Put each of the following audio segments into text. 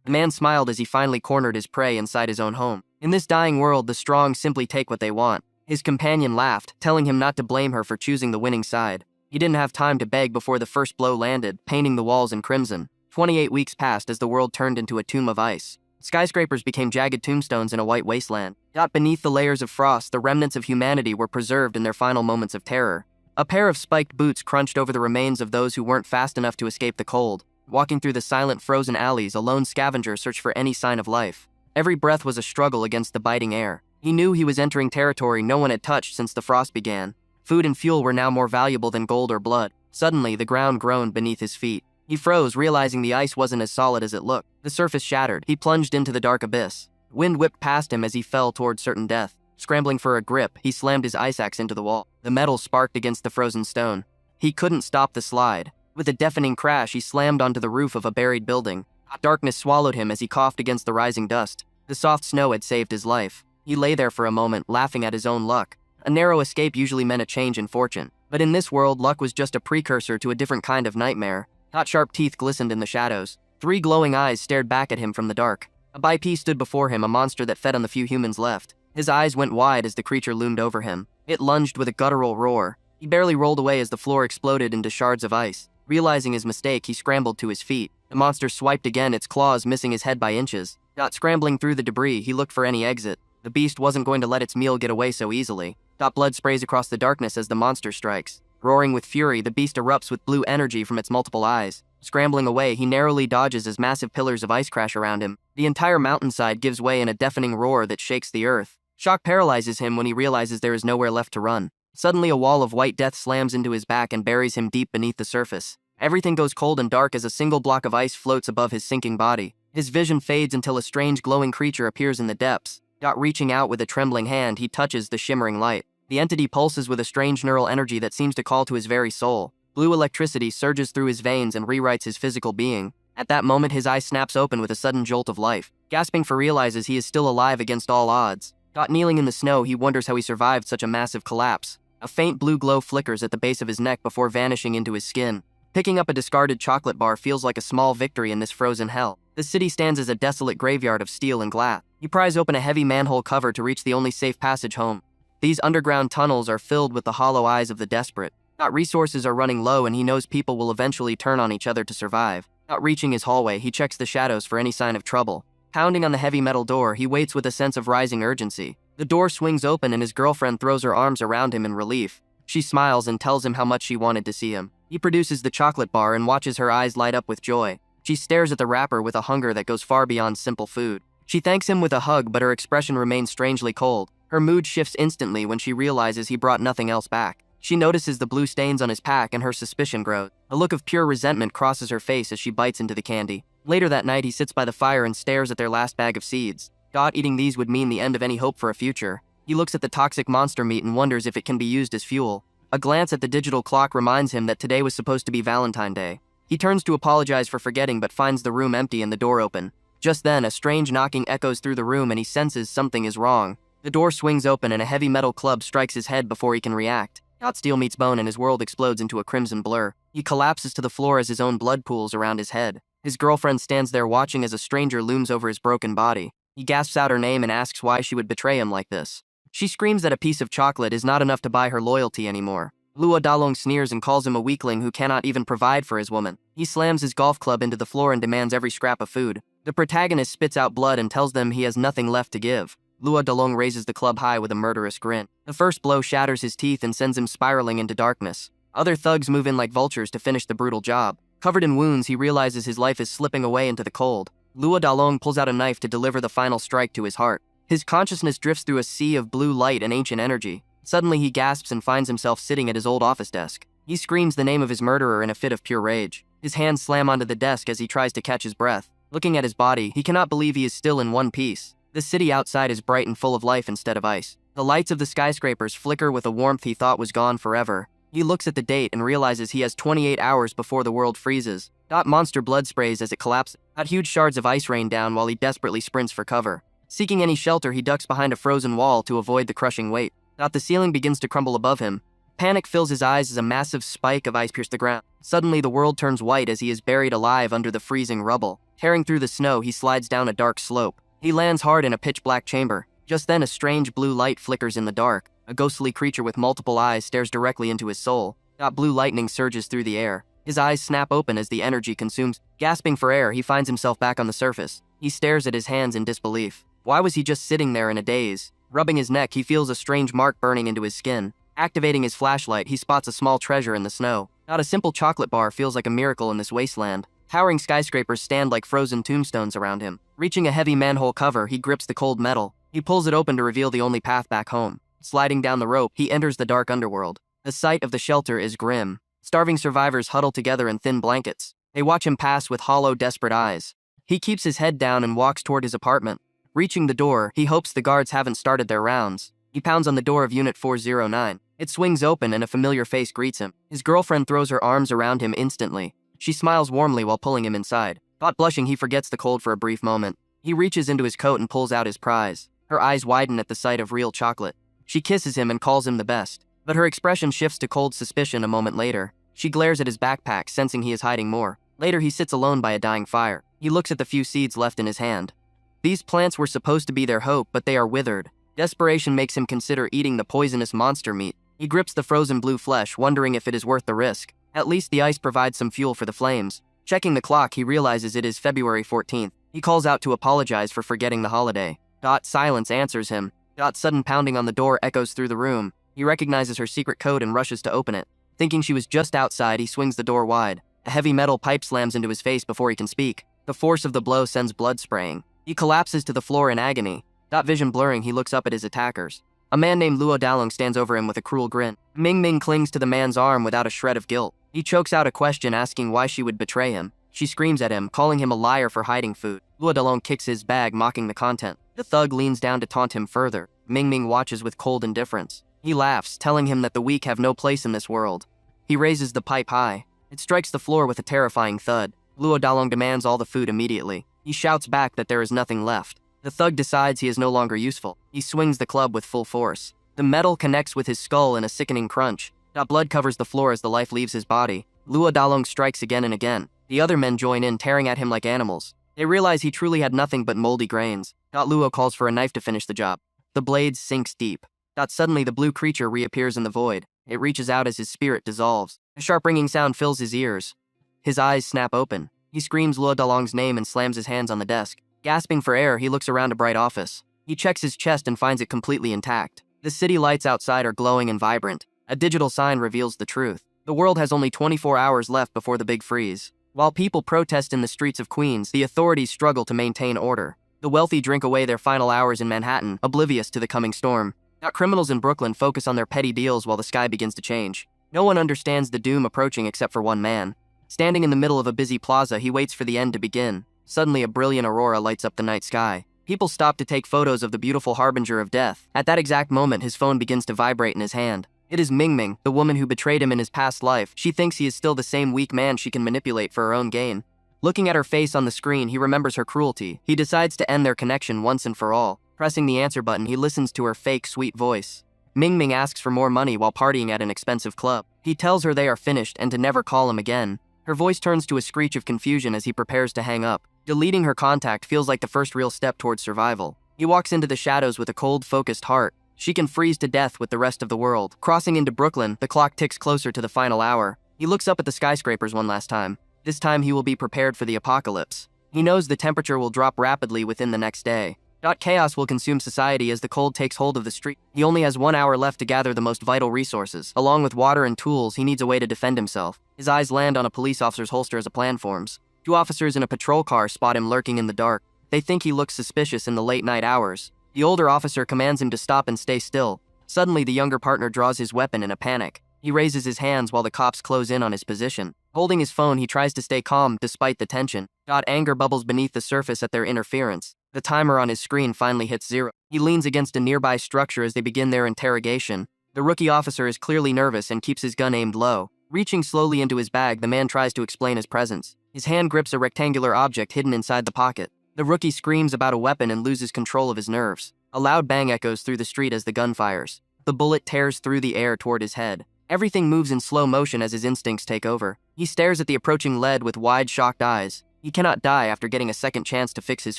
The man smiled as he finally cornered his prey inside his own home. In this dying world, the strong simply take what they want. His companion laughed, telling him not to blame her for choosing the winning side. He didn't have time to beg before the first blow landed, painting the walls in crimson. 28 weeks passed as the world turned into a tomb of ice. Skyscrapers became jagged tombstones in a white wasteland. Beneath the layers of frost, the remnants of humanity were preserved in their final moments of terror. A pair of spiked boots crunched over the remains of those who weren't fast enough to escape the cold. Walking through the silent, frozen alleys, a lone scavenger searched for any sign of life. Every breath was a struggle against the biting air. He knew he was entering territory no one had touched since the frost began. Food and fuel were now more valuable than gold or blood. Suddenly, the ground groaned beneath his feet. He froze, realizing the ice wasn't as solid as it looked. The surface shattered. He plunged into the dark abyss. Wind whipped past him as he fell toward certain death. Scrambling for a grip, he slammed his ice axe into the wall. The metal sparked against the frozen stone. He couldn't stop the slide. With a deafening crash, he slammed onto the roof of a buried building. Darkness swallowed him as he coughed against the rising dust. The soft snow had saved his life. He lay there for a moment, laughing at his own luck. A narrow escape usually meant a change in fortune. But in this world, luck was just a precursor to a different kind of nightmare. Sharp teeth glistened in the shadows. 3 glowing eyes stared back at him from the dark. A bipede stood before him, a monster that fed on the few humans left. His eyes went wide as the creature loomed over him. It lunged with a guttural roar. He barely rolled away as the floor exploded into shards of ice. Realizing his mistake, he scrambled to his feet. The monster swiped again, its claws missing his head by inches. Scrambling through the debris, he looked for any exit. The beast wasn't going to let its meal get away so easily. Blood sprays across the darkness as the monster strikes. Roaring with fury, the beast erupts with blue energy from its multiple eyes. Scrambling away, he narrowly dodges as massive pillars of ice crash around him. The entire mountainside gives way in a deafening roar that shakes the earth. Shock paralyzes him when he realizes there is nowhere left to run. Suddenly, a wall of white death slams into his back and buries him deep beneath the surface. Everything goes cold and dark as a single block of ice floats above his sinking body. His vision fades until a strange glowing creature appears in the depths. Reaching out with a trembling hand, he touches the shimmering light. The entity pulses with a strange neural energy that seems to call to his very soul. Blue electricity surges through his veins and rewrites his physical being. At that moment, his eye snaps open with a sudden jolt of life. Gasping for realizes he is still alive against all odds. Kneeling in the snow, he wonders how he survived such a massive collapse. A faint blue glow flickers at the base of his neck before vanishing into his skin. Picking up a discarded chocolate bar feels like a small victory in this frozen hell. The city stands as a desolate graveyard of steel and glass. You prise open a heavy manhole cover to reach the only safe passage home. These underground tunnels are filled with the hollow eyes of the desperate. Resources are running low and he knows people will eventually turn on each other to survive. Reaching his hallway, he checks the shadows for any sign of trouble. Pounding on the heavy metal door, he waits with a sense of rising urgency. The door swings open and his girlfriend throws her arms around him in relief. She smiles and tells him how much she wanted to see him. He produces the chocolate bar and watches her eyes light up with joy. She stares at the wrapper with a hunger that goes far beyond simple food. She thanks him with a hug, but her expression remains strangely cold. Her mood shifts instantly when she realizes he brought nothing else back. She notices the blue stains on his pack and her suspicion grows. A look of pure resentment crosses her face as she bites into the candy. Later that night, he sits by the fire and stares at their last bag of seeds. Eating these would mean the end of any hope for a future. He looks at the toxic monster meat and wonders if it can be used as fuel. A glance at the digital clock reminds him that today was supposed to be Valentine's Day. He turns to apologize for forgetting but finds the room empty and the door open. Just then, a strange knocking echoes through the room and he senses something is wrong. The door swings open and a heavy metal club strikes his head before he can react. Steel meets bone and his world explodes into a crimson blur. He collapses to the floor as his own blood pools around his head. His girlfriend stands there watching as a stranger looms over his broken body. He gasps out her name and asks why she would betray him like this. She screams that a piece of chocolate is not enough to buy her loyalty anymore. Lua Dalong sneers and calls him a weakling who cannot even provide for his woman. He slams his golf club into the floor and demands every scrap of food. The protagonist spits out blood and tells them he has nothing left to give. Lua Dalong raises the club high with a murderous grin. The first blow shatters his teeth and sends him spiraling into darkness. Other thugs move in like vultures to finish the brutal job. Covered in wounds, he realizes his life is slipping away into the cold. Lua Dalong pulls out a knife to deliver the final strike to his heart. His consciousness drifts through a sea of blue light and ancient energy. Suddenly, he gasps and finds himself sitting at his old office desk. He screams the name of his murderer in a fit of pure rage. His hands slam onto the desk as he tries to catch his breath. Looking at his body, he cannot believe he is still in one piece. The city outside is bright and full of life instead of ice. The lights of the skyscrapers flicker with a warmth he thought was gone forever. He looks at the date and realizes he has 28 hours before the world freezes. Monster blood sprays as it collapses. Huge shards of ice rain down while he desperately sprints for cover. Seeking any shelter, he ducks behind a frozen wall to avoid the crushing weight. The ceiling begins to crumble above him. Panic fills his eyes as a massive spike of ice pierces the ground. Suddenly, the world turns white as he is buried alive under the freezing rubble. Tearing through the snow, he slides down a dark slope. He lands hard in a pitch-black chamber. Just then, a strange blue light flickers in the dark. A ghostly creature with multiple eyes stares directly into his soul. Blue lightning surges through the air. His eyes snap open as the energy consumes. Gasping for air, he finds himself back on the surface. He stares at his hands in disbelief. Why was he just sitting there in a daze? Rubbing his neck, he feels a strange mark burning into his skin. Activating his flashlight, he spots a small treasure in the snow. Not a simple chocolate bar feels like a miracle in this wasteland. Towering skyscrapers stand like frozen tombstones around him. Reaching a heavy manhole cover, he grips the cold metal. He pulls it open to reveal the only path back home. Sliding down the rope, he enters the dark underworld. The sight of the shelter is grim. Starving survivors huddle together in thin blankets. They watch him pass with hollow, desperate eyes. He keeps his head down and walks toward his apartment. Reaching the door, he hopes the guards haven't started their rounds. He pounds on the door of Unit 409. It swings open and a familiar face greets him. His girlfriend throws her arms around him instantly. She smiles warmly while pulling him inside. Not blushing, he forgets the cold for a brief moment. He reaches into his coat and pulls out his prize. Her eyes widen at the sight of real chocolate. She kisses him and calls him the best. But her expression shifts to cold suspicion a moment later. She glares at his backpack, sensing he is hiding more. Later, he sits alone by a dying fire. He looks at the few seeds left in his hand. These plants were supposed to be their hope, but they are withered. Desperation makes him consider eating the poisonous monster meat. He grips the frozen blue flesh, wondering if it is worth the risk. At least the ice provides some fuel for the flames. Checking the clock, he realizes it is February 14th. He calls out to apologize for forgetting the holiday. Silence answers him. Sudden pounding on the door echoes through the room. He recognizes her secret code and rushes to open it. Thinking she was just outside, he swings the door wide. A heavy metal pipe slams into his face before he can speak. The force of the blow sends blood spraying. He collapses to the floor in agony. Vision blurring, he looks up at his attackers. A man named Luo Dalong stands over him with a cruel grin. Ming Ming clings to the man's arm without a shred of guilt. He chokes out a question asking why she would betray him. She screams at him, calling him a liar for hiding food. Luo Dalong kicks his bag, mocking the content. The thug leans down to taunt him further. Ming Ming watches with cold indifference. He laughs, telling him that the weak have no place in this world. He raises the pipe high. It strikes the floor with a terrifying thud. Luo Dalong demands all the food immediately. He shouts back that there is nothing left. The thug decides he is no longer useful. He swings the club with full force. The metal connects with his skull in a sickening crunch. Blood covers the floor as the life leaves his body. Luo Dalong strikes again and again. The other men join in, tearing at him like animals. They realize he truly had nothing but moldy grains. Luo calls for a knife to finish the job. The blade sinks deep. Suddenly, the blue creature reappears in the void. It reaches out as his spirit dissolves. A sharp ringing sound fills his ears. His eyes snap open. He screams Luo Dalong's name and slams his hands on the desk. Gasping for air, he looks around a bright office. He checks his chest and finds it completely intact. The city lights outside are glowing and vibrant. A digital sign reveals the truth. The world has only 24 hours left before the big freeze. While people protest in the streets of Queens, the authorities struggle to maintain order. The wealthy drink away their final hours in Manhattan, oblivious to the coming storm. Criminals in Brooklyn focus on their petty deals while the sky begins to change. No one understands the doom approaching except for one man. Standing in the middle of a busy plaza, he waits for the end to begin. Suddenly, a brilliant aurora lights up the night sky. People stop to take photos of the beautiful harbinger of death. At that exact moment, his phone begins to vibrate in his hand. It is Ming Ming, the woman who betrayed him in his past life. She thinks he is still the same weak man she can manipulate for her own gain. Looking at her face on the screen, he remembers her cruelty. He decides to end their connection once and for all. Pressing the answer button, he listens to her fake, sweet voice. Ming Ming asks for more money while partying at an expensive club. He tells her they are finished and to never call him again. Her voice turns to a screech of confusion as he prepares to hang up. Deleting her contact feels like the first real step towards survival. He walks into the shadows with a cold, focused heart. She can freeze to death with the rest of the world. Crossing into Brooklyn, the clock ticks closer to the final hour. He looks up at the skyscrapers one last time. This time he will be prepared for the apocalypse. He knows the temperature will drop rapidly within the next day. Chaos will consume society as the cold takes hold of the street. He only has 1 hour left to gather the most vital resources. Along with water and tools, he needs a way to defend himself. His eyes land on a police officer's holster as a plan forms. 2 officers in a patrol car spot him lurking in the dark. They think he looks suspicious in the late night hours. The older officer commands him to stop and stay still. Suddenly, the younger partner draws his weapon in a panic. He raises his hands while the cops close in on his position. Holding his phone, he tries to stay calm despite the tension. Anger bubbles beneath the surface at their interference. The timer on his screen finally hits 0. He leans against a nearby structure as they begin their interrogation. The rookie officer is clearly nervous and keeps his gun aimed low. Reaching slowly into his bag, the man tries to explain his presence. His hand grips a rectangular object hidden inside the pocket. The rookie screams about a weapon and loses control of his nerves. A loud bang echoes through the street as the gun fires. The bullet tears through the air toward his head. Everything moves in slow motion as his instincts take over. He stares at the approaching lead with wide, shocked eyes. He cannot die after getting a second chance to fix his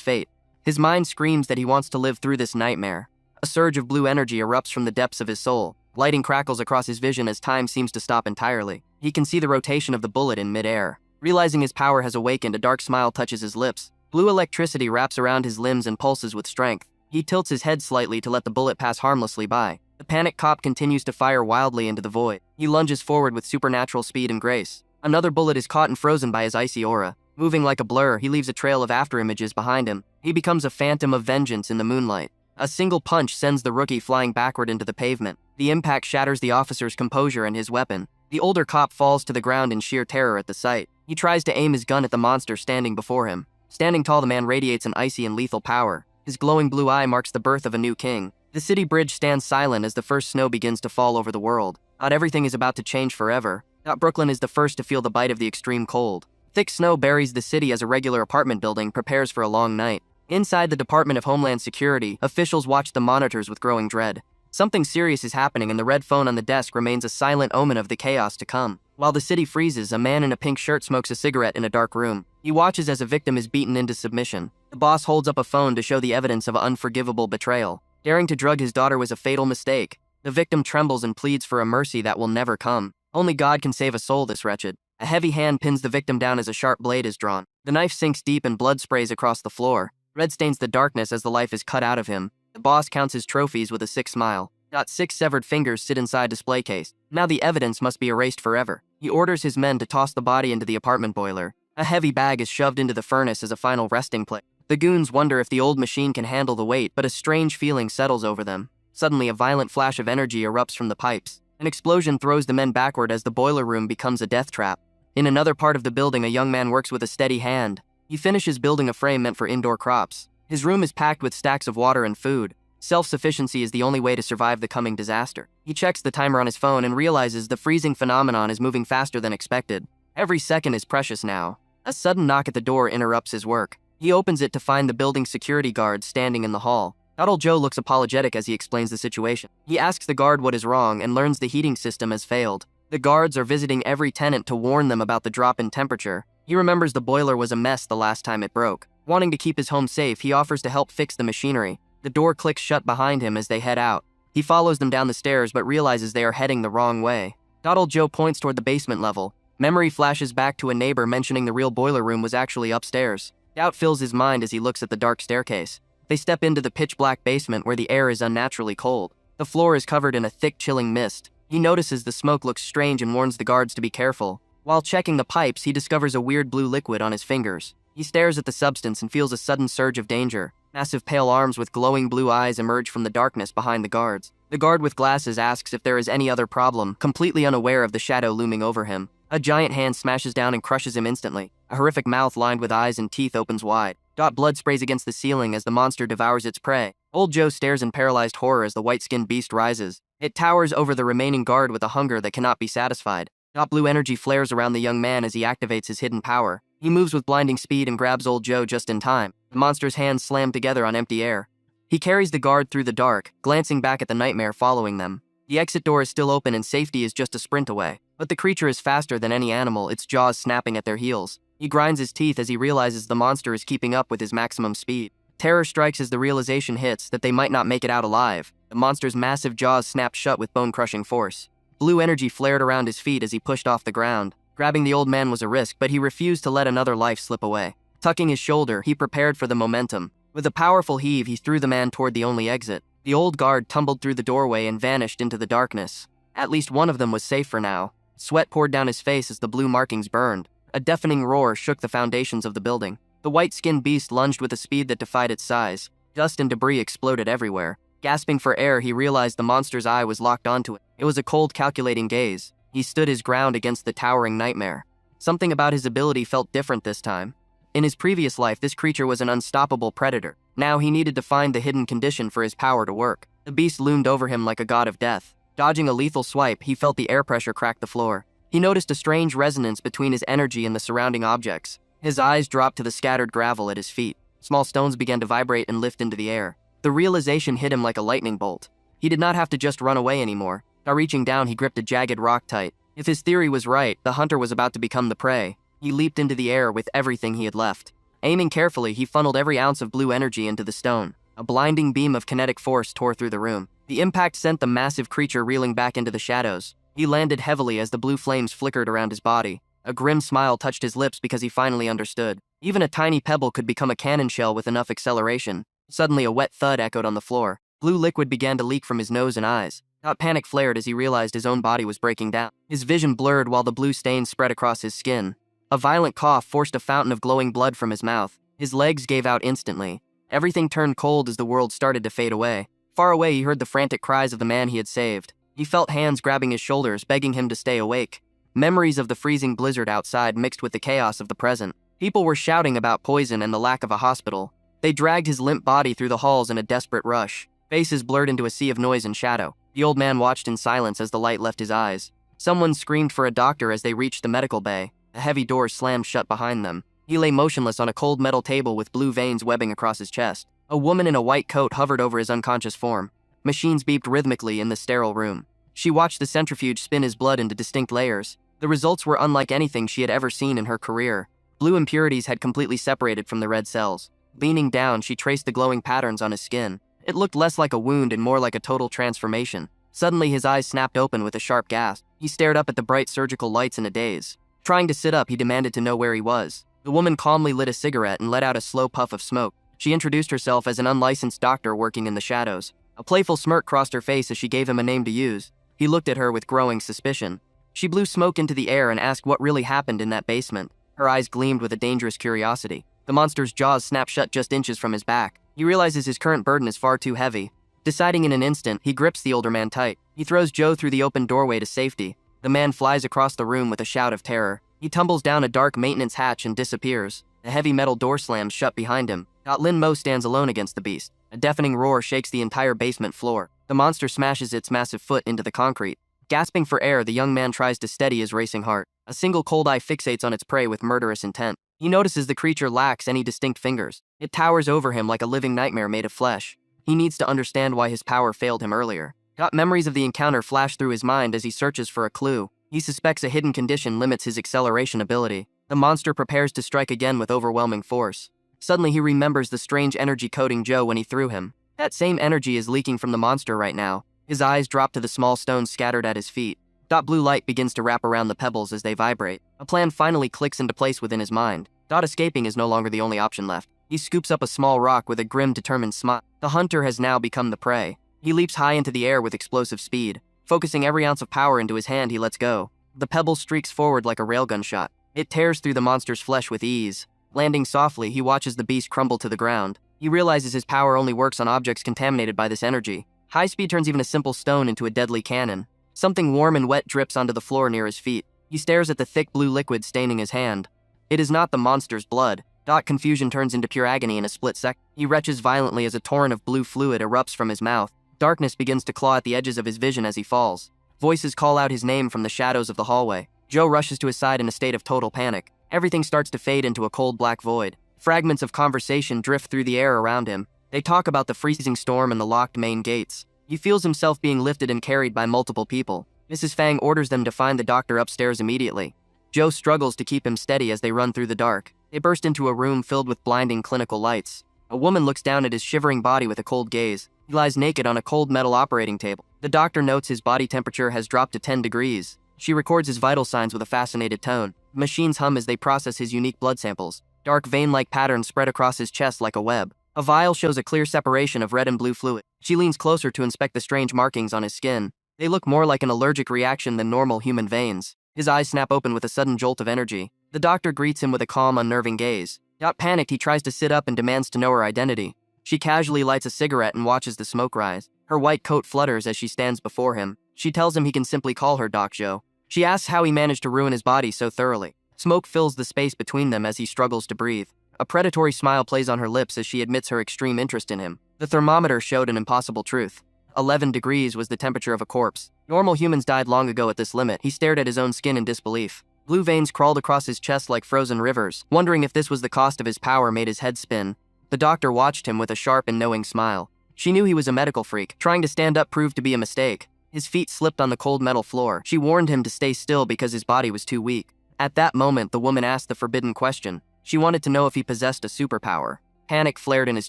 fate. His mind screams that he wants to live through this nightmare. A surge of blue energy erupts from the depths of his soul. Lighting crackles across his vision as time seems to stop entirely. He can see the rotation of the bullet in mid-air. Realizing his power has awakened, a dark smile touches his lips. Blue electricity wraps around his limbs and pulses with strength. He tilts his head slightly to let the bullet pass harmlessly by. The panicked cop continues to fire wildly into the void. He lunges forward with supernatural speed and grace. Another bullet is caught and frozen by his icy aura. Moving like a blur, he leaves a trail of afterimages behind him. He becomes a phantom of vengeance in the moonlight. A single punch sends the rookie flying backward into the pavement. The impact shatters the officer's composure and his weapon. The older cop falls to the ground in sheer terror at the sight. He tries to aim his gun at the monster standing before him. Standing tall, the man radiates an icy and lethal power. His glowing blue eye marks the birth of a new king. The city bridge stands silent as the first snow begins to fall over the world. Not everything is about to change forever. Brooklyn is the first to feel the bite of the extreme cold. Thick snow buries the city as a regular apartment building prepares for a long night. Inside the Department of Homeland Security, officials watch the monitors with growing dread. Something serious is happening, and the red phone on the desk remains a silent omen of the chaos to come. While the city freezes, a man in a pink shirt smokes a cigarette in a dark room. He watches as a victim is beaten into submission. The boss holds up a phone to show the evidence of unforgivable betrayal. Daring to drug his daughter was a fatal mistake. The victim trembles and pleads for a mercy that will never come. Only God can save a soul this wretched. A heavy hand pins the victim down as a sharp blade is drawn. The knife sinks deep and blood sprays across the floor. Red stains the darkness as the life is cut out of him. The boss counts his trophies with a sick smile. 6 severed fingers sit inside display case. Now the evidence must be erased forever. He orders his men to toss the body into the apartment boiler. A heavy bag is shoved into the furnace as a final resting place. The goons wonder if the old machine can handle the weight, but a strange feeling settles over them. Suddenly, a violent flash of energy erupts from the pipes. An explosion throws the men backward as the boiler room becomes a death trap. In another part of the building, a young man works with a steady hand. He finishes building a frame meant for indoor crops. His room is packed with stacks of water and food. Self-sufficiency is the only way to survive the coming disaster. He checks the timer on his phone and realizes the freezing phenomenon is moving faster than expected. Every second is precious now. A sudden knock at the door interrupts his work. He opens it to find the building security guard standing in the hall. Old Joe looks apologetic as he explains the situation. He asks the guard what is wrong and learns the heating system has failed. The guards are visiting every tenant to warn them about the drop in temperature. He remembers the boiler was a mess the last time it broke. Wanting to keep his home safe, he offers to help fix the machinery. The door clicks shut behind him as they head out. He follows them down the stairs but realizes they are heading the wrong way. Old Joe points toward the basement level. Memory flashes back to a neighbor mentioning the real boiler room was actually upstairs. Doubt fills his mind as he looks at the dark staircase. They step into the pitch-black basement where the air is unnaturally cold. The floor is covered in a thick, chilling mist. He notices the smoke looks strange and warns the guards to be careful. While checking the pipes, he discovers a weird blue liquid on his fingers. He stares at the substance and feels a sudden surge of danger. Massive pale arms with glowing blue eyes emerge from the darkness behind the guards. The guard with glasses asks if there is any other problem, completely unaware of the shadow looming over him. A giant hand smashes down and crushes him instantly. A horrific mouth lined with eyes and teeth opens wide. Blood sprays against the ceiling as the monster devours its prey. Old Joe stares in paralyzed horror as the white-skinned beast rises. It towers over the remaining guard with a hunger that cannot be satisfied. Blue energy flares around the young man as he activates his hidden power. He moves with blinding speed and grabs Old Joe just in time. The monster's hands slam together on empty air. He carries the guard through the dark, glancing back at the nightmare following them. The exit door is still open and safety is just a sprint away. But the creature is faster than any animal, its jaws snapping at their heels. He grinds his teeth as he realizes the monster is keeping up with his maximum speed. Terror strikes as the realization hits that they might not make it out alive. The monster's massive jaws snapped shut with bone-crushing force. Blue energy flared around his feet as he pushed off the ground. Grabbing the old man was a risk, but he refused to let another life slip away. Tucking his shoulder, he prepared for the momentum. With a powerful heave, he threw the man toward the only exit. The old guard tumbled through the doorway and vanished into the darkness. At least one of them was safe for now. Sweat poured down his face as the blue markings burned. A deafening roar shook the foundations of the building. The white-skinned beast lunged with a speed that defied its size. Dust and debris exploded everywhere. Gasping for air, he realized the monster's eye was locked onto it. It was a cold, calculating gaze. He stood his ground against the towering nightmare. Something about his ability felt different this time. In his previous life, this creature was an unstoppable predator. Now he needed to find the hidden condition for his power to work. The beast loomed over him like a god of death. Dodging a lethal swipe, he felt the air pressure crack the floor. He noticed a strange resonance between his energy and the surrounding objects. His eyes dropped to the scattered gravel at his feet. Small stones began to vibrate and lift into the air. The realization hit him like a lightning bolt. He did not have to just run away anymore. By reaching down, he gripped a jagged rock tight. If his theory was right, the hunter was about to become the prey. He leaped into the air with everything he had left. Aiming carefully, he funneled every ounce of blue energy into the stone. A blinding beam of kinetic force tore through the room. The impact sent the massive creature reeling back into the shadows. He landed heavily as the blue flames flickered around his body. A grim smile touched his lips because he finally understood. Even a tiny pebble could become a cannon shell with enough acceleration. Suddenly, a wet thud echoed on the floor. Blue liquid began to leak from his nose and eyes. Panic flared as he realized his own body was breaking down. His vision blurred while the blue stains spread across his skin. A violent cough forced a fountain of glowing blood from his mouth. His legs gave out instantly. Everything turned cold as the world started to fade away. Far away, he heard the frantic cries of the man he had saved. He felt hands grabbing his shoulders, begging him to stay awake. Memories of the freezing blizzard outside mixed with the chaos of the present. People were shouting about poison and the lack of a hospital. They dragged his limp body through the halls in a desperate rush. Faces blurred into a sea of noise and shadow. The old man watched in silence as the light left his eyes. Someone screamed for a doctor as they reached the medical bay. A heavy door slammed shut behind them. He lay motionless on a cold metal table with blue veins webbing across his chest. A woman in a white coat hovered over his unconscious form. Machines beeped rhythmically in the sterile room. She watched the centrifuge spin his blood into distinct layers. The results were unlike anything she had ever seen in her career. Blue impurities had completely separated from the red cells. Leaning down, she traced the glowing patterns on his skin. It looked less like a wound and more like a total transformation. Suddenly, his eyes snapped open with a sharp gasp. He stared up at the bright surgical lights in a daze. Trying to sit up, he demanded to know where he was. The woman calmly lit a cigarette and let out a slow puff of smoke. She introduced herself as an unlicensed doctor working in the shadows. A playful smirk crossed her face as she gave him a name to use. He looked at her with growing suspicion. She blew smoke into the air and asked what really happened in that basement. Her eyes gleamed with a dangerous curiosity. The monster's jaws snapped shut just inches from his back. He realizes his current burden is far too heavy. Deciding in an instant, he grips the older man tight. He throws Joe through the open doorway to safety. The man flies across the room with a shout of terror. He tumbles down a dark maintenance hatch and disappears. A heavy metal door slams shut behind him. Lin Mo stands alone against the beast. A deafening roar shakes the entire basement floor. The monster smashes its massive foot into the concrete. Gasping for air, the young man tries to steady his racing heart. A single cold eye fixates on its prey with murderous intent. He notices the creature lacks any distinct fingers. It towers over him like a living nightmare made of flesh. He needs to understand why his power failed him earlier. Memories of the encounter flash through his mind as he searches for a clue. He suspects a hidden condition limits his acceleration ability. The monster prepares to strike again with overwhelming force. Suddenly, he remembers the strange energy coating Joe when he threw him. That same energy is leaking from the monster right now. His eyes drop to the small stones scattered at his feet. Blue light begins to wrap around the pebbles as they vibrate. A plan finally clicks into place within his mind. Escaping is no longer the only option left. He scoops up a small rock with a grim, determined smile. The hunter has now become the prey. He leaps high into the air with explosive speed. Focusing every ounce of power into his hand, he lets go. The pebble streaks forward like a railgun shot. It tears through the monster's flesh with ease. Landing softly, he watches the beast crumble to the ground. He realizes his power only works on objects contaminated by this energy. High speed turns even a simple stone into a deadly cannon. Something warm and wet drips onto the floor near his feet. He stares at the thick blue liquid staining his hand. It is not the monster's blood. Confusion turns into pure agony in a split second. He retches violently as a torrent of blue fluid erupts from his mouth. Darkness begins to claw at the edges of his vision as he falls. Voices call out his name from the shadows of the hallway. Joe rushes to his side in a state of total panic. Everything starts to fade into a cold black void. Fragments of conversation drift through the air around him. They talk about the freezing storm and the locked main gates. He feels himself being lifted and carried by multiple people. Mrs. Fang orders them to find the doctor upstairs immediately. Joe struggles to keep him steady as they run through the dark. They burst into a room filled with blinding clinical lights. A woman looks down at his shivering body with a cold gaze. He lies naked on a cold metal operating table. The doctor notes his body temperature has dropped to 10 degrees. She records his vital signs with a fascinated tone. Machines hum as they process his unique blood samples. Dark vein-like patterns spread across his chest like a web. A vial shows a clear separation of red and blue fluid. She leans closer to inspect the strange markings on his skin. They look more like an allergic reaction than normal human veins. His eyes snap open with a sudden jolt of energy. The doctor greets him with a calm, unnerving gaze. Panicked, he tries to sit up and demands to know her identity. She casually lights a cigarette and watches the smoke rise. Her white coat flutters as she stands before him. She tells him he can simply call her Doc Joe. She asks how he managed to ruin his body so thoroughly. Smoke fills the space between them as he struggles to breathe. A predatory smile plays on her lips as she admits her extreme interest in him. The thermometer showed an impossible truth. 11 degrees was the temperature of a corpse. Normal humans died long ago at this limit. He stared at his own skin in disbelief. Blue veins crawled across his chest like frozen rivers. Wondering if this was the cost of his power made his head spin. The doctor watched him with a sharp and knowing smile. She knew he was a medical freak. Trying to stand up proved to be a mistake. His feet slipped on the cold metal floor. She warned him to stay still because his body was too weak. At that moment, the woman asked the forbidden question. She wanted to know if he possessed a superpower. Panic flared in his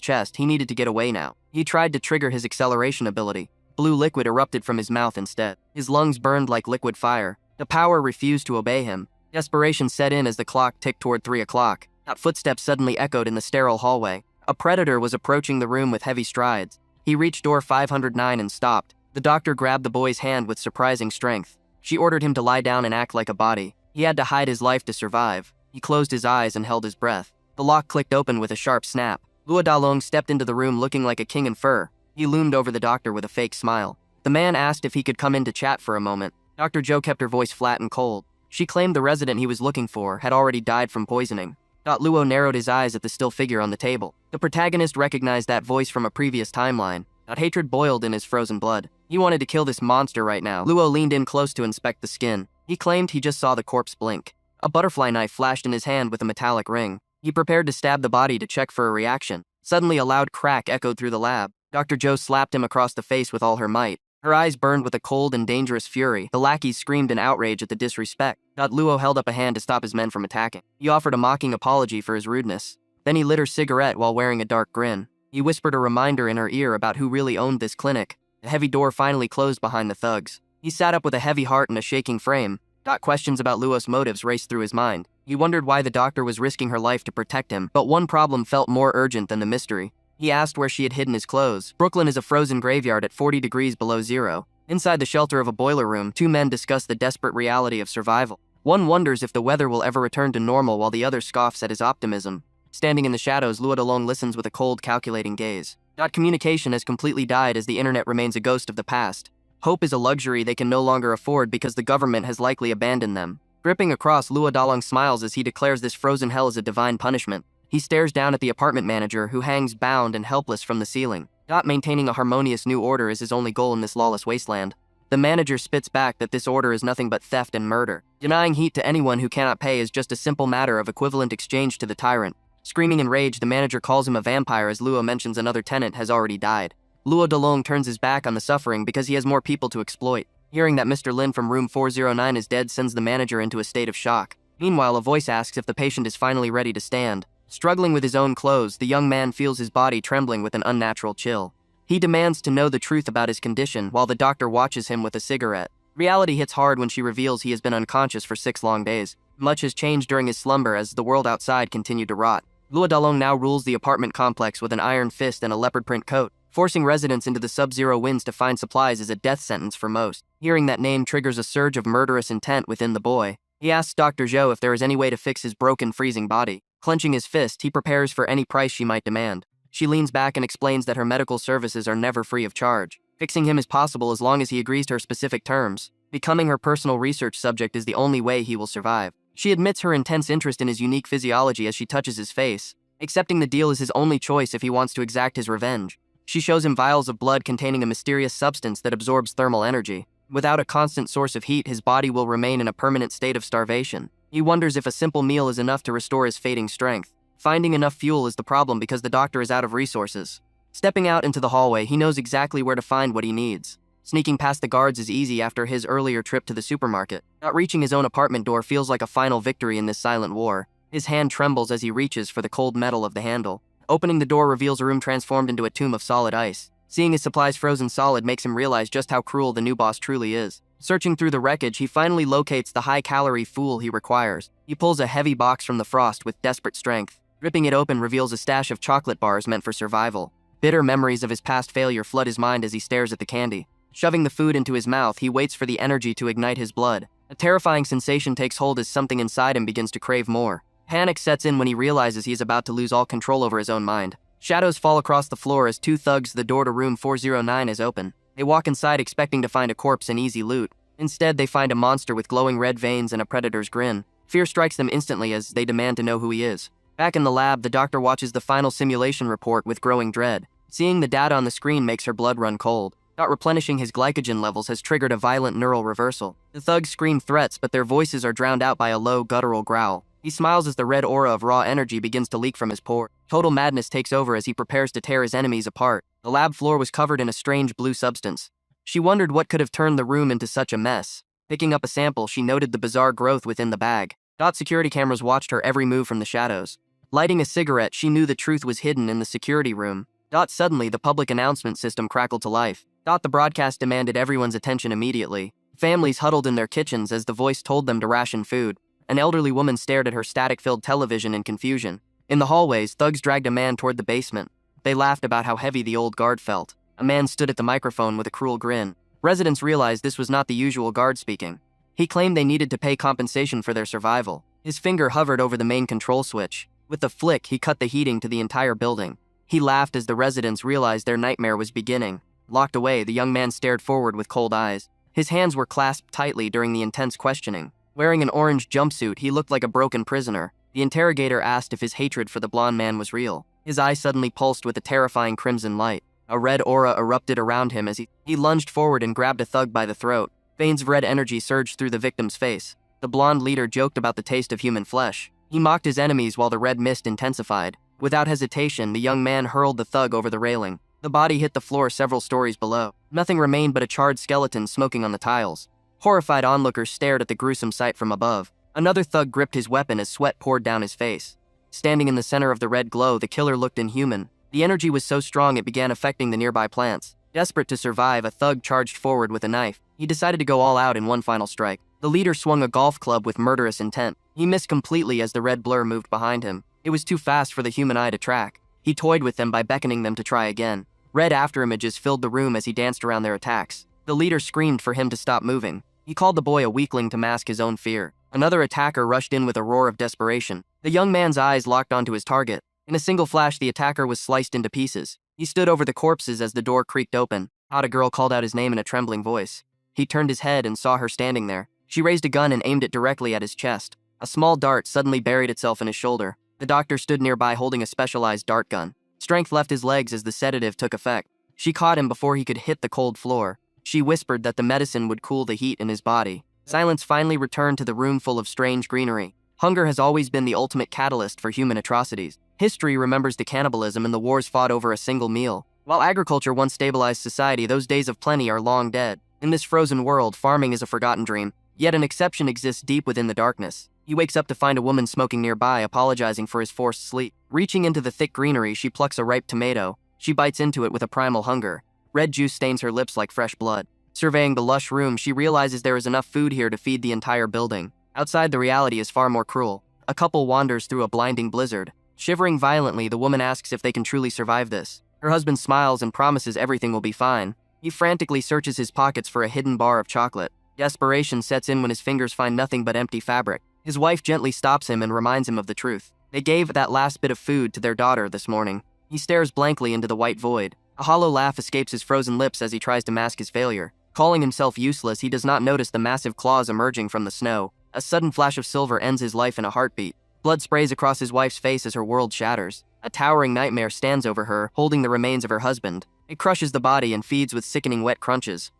chest. He needed to get away now. He tried to trigger his acceleration ability. Blue liquid erupted from his mouth instead. His lungs burned like liquid fire. The power refused to obey him. Desperation set in as the clock ticked toward 3 o'clock. Footsteps suddenly echoed in the sterile hallway. A predator was approaching the room with heavy strides. He reached door 509 and stopped. The doctor grabbed the boy's hand with surprising strength. She ordered him to lie down and act like a body. He had to hide his life to survive. He closed his eyes and held his breath. The lock clicked open with a sharp snap. Luo Dalong stepped into the room looking like a king in fur. He loomed over the doctor with a fake smile. The man asked if he could come in to chat for a moment. Dr. Zhou kept her voice flat and cold. She claimed the resident he was looking for had already died from poisoning. Luo narrowed his eyes at the still figure on the table. The protagonist recognized that voice from a previous timeline. Hatred boiled in his frozen blood. He wanted to kill this monster right now. Luo leaned in close to inspect the skin. He claimed he just saw the corpse blink. A butterfly knife flashed in his hand with a metallic ring. He prepared to stab the body to check for a reaction. Suddenly, a loud crack echoed through the lab. Dr. Zhou slapped him across the face with all her might. Her eyes burned with a cold and dangerous fury. The lackeys screamed in outrage at the disrespect. Luo held up a hand to stop his men from attacking. He offered a mocking apology for his rudeness. Then he lit her cigarette while wearing a dark grin. He whispered a reminder in her ear about who really owned this clinic. The heavy door finally closed behind the thugs. He sat up with a heavy heart and a shaking frame. Questions about Luo's motives raced through his mind. He wondered why the doctor was risking her life to protect him, but one problem felt more urgent than the mystery. He asked where she had hidden his clothes. Brooklyn is a frozen graveyard at 40 degrees below zero. Inside the shelter of a boiler room, two men discuss the desperate reality of survival. One wonders if the weather will ever return to normal while the other scoffs at his optimism. Standing in the shadows, Luo Dalong listens with a cold, calculating gaze. Communication has completely died as the internet remains a ghost of the past. Hope is a luxury they can no longer afford because the government has likely abandoned them. Gripping across, Luo Dalong smiles as he declares this frozen hell is a divine punishment. He stares down at the apartment manager who hangs bound and helpless from the ceiling. Maintaining a harmonious new order is his only goal in this lawless wasteland. The manager spits back that this order is nothing but theft and murder. Denying heat to anyone who cannot pay is just a simple matter of equivalent exchange to the tyrant. Screaming in rage, the manager calls him a vampire as Luo mentions another tenant has already died. Luo Dalong turns his back on the suffering because he has more people to exploit. Hearing that Mr. Lin from room 409 is dead sends the manager into a state of shock. Meanwhile, a voice asks if the patient is finally ready to stand. Struggling with his own clothes, the young man feels his body trembling with an unnatural chill. He demands to know the truth about his condition while the doctor watches him with a cigarette. Reality hits hard when she reveals he has been unconscious for 6 long days. Much has changed during his slumber as the world outside continued to rot. Luo Dalong now rules the apartment complex with an iron fist and a leopard print coat. Forcing residents into the sub-zero winds to find supplies is a death sentence for most. Hearing that name triggers a surge of murderous intent within the boy. He asks Dr. Zhou if there is any way to fix his broken, freezing body. Clenching his fist, he prepares for any price she might demand. She leans back and explains that her medical services are never free of charge. Fixing him is possible as long as he agrees to her specific terms. Becoming her personal research subject is the only way he will survive. She admits her intense interest in his unique physiology as she touches his face. Accepting the deal is his only choice if he wants to exact his revenge. She shows him vials of blood containing a mysterious substance that absorbs thermal energy. Without a constant source of heat, his body will remain in a permanent state of starvation. He wonders if a simple meal is enough to restore his fading strength. Finding enough fuel is the problem because the doctor is out of resources. Stepping out into the hallway, he knows exactly where to find what he needs. Sneaking past the guards is easy after his earlier trip to the supermarket. Not reaching his own apartment door feels like a final victory in this silent war. His hand trembles as he reaches for the cold metal of the handle. Opening the door reveals a room transformed into a tomb of solid ice. Seeing his supplies frozen solid makes him realize just how cruel the new boss truly is. Searching through the wreckage, he finally locates the high-calorie fuel he requires. He pulls a heavy box from the frost with desperate strength. Ripping it open reveals a stash of chocolate bars meant for survival. Bitter memories of his past failure flood his mind as he stares at the candy. Shoving the food into his mouth, he waits for the energy to ignite his blood. A terrifying sensation takes hold as something inside him begins to crave more. Panic sets in when he realizes he is about to lose all control over his own mind. Shadows fall across the floor as two thugs the door to room 409 is open. They walk inside expecting to find a corpse and easy loot. Instead, they find a monster with glowing red veins and a predator's grin. Fear strikes them instantly as they demand to know who he is. Back in the lab, the doctor watches the final simulation report with growing dread. Seeing the data on the screen makes her blood run cold. Not replenishing his glycogen levels has triggered a violent neural reversal. The thugs scream threats, but their voices are drowned out by a low, guttural growl. He smiles as the red aura of raw energy begins to leak from his pores. Total madness takes over as he prepares to tear his enemies apart. The lab floor was covered in a strange blue substance. She wondered what could have turned the room into such a mess. Picking up a sample, she noted the bizarre growth within the bag. Security cameras watched her every move from the shadows. Lighting a cigarette, she knew the truth was hidden in the security room. Suddenly, the public announcement system crackled to life. The broadcast demanded everyone's attention immediately. Families huddled in their kitchens as the voice told them to ration food. An elderly woman stared at her static-filled television in confusion. In the hallways, thugs dragged a man toward the basement. They laughed about how heavy the old guard felt. A man stood at the microphone with a cruel grin. Residents realized this was not the usual guard speaking. He claimed they needed to pay compensation for their survival. His finger hovered over the main control switch. With a flick, he cut the heating to the entire building. He laughed as the residents realized their nightmare was beginning. Locked away, the young man stared forward with cold eyes. His hands were clasped tightly during the intense questioning. Wearing an orange jumpsuit, he looked like a broken prisoner. The interrogator asked if his hatred for the blonde man was real. His eyes suddenly pulsed with a terrifying crimson light. A red aura erupted around him as he lunged forward and grabbed a thug by the throat. Veins of red energy surged through the victim's face. The blonde leader joked about the taste of human flesh. He mocked his enemies while the red mist intensified. Without hesitation, the young man hurled the thug over the railing. The body hit the floor several stories below. Nothing remained but a charred skeleton smoking on the tiles. Horrified onlookers stared at the gruesome sight from above. Another thug gripped his weapon as sweat poured down his face. Standing in the center of the red glow, the killer looked inhuman. The energy was so strong it began affecting the nearby plants. Desperate to survive, a thug charged forward with a knife. He decided to go all out in one final strike. The leader swung a golf club with murderous intent. He missed completely as the red blur moved behind him. It was too fast for the human eye to track. He toyed with them by beckoning them to try again. Red afterimages filled the room as he danced around their attacks. The leader screamed for him to stop moving. He called the boy a weakling to mask his own fear. Another attacker rushed in with a roar of desperation. The young man's eyes locked onto his target. In a single flash, the attacker was sliced into pieces. He stood over the corpses as the door creaked open. A girl called out his name in a trembling voice. He turned his head and saw her standing there. She raised a gun and aimed it directly at his chest. A small dart suddenly buried itself in his shoulder. The doctor stood nearby holding a specialized dart gun. Strength left his legs as the sedative took effect. She caught him before he could hit the cold floor. She whispered that the medicine would cool the heat in his body. Silence finally returned to the room full of strange greenery. Hunger has always been the ultimate catalyst for human atrocities. History remembers the cannibalism and the wars fought over a single meal. While agriculture once stabilized society, those days of plenty are long dead. In this frozen world, farming is a forgotten dream. Yet an exception exists deep within the darkness. He wakes up to find a woman smoking nearby, apologizing for his forced sleep. Reaching into the thick greenery, she plucks a ripe tomato. She bites into it with a primal hunger. Red juice stains her lips like fresh blood. Surveying the lush room, she realizes there is enough food here to feed the entire building. Outside, the reality is far more cruel. A couple wanders through a blinding blizzard. Shivering violently, the woman asks if they can truly survive this. Her husband smiles and promises everything will be fine. He frantically searches his pockets for a hidden bar of chocolate. Desperation sets in when his fingers find nothing but empty fabric. His wife gently stops him and reminds him of the truth. They gave that last bit of food to their daughter this morning. He stares blankly into the white void. A hollow laugh escapes his frozen lips as he tries to mask his failure. Calling himself useless, he does not notice the massive claws emerging from the snow. A sudden flash of silver ends his life in a heartbeat. Blood sprays across his wife's face as her world shatters. A towering nightmare stands over her, holding the remains of her husband. It crushes the body and feeds with sickening wet crunches.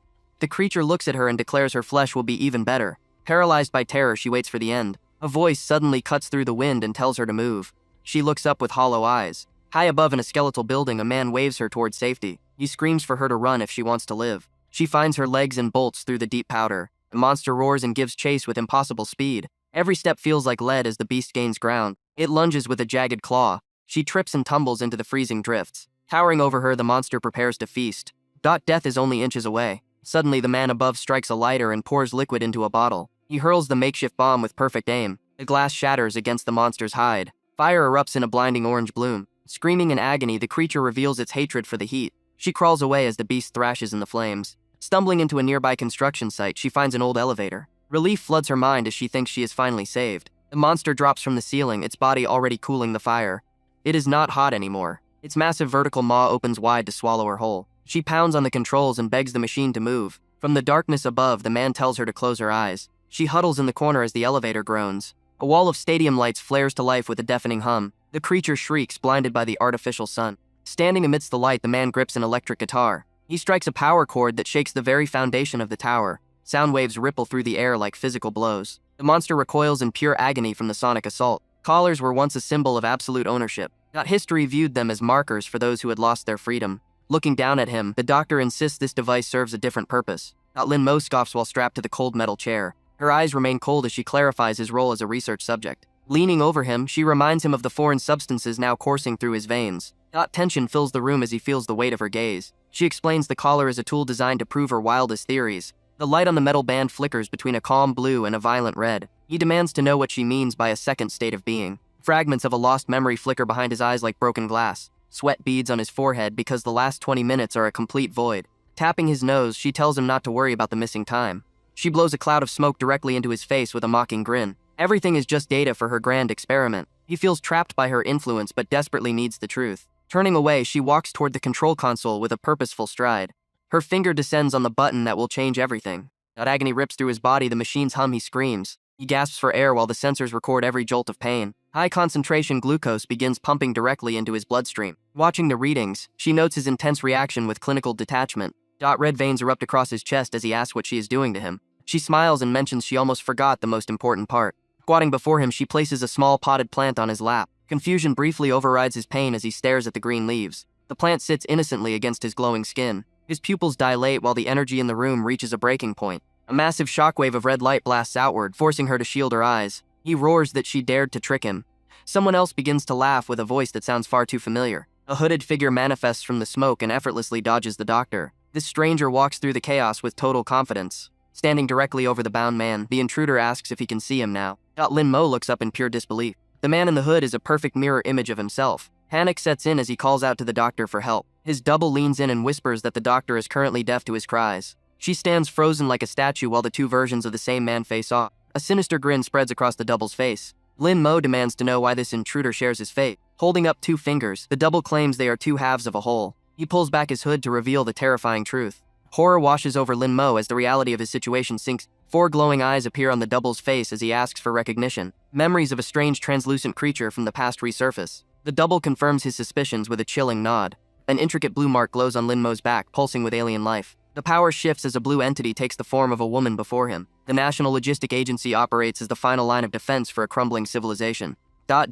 The creature looks at her and declares her flesh will be even better. Paralyzed by terror, she waits for the end. A voice suddenly cuts through the wind and tells her to move. She looks up with hollow eyes. High above in a skeletal building, a man waves her toward safety. He screams for her to run if she wants to live. She finds her legs and bolts through the deep powder. The monster roars and gives chase with impossible speed. Every step feels like lead as the beast gains ground. It lunges with a jagged claw. She trips and tumbles into the freezing drifts. Towering over her, the monster prepares to feast. Death is only inches away. Suddenly, the man above strikes a lighter and pours liquid into a bottle. He hurls the makeshift bomb with perfect aim. The glass shatters against the monster's hide. Fire erupts in a blinding orange bloom. Screaming in agony, the creature reveals its hatred for the heat. She crawls away as the beast thrashes in the flames. Stumbling into a nearby construction site, she finds an old elevator. Relief floods her mind as she thinks she is finally saved. The monster drops from the ceiling, its body already cooling the fire. It is not hot anymore. Its massive vertical maw opens wide to swallow her whole. She pounds on the controls and begs the machine to move. From the darkness above, the man tells her to close her eyes. She huddles in the corner as the elevator groans. A wall of stadium lights flares to life with a deafening hum. The creature shrieks, blinded by the artificial sun. Standing amidst the light, the man grips an electric guitar. He strikes a power chord that shakes the very foundation of the tower. Sound waves ripple through the air like physical blows. The monster recoils in pure agony from the sonic assault. Collars were once a symbol of absolute ownership. History viewed them as markers for those who had lost their freedom. Looking down at him, the doctor insists this device serves a different purpose. Lin Mo scoffs while strapped to the cold metal chair. Her eyes remain cold as she clarifies his role as a research subject. Leaning over him, she reminds him of the foreign substances now coursing through his veins. Tension fills the room as he feels the weight of her gaze. She explains the collar is a tool designed to prove her wildest theories. The light on the metal band flickers between a calm blue and a violent red. He demands to know what she means by a second state of being. Fragments of a lost memory flicker behind his eyes like broken glass. Sweat beads on his forehead because the last 20 minutes are a complete void. Tapping his nose, she tells him not to worry about the missing time. She blows a cloud of smoke directly into his face with a mocking grin. Everything is just data for her grand experiment. He feels trapped by her influence but desperately needs the truth. Turning away, she walks toward the control console with a purposeful stride. Her finger descends on the button that will change everything. Agony rips through his body, the machine's hum, he screams. He gasps for air while the sensors record every jolt of pain. High-concentration glucose begins pumping directly into his bloodstream. Watching the readings, she notes his intense reaction with clinical detachment. Red veins erupt across his chest as he asks what she is doing to him. She smiles and mentions she almost forgot the most important part. Squatting before him, she places a small potted plant on his lap. Confusion briefly overrides his pain as he stares at the green leaves. The plant sits innocently against his glowing skin. His pupils dilate while the energy in the room reaches a breaking point. A massive shockwave of red light blasts outward, forcing her to shield her eyes. He roars that she dared to trick him. Someone else begins to laugh with a voice that sounds far too familiar. A hooded figure manifests from the smoke and effortlessly dodges the doctor. This stranger walks through the chaos with total confidence. Standing directly over the bound man, the intruder asks if he can see him now. Lin Mo looks up in pure disbelief. The man in the hood is a perfect mirror image of himself. Panic sets in as he calls out to the doctor for help. His double leans in and whispers that the doctor is currently deaf to his cries. She stands frozen like a statue while the two versions of the same man face off. A sinister grin spreads across the double's face. Lin Mo demands to know why this intruder shares his fate. Holding up two fingers, the double claims they are two halves of a whole. He pulls back his hood to reveal the terrifying truth. Horror washes over Lin Mo as the reality of his situation sinks. 4 glowing eyes appear on the double's face as he asks for recognition. Memories of a strange translucent creature from the past resurface. The double confirms his suspicions with a chilling nod. An intricate blue mark glows on Lin Mo's back, pulsing with alien life. The power shifts as a blue entity takes the form of a woman before him. The National Logistic Agency operates as the final line of defense for a crumbling civilization.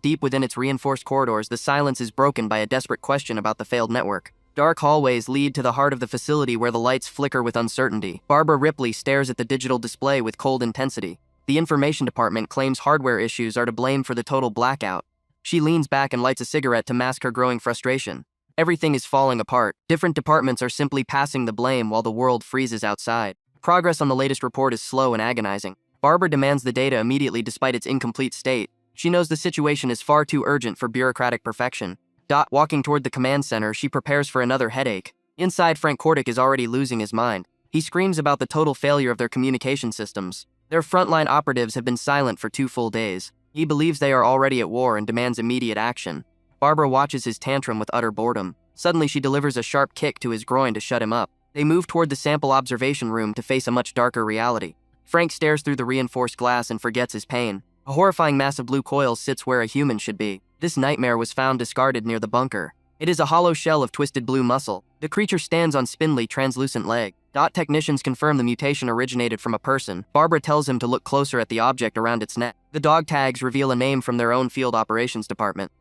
Deep within its reinforced corridors, the silence is broken by a desperate question about the failed network. Dark hallways lead to the heart of the facility where the lights flicker with uncertainty. Barbara Ripley stares at the digital display with cold intensity. The information department claims hardware issues are to blame for the total blackout. She leans back and lights a cigarette to mask her growing frustration. Everything is falling apart. Different departments are simply passing the blame while the world freezes outside. Progress on the latest report is slow and agonizing. Barbara demands the data immediately despite its incomplete state. She knows the situation is far too urgent for bureaucratic perfection. Walking toward the command center, she prepares for another headache. Inside, Frank Kordick is already losing his mind. He screams about the total failure of their communication systems. Their frontline operatives have been silent for 2 full days. He believes they are already at war and demands immediate action. Barbara watches his tantrum with utter boredom. Suddenly, she delivers a sharp kick to his groin to shut him up. They move toward the sample observation room to face a much darker reality. Frank stares through the reinforced glass and forgets his pain. A horrifying mass of blue coils sits where a human should be. This nightmare was found discarded near the bunker. It is a hollow shell of twisted blue muscle. The creature stands on spindly, translucent leg. Technicians confirm the mutation originated from a person. Barbara tells him to look closer at the object around its neck. The dog tags reveal a name from their own field operations department.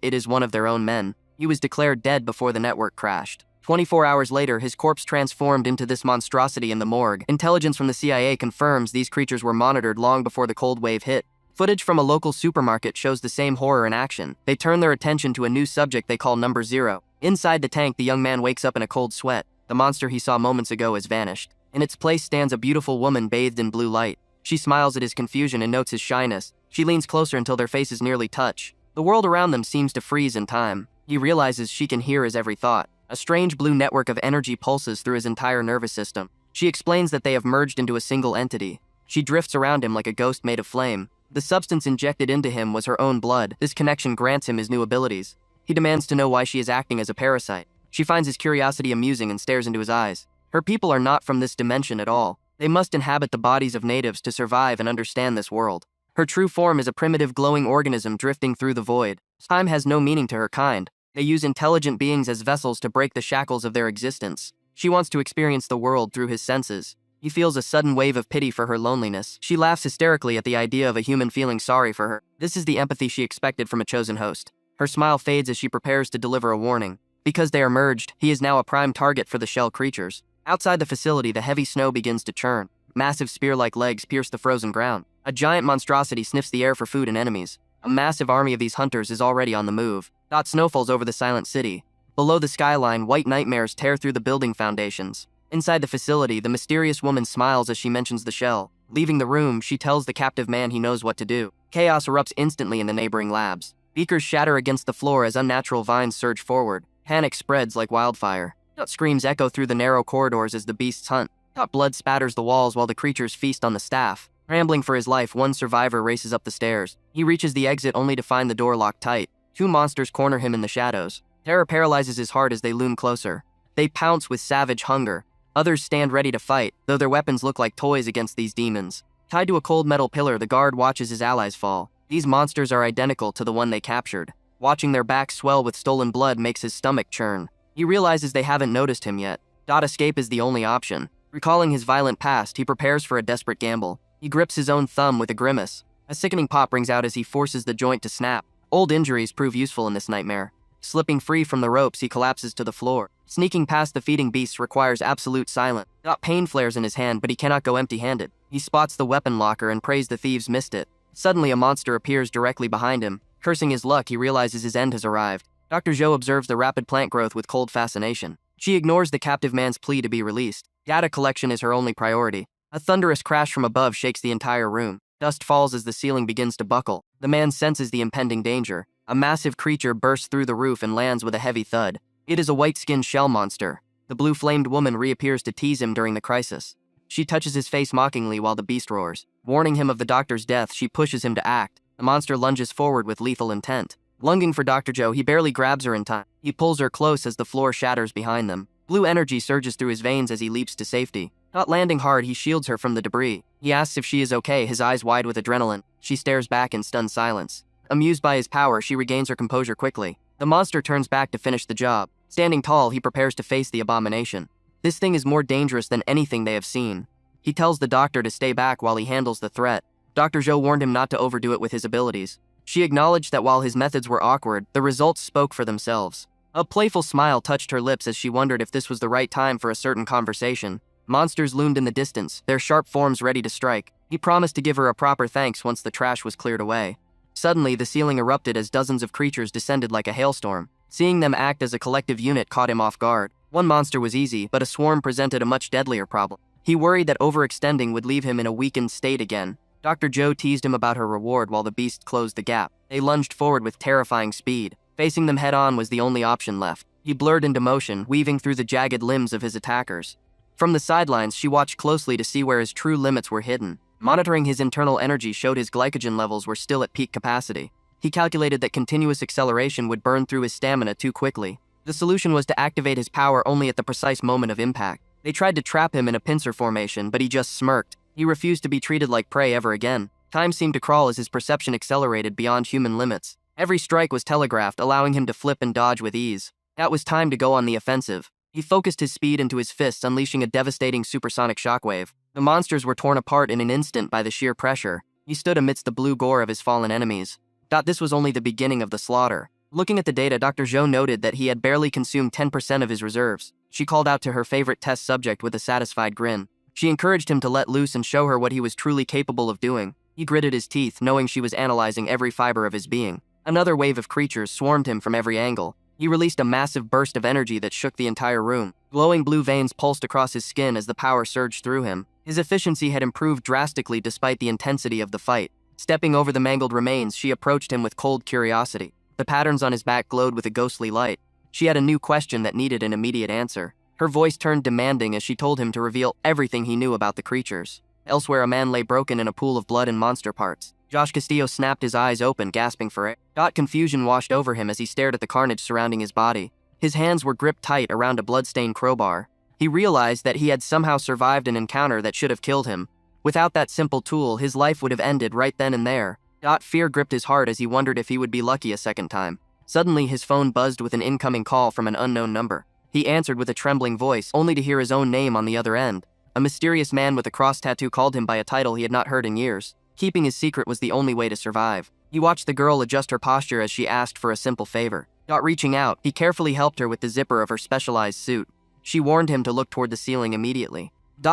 It is one of their own men. He was declared dead before the network crashed. 24 hours later, his corpse transformed into this monstrosity in the morgue. Intelligence from the CIA confirms these creatures were monitored long before the cold wave hit. Footage from a local supermarket shows the same horror in action. They turn their attention to a new subject they call Number 0. Inside the tank, the young man wakes up in a cold sweat. The monster he saw moments ago has vanished. In its place stands a beautiful woman bathed in blue light. She smiles at his confusion and notes his shyness. She leans closer until their faces nearly touch. The world around them seems to freeze in time. He realizes she can hear his every thought. A strange blue network of energy pulses through his entire nervous system. She explains that they have merged into a single entity. She drifts around him like a ghost made of flame. The substance injected into him was her own blood. This connection grants him his new abilities. He demands to know why she is acting as a parasite. She finds his curiosity amusing and stares into his eyes. Her people are not from this dimension at all. They must inhabit the bodies of natives to survive and understand this world. Her true form is a primitive glowing organism drifting through the void. Time has no meaning to her kind. They use intelligent beings as vessels to break the shackles of their existence. She wants to experience the world through his senses. He feels a sudden wave of pity for her loneliness. She laughs hysterically at the idea of a human feeling sorry for her. This is the empathy she expected from a chosen host. Her smile fades as she prepares to deliver a warning. Because they are merged, he is now a prime target for the shell creatures. Outside the facility, the heavy snow begins to churn. Massive spear-like legs pierce the frozen ground. A giant monstrosity sniffs the air for food and enemies. A massive army of these hunters is already on the move. Snow falls over the silent city. Below the skyline, white nightmares tear through the building foundations. Inside the facility, the mysterious woman smiles as she mentions the shell. Leaving the room, she tells the captive man he knows what to do. Chaos erupts instantly in the neighboring labs. Beakers shatter against the floor as unnatural vines surge forward. Panic spreads like wildfire. Screams echo through the narrow corridors as the beasts hunt. Blood spatters the walls while the creatures feast on the staff. Scrambling for his life, one survivor races up the stairs. He reaches the exit only to find the door locked tight. Two monsters corner him in the shadows. Terror paralyzes his heart as they loom closer. They pounce with savage hunger. Others stand ready to fight, though their weapons look like toys against these demons. Tied to a cold metal pillar, the guard watches his allies fall. These monsters are identical to the one they captured. Watching their backs swell with stolen blood makes his stomach churn. He realizes they haven't noticed him yet. Escape is the only option. Recalling his violent past, he prepares for a desperate gamble. He grips his own thumb with a grimace. A sickening pop rings out as he forces the joint to snap. Old injuries prove useful in this nightmare. Slipping free from the ropes, he collapses to the floor. Sneaking past the feeding beasts requires absolute silence. Pain flares in his hand, but he cannot go empty-handed. He spots the weapon locker and prays the thieves missed it. Suddenly, a monster appears directly behind him. Cursing his luck, he realizes his end has arrived. Dr. Zhou observes the rapid plant growth with cold fascination. She ignores the captive man's plea to be released. Data collection is her only priority. A thunderous crash from above shakes the entire room. Dust falls as the ceiling begins to buckle. The man senses the impending danger. A massive creature bursts through the roof and lands with a heavy thud. It is a white-skinned shell monster. The blue-flamed woman reappears to tease him during the crisis. She touches his face mockingly while the beast roars. Warning him of the doctor's death, she pushes him to act. The monster lunges forward with lethal intent. Lunging for Dr. Zhou, he barely grabs her in time. He pulls her close as the floor shatters behind them. Blue energy surges through his veins as he leaps to safety. Not landing hard, he shields her from the debris. He asks if she is okay, his eyes wide with adrenaline. She stares back in stunned silence. Amused by his power, she regains her composure quickly. The monster turns back to finish the job. Standing tall, he prepares to face the abomination. This thing is more dangerous than anything they have seen. He tells the doctor to stay back while he handles the threat. Dr. Zhou warned him not to overdo it with his abilities. She acknowledged that while his methods were awkward, the results spoke for themselves. A playful smile touched her lips as she wondered if this was the right time for a certain conversation. Monsters loomed in the distance, their sharp forms ready to strike. He promised to give her a proper thanks once the trash was cleared away. Suddenly, the ceiling erupted as dozens of creatures descended like a hailstorm. Seeing them act as a collective unit caught him off guard. One monster was easy, but a swarm presented a much deadlier problem. He worried that overextending would leave him in a weakened state again. Dr. Zhou teased him about her reward while the beast closed the gap. They lunged forward with terrifying speed. Facing them head-on was the only option left. He blurred into motion, weaving through the jagged limbs of his attackers. From the sidelines, she watched closely to see where his true limits were hidden. Monitoring his internal energy showed his glycogen levels were still at peak capacity. He calculated that continuous acceleration would burn through his stamina too quickly. The solution was to activate his power only at the precise moment of impact. They tried to trap him in a pincer formation, but he just smirked. He refused to be treated like prey ever again. Time seemed to crawl as his perception accelerated beyond human limits. Every strike was telegraphed, allowing him to flip and dodge with ease. That was time to go on the offensive. He focused his speed into his fists, unleashing a devastating supersonic shockwave. The monsters were torn apart in an instant by the sheer pressure. He stood amidst the blue gore of his fallen enemies. This was only the beginning of the slaughter. Looking at the data, Dr. Zhou noted that he had barely consumed 10% of his reserves. She called out to her favorite test subject with a satisfied grin. She encouraged him to let loose and show her what he was truly capable of doing. He gritted his teeth, knowing she was analyzing every fiber of his being. Another wave of creatures swarmed him from every angle. He released a massive burst of energy that shook the entire room. Glowing blue veins pulsed across his skin as the power surged through him. His efficiency had improved drastically despite the intensity of the fight. Stepping over the mangled remains, she approached him with cold curiosity. The patterns on his back glowed with a ghostly light. She had a new question that needed an immediate answer. Her voice turned demanding as she told him to reveal everything he knew about the creatures. Elsewhere, a man lay broken in a pool of blood and monster parts. Josh Castillo snapped his eyes open, gasping for air. Confusion washed over him as he stared at the carnage surrounding his body. His hands were gripped tight around a blood-stained crowbar. He realized that he had somehow survived an encounter that should have killed him. Without that simple tool, his life would have ended right then and there. Fear gripped his heart as he wondered if he would be lucky a second time. Suddenly, his phone buzzed with an incoming call from an unknown number. He answered with a trembling voice, only to hear his own name on the other end. A mysterious man with a cross tattoo called him by a title he had not heard in years. Keeping his secret was the only way to survive. He watched the girl adjust her posture as she asked for a simple favor. Reaching out, he carefully helped her with the zipper of her specialized suit. She warned him to look toward the ceiling immediately.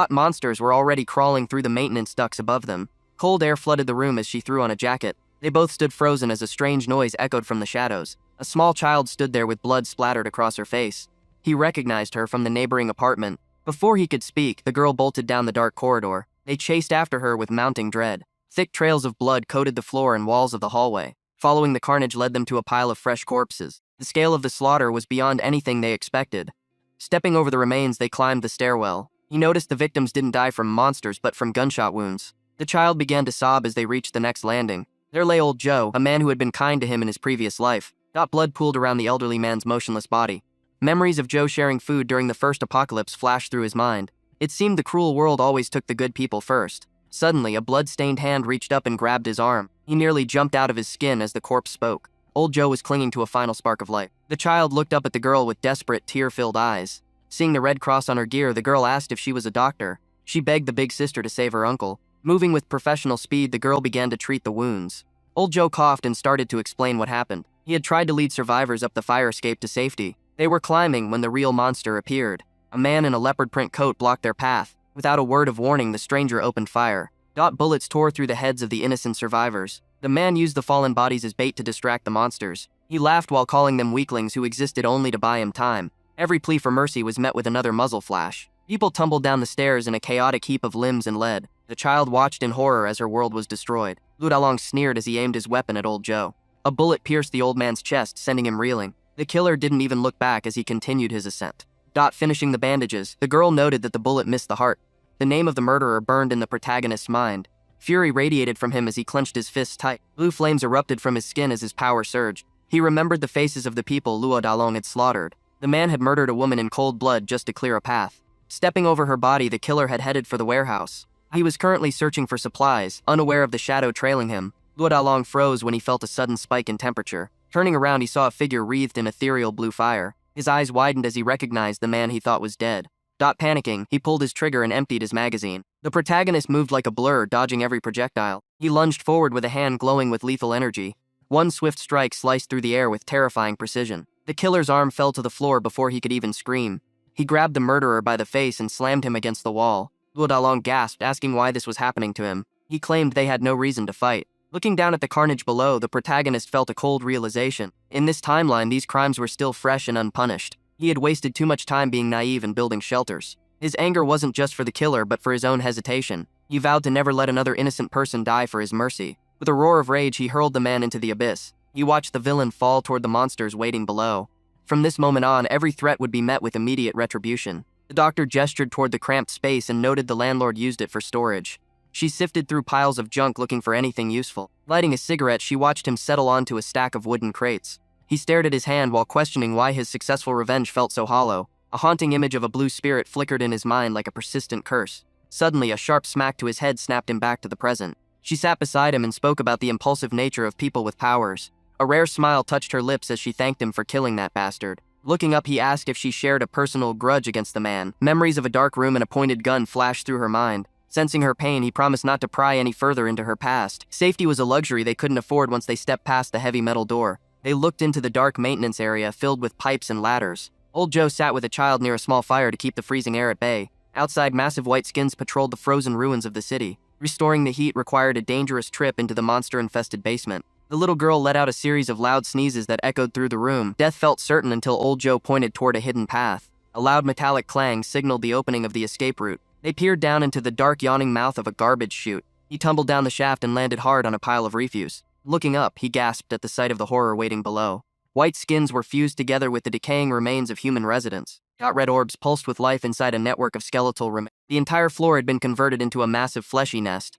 Monsters were already crawling through the maintenance ducts above them. Cold air flooded the room as she threw on a jacket. They both stood frozen as a strange noise echoed from the shadows. A small child stood there with blood splattered across her face. He recognized her from the neighboring apartment. Before he could speak, the girl bolted down the dark corridor. They chased after her with mounting dread. Thick trails of blood coated the floor and walls of the hallway. Following the carnage led them to a pile of fresh corpses. The scale of the slaughter was beyond anything they expected. Stepping over the remains, they climbed the stairwell. He noticed the victims didn't die from monsters but from gunshot wounds. The child began to sob as they reached the next landing. There lay old Joe, a man who had been kind to him in his previous life. Blood pooled around the elderly man's motionless body. Memories of Joe sharing food during the first apocalypse flashed through his mind. It seemed the cruel world always took the good people first. Suddenly, a blood-stained hand reached up and grabbed his arm. He nearly jumped out of his skin as the corpse spoke. Old Joe was clinging to a final spark of life. The child looked up at the girl with desperate, tear-filled eyes. Seeing the red cross on her gear, the girl asked if she was a doctor. She begged the big sister to save her uncle. Moving with professional speed, the girl began to treat the wounds. Old Joe coughed and started to explain what happened. He had tried to lead survivors up the fire escape to safety. They were climbing when the real monster appeared. A man in a leopard print coat blocked their path. Without a word of warning, the stranger opened fire. Bullets tore through the heads of the innocent survivors. The man used the fallen bodies as bait to distract the monsters. He laughed while calling them weaklings who existed only to buy him time. Every plea for mercy was met with another muzzle flash. People tumbled down the stairs in a chaotic heap of limbs and lead. The child watched in horror as her world was destroyed. Ludalong sneered as he aimed his weapon at old Joe. A bullet pierced the old man's chest, sending him reeling. The killer didn't even look back as he continued his ascent. Finishing the bandages, the girl noted that the bullet missed the heart. The name of the murderer burned in the protagonist's mind. Fury radiated from him as he clenched his fists tight. Blue flames erupted from his skin as his power surged. He remembered the faces of the people Luo Dalong had slaughtered. The man had murdered a woman in cold blood just to clear a path. Stepping over her body, the killer had headed for the warehouse. He was currently searching for supplies, unaware of the shadow trailing him. Luo Dalong froze when he felt a sudden spike in temperature. Turning around, he saw a figure wreathed in ethereal blue fire. His eyes widened as he recognized the man he thought was dead. Panicking, he pulled his trigger and emptied his magazine. The protagonist moved like a blur, dodging every projectile. He lunged forward with a hand glowing with lethal energy. One swift strike sliced through the air with terrifying precision. The killer's arm fell to the floor before he could even scream. He grabbed the murderer by the face and slammed him against the wall. Luo Dalong gasped, asking why this was happening to him. He claimed they had no reason to fight. Looking down at the carnage below, the protagonist felt a cold realization. In this timeline, these crimes were still fresh and unpunished. He had wasted too much time being naive and building shelters. His anger wasn't just for the killer, but for his own hesitation. He vowed to never let another innocent person die for his mercy. With a roar of rage, he hurled the man into the abyss. He watched the villain fall toward the monsters waiting below. From this moment on, every threat would be met with immediate retribution. The doctor gestured toward the cramped space and noted the landlord used it for storage. She sifted through piles of junk looking for anything useful. Lighting a cigarette, she watched him settle onto a stack of wooden crates. He stared at his hand while questioning why his successful revenge felt so hollow. A haunting image of a blue spirit flickered in his mind like a persistent curse. Suddenly, a sharp smack to his head snapped him back to the present. She sat beside him and spoke about the impulsive nature of people with powers. A rare smile touched her lips as she thanked him for killing that bastard. Looking up, he asked if she shared a personal grudge against the man. Memories of a dark room and a pointed gun flashed through her mind. Sensing her pain, he promised not to pry any further into her past. Safety was a luxury they couldn't afford once they stepped past the heavy metal door. They looked into the dark maintenance area filled with pipes and ladders. Old Joe sat with a child near a small fire to keep the freezing air at bay. Outside, massive white skins patrolled the frozen ruins of the city. Restoring the heat required a dangerous trip into the monster-infested basement. The little girl let out a series of loud sneezes that echoed through the room. Death felt certain until old Joe pointed toward a hidden path. A loud metallic clang signaled the opening of the escape route. They peered down into the dark, yawning mouth of a garbage chute. He tumbled down the shaft and landed hard on a pile of refuse. Looking up, he gasped at the sight of the horror waiting below. White skins were fused together with the decaying remains of human residents. Red orbs pulsed with life inside a network of skeletal remains. The entire floor had been converted into a massive fleshy nest.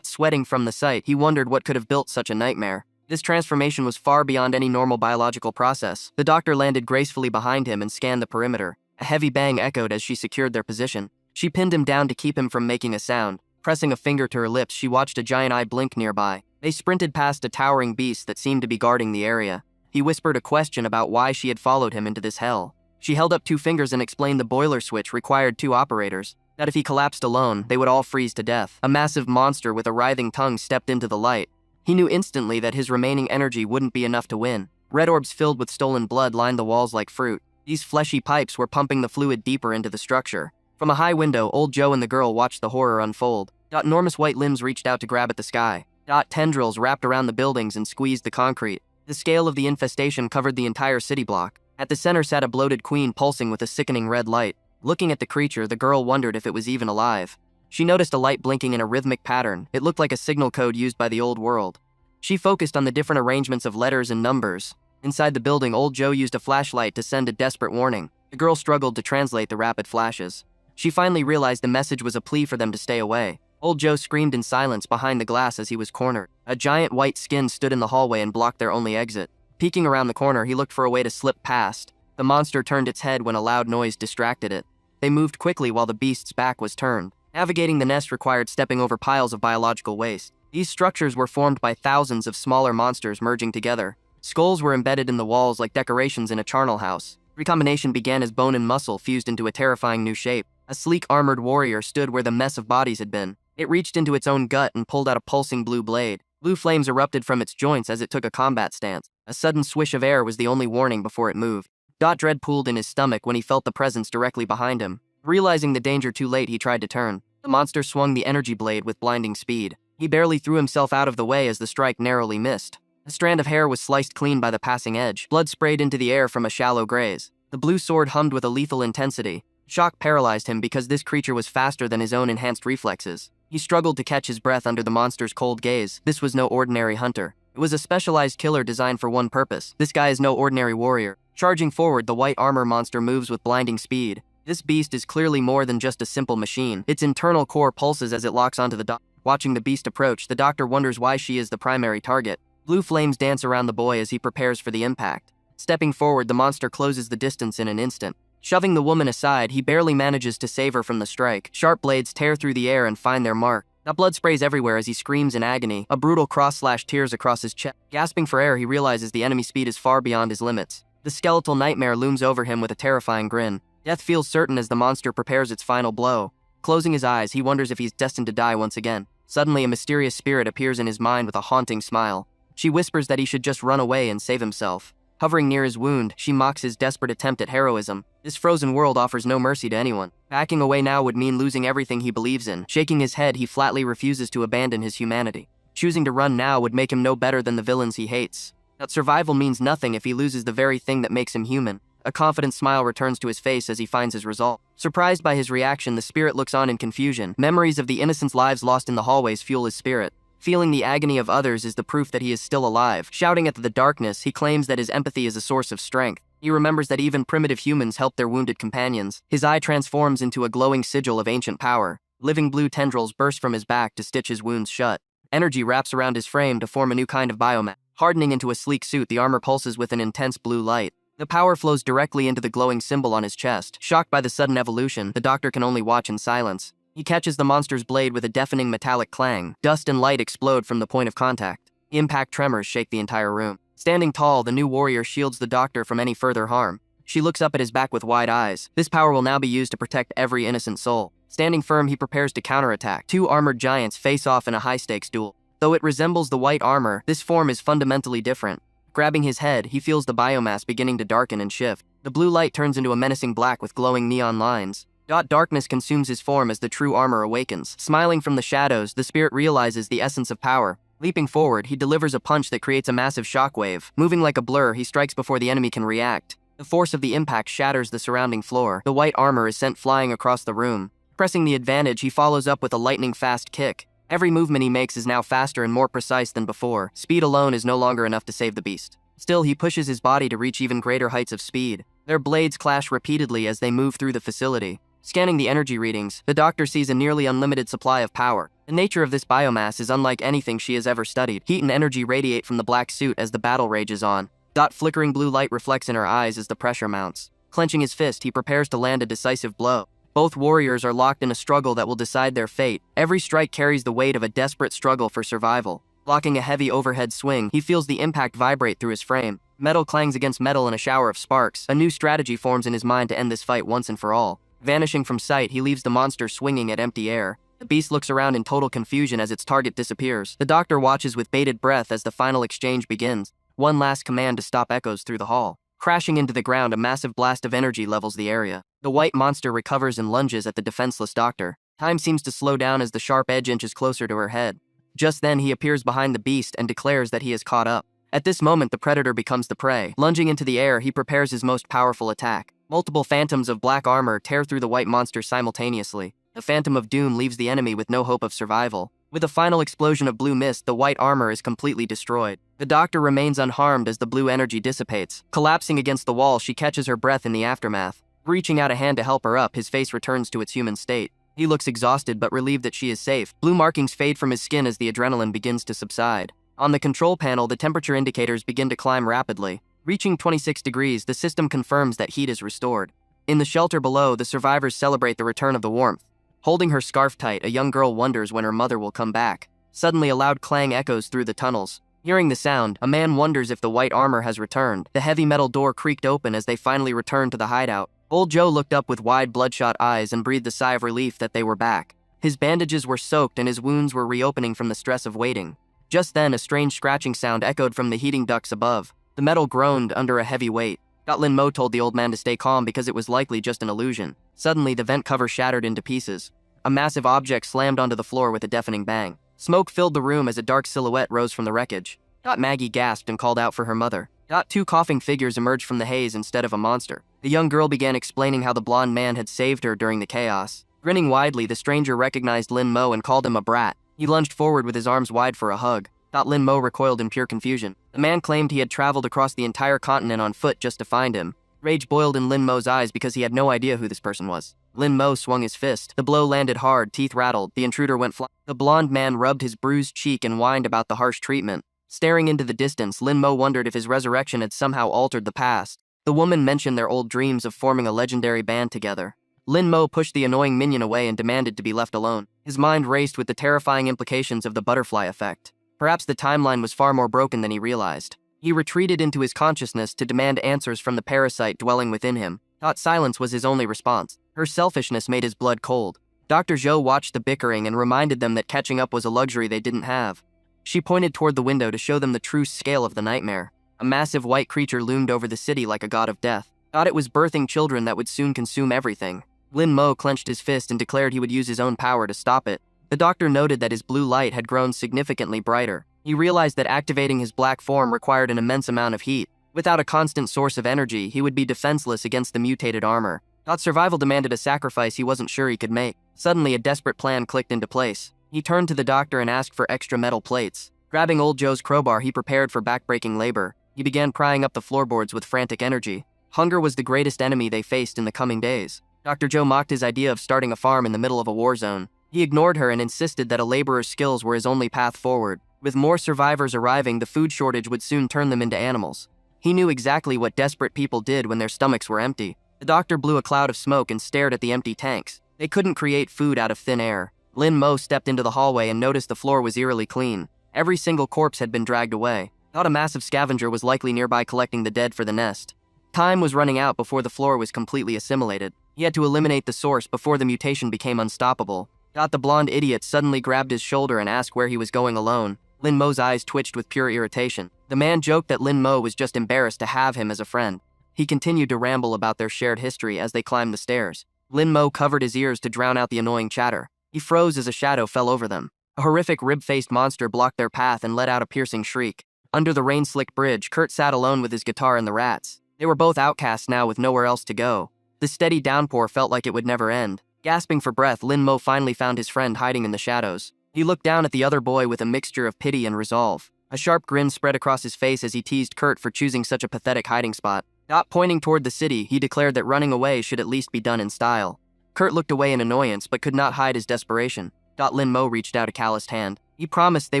Sweating from the sight, he wondered what could have built such a nightmare. This transformation was far beyond any normal biological process. The doctor landed gracefully behind him and scanned the perimeter. A heavy bang echoed as she secured their position. She pinned him down to keep him from making a sound. Pressing a finger to her lips, she watched a giant eye blink nearby. They sprinted past a towering beast that seemed to be guarding the area. He whispered a question about why she had followed him into this hell. She held up 2 fingers and explained the boiler switch required 2 operators, that if he collapsed alone, they would all freeze to death. A massive monster with a writhing tongue stepped into the light. He knew instantly that his remaining energy wouldn't be enough to win. Red orbs filled with stolen blood lined the walls like fruit. These fleshy pipes were pumping the fluid deeper into the structure. From a high window, old Joe and the girl watched the horror unfold. Enormous white limbs reached out to grab at the sky. Tendrils wrapped around the buildings and squeezed the concrete. The scale of the infestation covered the entire city block. At the center sat a bloated queen pulsing with a sickening red light. Looking at the creature, the girl wondered if it was even alive. She noticed a light blinking in a rhythmic pattern. It looked like a signal code used by the old world. She focused on the different arrangements of letters and numbers. Inside the building, old Joe used a flashlight to send a desperate warning. The girl struggled to translate the rapid flashes. She finally realized the message was a plea for them to stay away. Old Joe screamed in silence behind the glass as he was cornered. A giant white skin stood in the hallway and blocked their only exit. Peeking around the corner, he looked for a way to slip past. The monster turned its head when a loud noise distracted it. They moved quickly while the beast's back was turned. Navigating the nest required stepping over piles of biological waste. These structures were formed by thousands of smaller monsters merging together. Skulls were embedded in the walls like decorations in a charnel house. Recombination began as bone and muscle fused into a terrifying new shape. A sleek armored warrior stood where the mess of bodies had been. It reached into its own gut and pulled out a pulsing blue blade. Blue flames erupted from its joints as it took a combat stance. A sudden swish of air was the only warning before it moved. Dread pooled in his stomach when he felt the presence directly behind him. Realizing the danger too late, he tried to turn. The monster swung the energy blade with blinding speed. He barely threw himself out of the way as the strike narrowly missed. A strand of hair was sliced clean by the passing edge. Blood sprayed into the air from a shallow graze. The blue sword hummed with a lethal intensity. Shock paralyzed him because this creature was faster than his own enhanced reflexes. He struggled to catch his breath under the monster's cold gaze. This was no ordinary hunter. It was a specialized killer designed for one purpose. This guy is no ordinary warrior. Charging forward, the white armor monster moves with blinding speed. This beast is clearly more than just a simple machine. Its internal core pulses as it locks onto the doctor. Watching the beast approach, the doctor wonders why she is the primary target. Blue flames dance around the boy as he prepares for the impact. Stepping forward, the monster closes the distance in an instant. Shoving the woman aside, he barely manages to save her from the strike. Sharp blades tear through the air and find their mark. Blood sprays everywhere as he screams in agony. A brutal cross-slash tears across his chest. Gasping for air, he realizes the enemy speed is far beyond his limits. The skeletal nightmare looms over him with a terrifying grin. Death feels certain as the monster prepares its final blow. Closing his eyes, he wonders if he's destined to die once again. Suddenly, a mysterious spirit appears in his mind with a haunting smile. She whispers that he should just run away and save himself. Hovering near his wound, she mocks his desperate attempt at heroism. This frozen world offers no mercy to anyone. Backing away now would mean losing everything he believes in. Shaking his head, he flatly refuses to abandon his humanity. Choosing to run now would make him no better than the villains he hates. That survival means nothing if he loses the very thing that makes him human. A confident smile returns to his face as he finds his resolve. Surprised by his reaction, the spirit looks on in confusion. Memories of the innocents' lives lost in the hallways fuel his spirit. Feeling the agony of others is the proof that he is still alive. Shouting at the darkness, he claims that his empathy is a source of strength. He remembers that even primitive humans help their wounded companions. His eye transforms into a glowing sigil of ancient power. Living blue tendrils burst from his back to stitch his wounds shut. Energy wraps around his frame to form a new kind of biomass. Hardening into a sleek suit, the armor pulses with an intense blue light. The power flows directly into the glowing symbol on his chest. Shocked by the sudden evolution, the doctor can only watch in silence. He catches the monster's blade with a deafening metallic clang. Dust and light explode from the point of contact. Impact tremors shake the entire room. Standing tall, the new warrior shields the doctor from any further harm. She looks up at his back with wide eyes. This power will now be used to protect every innocent soul. Standing firm, he prepares to counterattack. Two armored giants face off in a high-stakes duel. Though it resembles the white armor, this form is fundamentally different. Grabbing his head, he feels the biomass beginning to darken and shift. The blue light turns into a menacing black with glowing neon lines. Darkness consumes his form as the true armor awakens. Smiling from the shadows, the spirit realizes the essence of power. Leaping forward, he delivers a punch that creates a massive shockwave. Moving like a blur, he strikes before the enemy can react. The force of the impact shatters the surrounding floor. The white armor is sent flying across the room. Pressing the advantage, he follows up with a lightning-fast kick. Every movement he makes is now faster and more precise than before. Speed alone is no longer enough to save the beast. Still, he pushes his body to reach even greater heights of speed. Their blades clash repeatedly as they move through the facility. Scanning the energy readings, the doctor sees a nearly unlimited supply of power. The nature of this biomass is unlike anything she has ever studied. Heat and energy radiate from the black suit as the battle rages on. Flickering blue light reflects in her eyes as the pressure mounts. Clenching his fist, he prepares to land a decisive blow. Both warriors are locked in a struggle that will decide their fate. Every strike carries the weight of a desperate struggle for survival. Blocking a heavy overhead swing, he feels the impact vibrate through his frame. Metal clangs against metal in a shower of sparks. A new strategy forms in his mind to end this fight once and for all. Vanishing from sight, he leaves the monster swinging at empty air. The beast looks around in total confusion as its target disappears. The doctor watches with bated breath as the final exchange begins. One last command to stop echoes through the hall. Crashing into the ground, a massive blast of energy levels the area. The white monster recovers and lunges at the defenseless doctor. Time seems to slow down as the sharp edge inches closer to her head. Just then, he appears behind the beast and declares that he is caught up. At this moment, the predator becomes the prey. Lunging into the air, he prepares his most powerful attack. Multiple phantoms of black armor tear through the white monster simultaneously. The Phantom of Doom leaves the enemy with no hope of survival. With a final explosion of blue mist, the white armor is completely destroyed. The doctor remains unharmed as the blue energy dissipates. Collapsing against the wall, she catches her breath in the aftermath. Reaching out a hand to help her up, his face returns to its human state. He looks exhausted but relieved that she is safe. Blue markings fade from his skin as the adrenaline begins to subside. On the control panel, the temperature indicators begin to climb rapidly. Reaching 26 degrees, the system confirms that heat is restored. In the shelter below, the survivors celebrate the return of the warmth. Holding her scarf tight, a young girl wonders when her mother will come back. Suddenly, a loud clang echoes through the tunnels. Hearing the sound, a man wonders if the white armor has returned. The heavy metal door creaked open as they finally returned to the hideout. Old Joe looked up with wide, bloodshot eyes and breathed a sigh of relief that they were back. His bandages were soaked and his wounds were reopening from the stress of waiting. Just then, a strange scratching sound echoed from the heating ducts above. The metal groaned under a heavy weight. Lin Mo told the old man to stay calm because it was likely just an illusion. Suddenly, the vent cover shattered into pieces. A massive object slammed onto the floor with a deafening bang. Smoke filled the room as a dark silhouette rose from the wreckage. Maggie gasped and called out for her mother. Two coughing figures emerged from the haze instead of a monster. The young girl began explaining how the blonde man had saved her during the chaos. Grinning widely, the stranger recognized Lin Mo and called him a brat. He lunged forward with his arms wide for a hug. Lin Mo recoiled in pure confusion. The man claimed he had traveled across the entire continent on foot just to find him. Rage boiled in Lin Mo's eyes because he had no idea who this person was. Lin Mo swung his fist. The blow landed hard, teeth rattled. The intruder went flying. The blonde man rubbed his bruised cheek and whined about the harsh treatment. Staring into the distance, Lin Mo wondered if his resurrection had somehow altered the past. The woman mentioned their old dreams of forming a legendary band together. Lin Mo pushed the annoying minion away and demanded to be left alone. His mind raced with the terrifying implications of the butterfly effect. Perhaps the timeline was far more broken than he realized. He retreated into his consciousness to demand answers from the parasite dwelling within him. Silence was his only response. Her selfishness made his blood cold. Dr. Zhou watched the bickering and reminded them that catching up was a luxury they didn't have. She pointed toward the window to show them the true scale of the nightmare. A massive white creature loomed over the city like a god of death. It was birthing children that would soon consume everything. Lin Mo clenched his fist and declared he would use his own power to stop it. The doctor noted that his blue light had grown significantly brighter. He realized that activating his black form required an immense amount of heat. Without a constant source of energy, he would be defenseless against the mutated armor. Survival demanded a sacrifice he wasn't sure he could make. Suddenly, a desperate plan clicked into place. He turned to the doctor and asked for extra metal plates. Grabbing old Joe's crowbar, he prepared for backbreaking labor. He began prying up the floorboards with frantic energy. Hunger was the greatest enemy they faced in the coming days. Dr. Joe mocked his idea of starting a farm in the middle of a war zone. He ignored her and insisted that a laborer's skills were his only path forward. With more survivors arriving, the food shortage would soon turn them into animals. He knew exactly what desperate people did when their stomachs were empty. The doctor blew a cloud of smoke and stared at the empty tanks. They couldn't create food out of thin air. Lin Mo stepped into the hallway and noticed the floor was eerily clean. Every single corpse had been dragged away. A massive scavenger was likely nearby collecting the dead for the nest. Time was running out before the floor was completely assimilated. He had to eliminate the source before the mutation became unstoppable. The blonde idiot suddenly grabbed his shoulder and asked where he was going alone. Lin Mo's eyes twitched with pure irritation. The man joked that Lin Mo was just embarrassed to have him as a friend. He continued to ramble about their shared history as they climbed the stairs. Lin Mo covered his ears to drown out the annoying chatter. He froze as a shadow fell over them. A horrific rib-faced monster blocked their path and let out a piercing shriek. Under the rain-slicked bridge, Kurt sat alone with his guitar and the rats. They were both outcasts now with nowhere else to go. The steady downpour felt like it would never end. Gasping for breath, Lin Mo finally found his friend hiding in the shadows. He looked down at the other boy with a mixture of pity and resolve. A sharp grin spread across his face as he teased Kurt for choosing such a pathetic hiding spot. Pointing toward the city, he declared that running away should at least be done in style. Kurt looked away in annoyance but could not hide his desperation. Lin Mo reached out a calloused hand. He promised they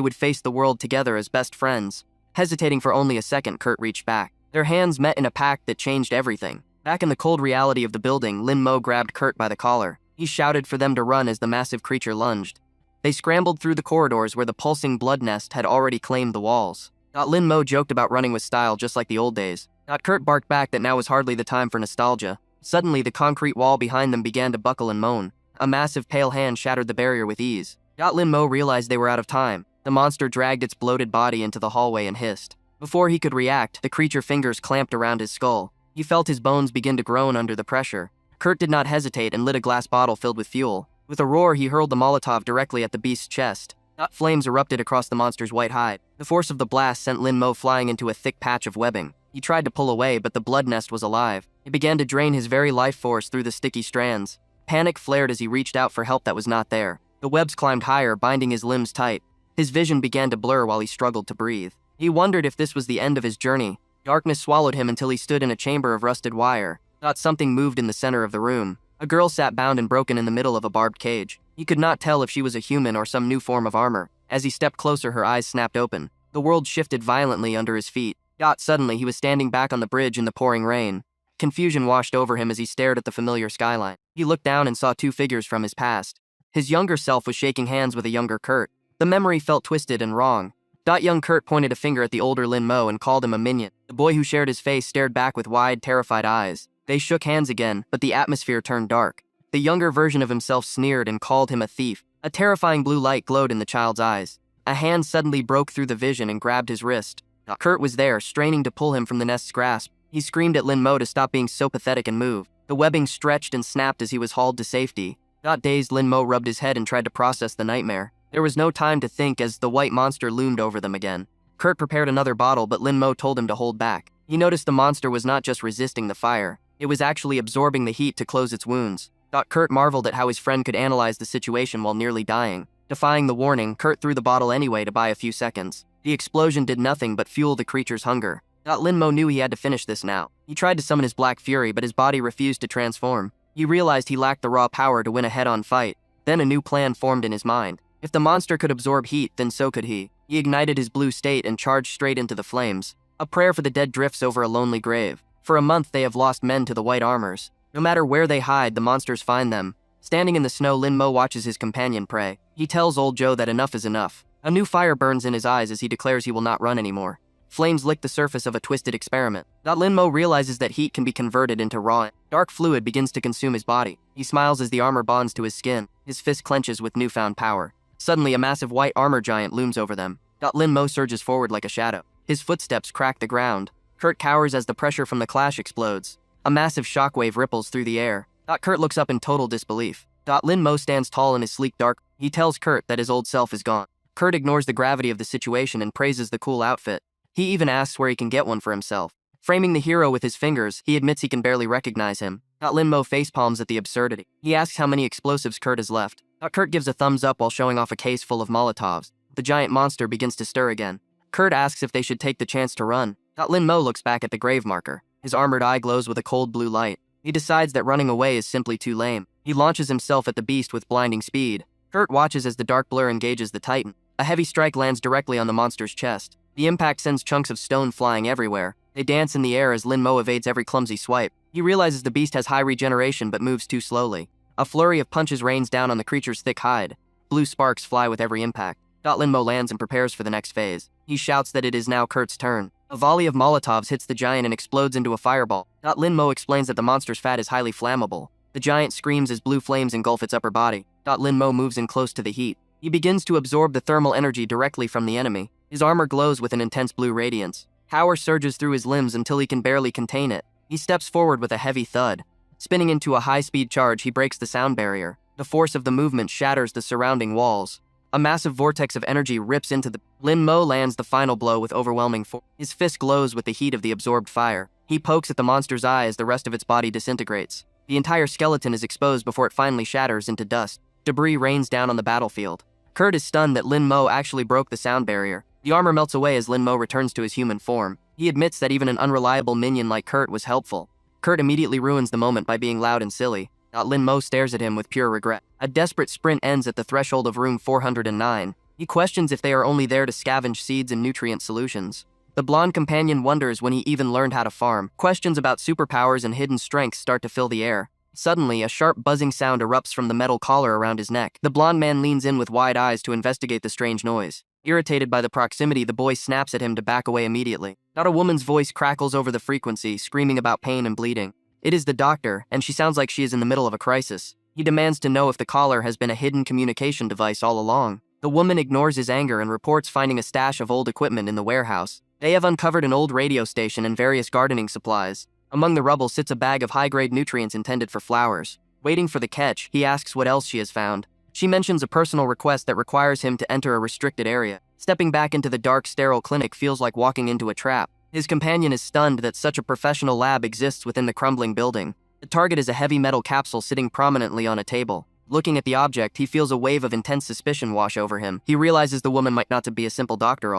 would face the world together as best friends. Hesitating for only a second, Kurt reached back. Their hands met in a pact that changed everything. Back in the cold reality of the building, Lin Mo grabbed Kurt by the collar. He shouted for them to run as the massive creature lunged. They scrambled through the corridors where the pulsing blood nest had already claimed the walls. Lin Mo joked about running with style just like the old days. Kurt barked back that now was hardly the time for nostalgia. Suddenly, the concrete wall behind them began to buckle and moan. A massive pale hand shattered the barrier with ease. Lin Mo realized they were out of time. The monster dragged its bloated body into the hallway and hissed. Before he could react, the creature fingers clamped around his skull. He felt his bones begin to groan under the pressure. Kurt did not hesitate and lit a glass bottle filled with fuel. With a roar, he hurled the Molotov directly at the beast's chest. Hot flames erupted across the monster's white hide. The force of the blast sent Lin Mo flying into a thick patch of webbing. He tried to pull away, but the blood nest was alive. It began to drain his very life force through the sticky strands. Panic flared as he reached out for help that was not there. The webs climbed higher, binding his limbs tight. His vision began to blur while he struggled to breathe. He wondered if this was the end of his journey. Darkness swallowed him until he stood in a chamber of rusted wire. Thought something moved in the center of the room. A girl sat bound and broken in the middle of a barbed cage. He could not tell if she was a human or some new form of armor. As he stepped closer, her eyes snapped open. The world shifted violently under his feet. Suddenly, he was standing back on the bridge in the pouring rain. Confusion washed over him as he stared at the familiar skyline. He looked down and saw two figures from his past. His younger self was shaking hands with a younger Kurt. The memory felt twisted and wrong. Young Kurt pointed a finger at the older Lin Mo and called him a minion. The boy who shared his face stared back with wide, terrified eyes. They shook hands again, but the atmosphere turned dark. The younger version of himself sneered and called him a thief. A terrifying blue light glowed in the child's eyes. A hand suddenly broke through the vision and grabbed his wrist. Kurt was there, straining to pull him from the nest's grasp. He screamed at Lin Mo to stop being so pathetic and move. The webbing stretched and snapped as he was hauled to safety. Dazed, Lin Mo rubbed his head and tried to process the nightmare. There was no time to think as the white monster loomed over them again. Kurt prepared another bottle, but Lin Mo told him to hold back. He noticed the monster was not just resisting the fire. It was actually absorbing the heat to close its wounds. Kurt marveled at how his friend could analyze the situation while nearly dying. Defying the warning, Kurt threw the bottle anyway to buy a few seconds. The explosion did nothing but fuel the creature's hunger. Lin Mo knew he had to finish this now. He tried to summon his black fury, but his body refused to transform. He realized he lacked the raw power to win a head-on fight. Then a new plan formed in his mind. If the monster could absorb heat, then so could he. He ignited his blue state and charged straight into the flames. A prayer for the dead drifts over a lonely grave. For a month they have lost men to the white armors. No matter where they hide, the monsters find them. Standing in the snow, Lin Mo watches his companion pray. He tells old Joe that enough is enough. A new fire burns in his eyes as he declares he will not run anymore. Flames lick the surface of a twisted experiment. Lin Mo realizes that heat can be converted into raw. Dark fluid begins to consume his body. He smiles as the armor bonds to his skin. His fist clenches with newfound power. Suddenly, a massive white armor giant looms over them. Lin Mo surges forward like a shadow. His footsteps crack the ground. Kurt cowers as the pressure from the clash explodes. A massive shockwave ripples through the air. Kurt looks up in total disbelief. Lin Mo stands tall in his sleek dark. He tells Kurt that his old self is gone. Kurt ignores the gravity of the situation and praises the cool outfit. He even asks where he can get one for himself. Framing the hero with his fingers, he admits he can barely recognize him. Lin Mo facepalms at the absurdity. He asks how many explosives Kurt has left. Kurt gives a thumbs up while showing off a case full of Molotovs. The giant monster begins to stir again. Kurt asks if they should take the chance to run. Lin Mo looks back at the grave marker. His armored eye glows with a cold blue light. He decides that running away is simply too lame. He launches himself at the beast with blinding speed. Kurt watches as the dark blur engages the titan. A heavy strike lands directly on the monster's chest. The impact sends chunks of stone flying everywhere. They dance in the air as Lin Mo evades every clumsy swipe. He realizes the beast has high regeneration but moves too slowly. A flurry of punches rains down on the creature's thick hide. Blue sparks fly with every impact. Lin Mo lands and prepares for the next phase. He shouts that it is now Kurt's turn. A volley of Molotovs hits the giant and explodes into a fireball. Lin Mo explains that the monster's fat is highly flammable. The giant screams as blue flames engulf its upper body. Lin Mo moves in close to the heat. He begins to absorb the thermal energy directly from the enemy. His armor glows with an intense blue radiance. Power surges through his limbs until he can barely contain it. He steps forward with a heavy thud. Spinning into a high-speed charge, he breaks the sound barrier. The force of the movement shatters the surrounding walls. A massive vortex of energy rips into the... Lin Mo lands the final blow with overwhelming force. His fist glows with the heat of the absorbed fire. He pokes at the monster's eye as the rest of its body disintegrates. The entire skeleton is exposed before it finally shatters into dust. Debris rains down on the battlefield. Kurt is stunned that Lin Mo actually broke the sound barrier. The armor melts away as Lin Mo returns to his human form. He admits that even an unreliable minion like Kurt was helpful. Kurt immediately ruins the moment by being loud and silly. Lin Mo stares at him with pure regret. A desperate sprint ends at the threshold of room 409. He questions if they are only there to scavenge seeds and nutrient solutions. The blonde companion wonders when he even learned how to farm. Questions about superpowers and hidden strengths start to fill the air. Suddenly, a sharp buzzing sound erupts from the metal collar around his neck. The blonde man leans in with wide eyes to investigate the strange noise. Irritated by the proximity, the boy snaps at him to back away immediately. A woman's voice crackles over the frequency, screaming about pain and bleeding. It is the doctor, and she sounds like she is in the middle of a crisis. He demands to know if the collar has been a hidden communication device all along. The woman ignores his anger and reports finding a stash of old equipment in the warehouse. They have uncovered an old radio station and various gardening supplies. Among the rubble sits a bag of high-grade nutrients intended for flowers. Waiting for the catch, he asks what else she has found. She mentions a personal request that requires him to enter a restricted area. Stepping back into the dark, sterile clinic feels like walking into a trap. His companion is stunned that such a professional lab exists within the crumbling building. The target is a heavy metal capsule sitting prominently on a table. Looking at the object, he feels a wave of intense suspicion wash over him. He realizes the woman might not be a simple doctor.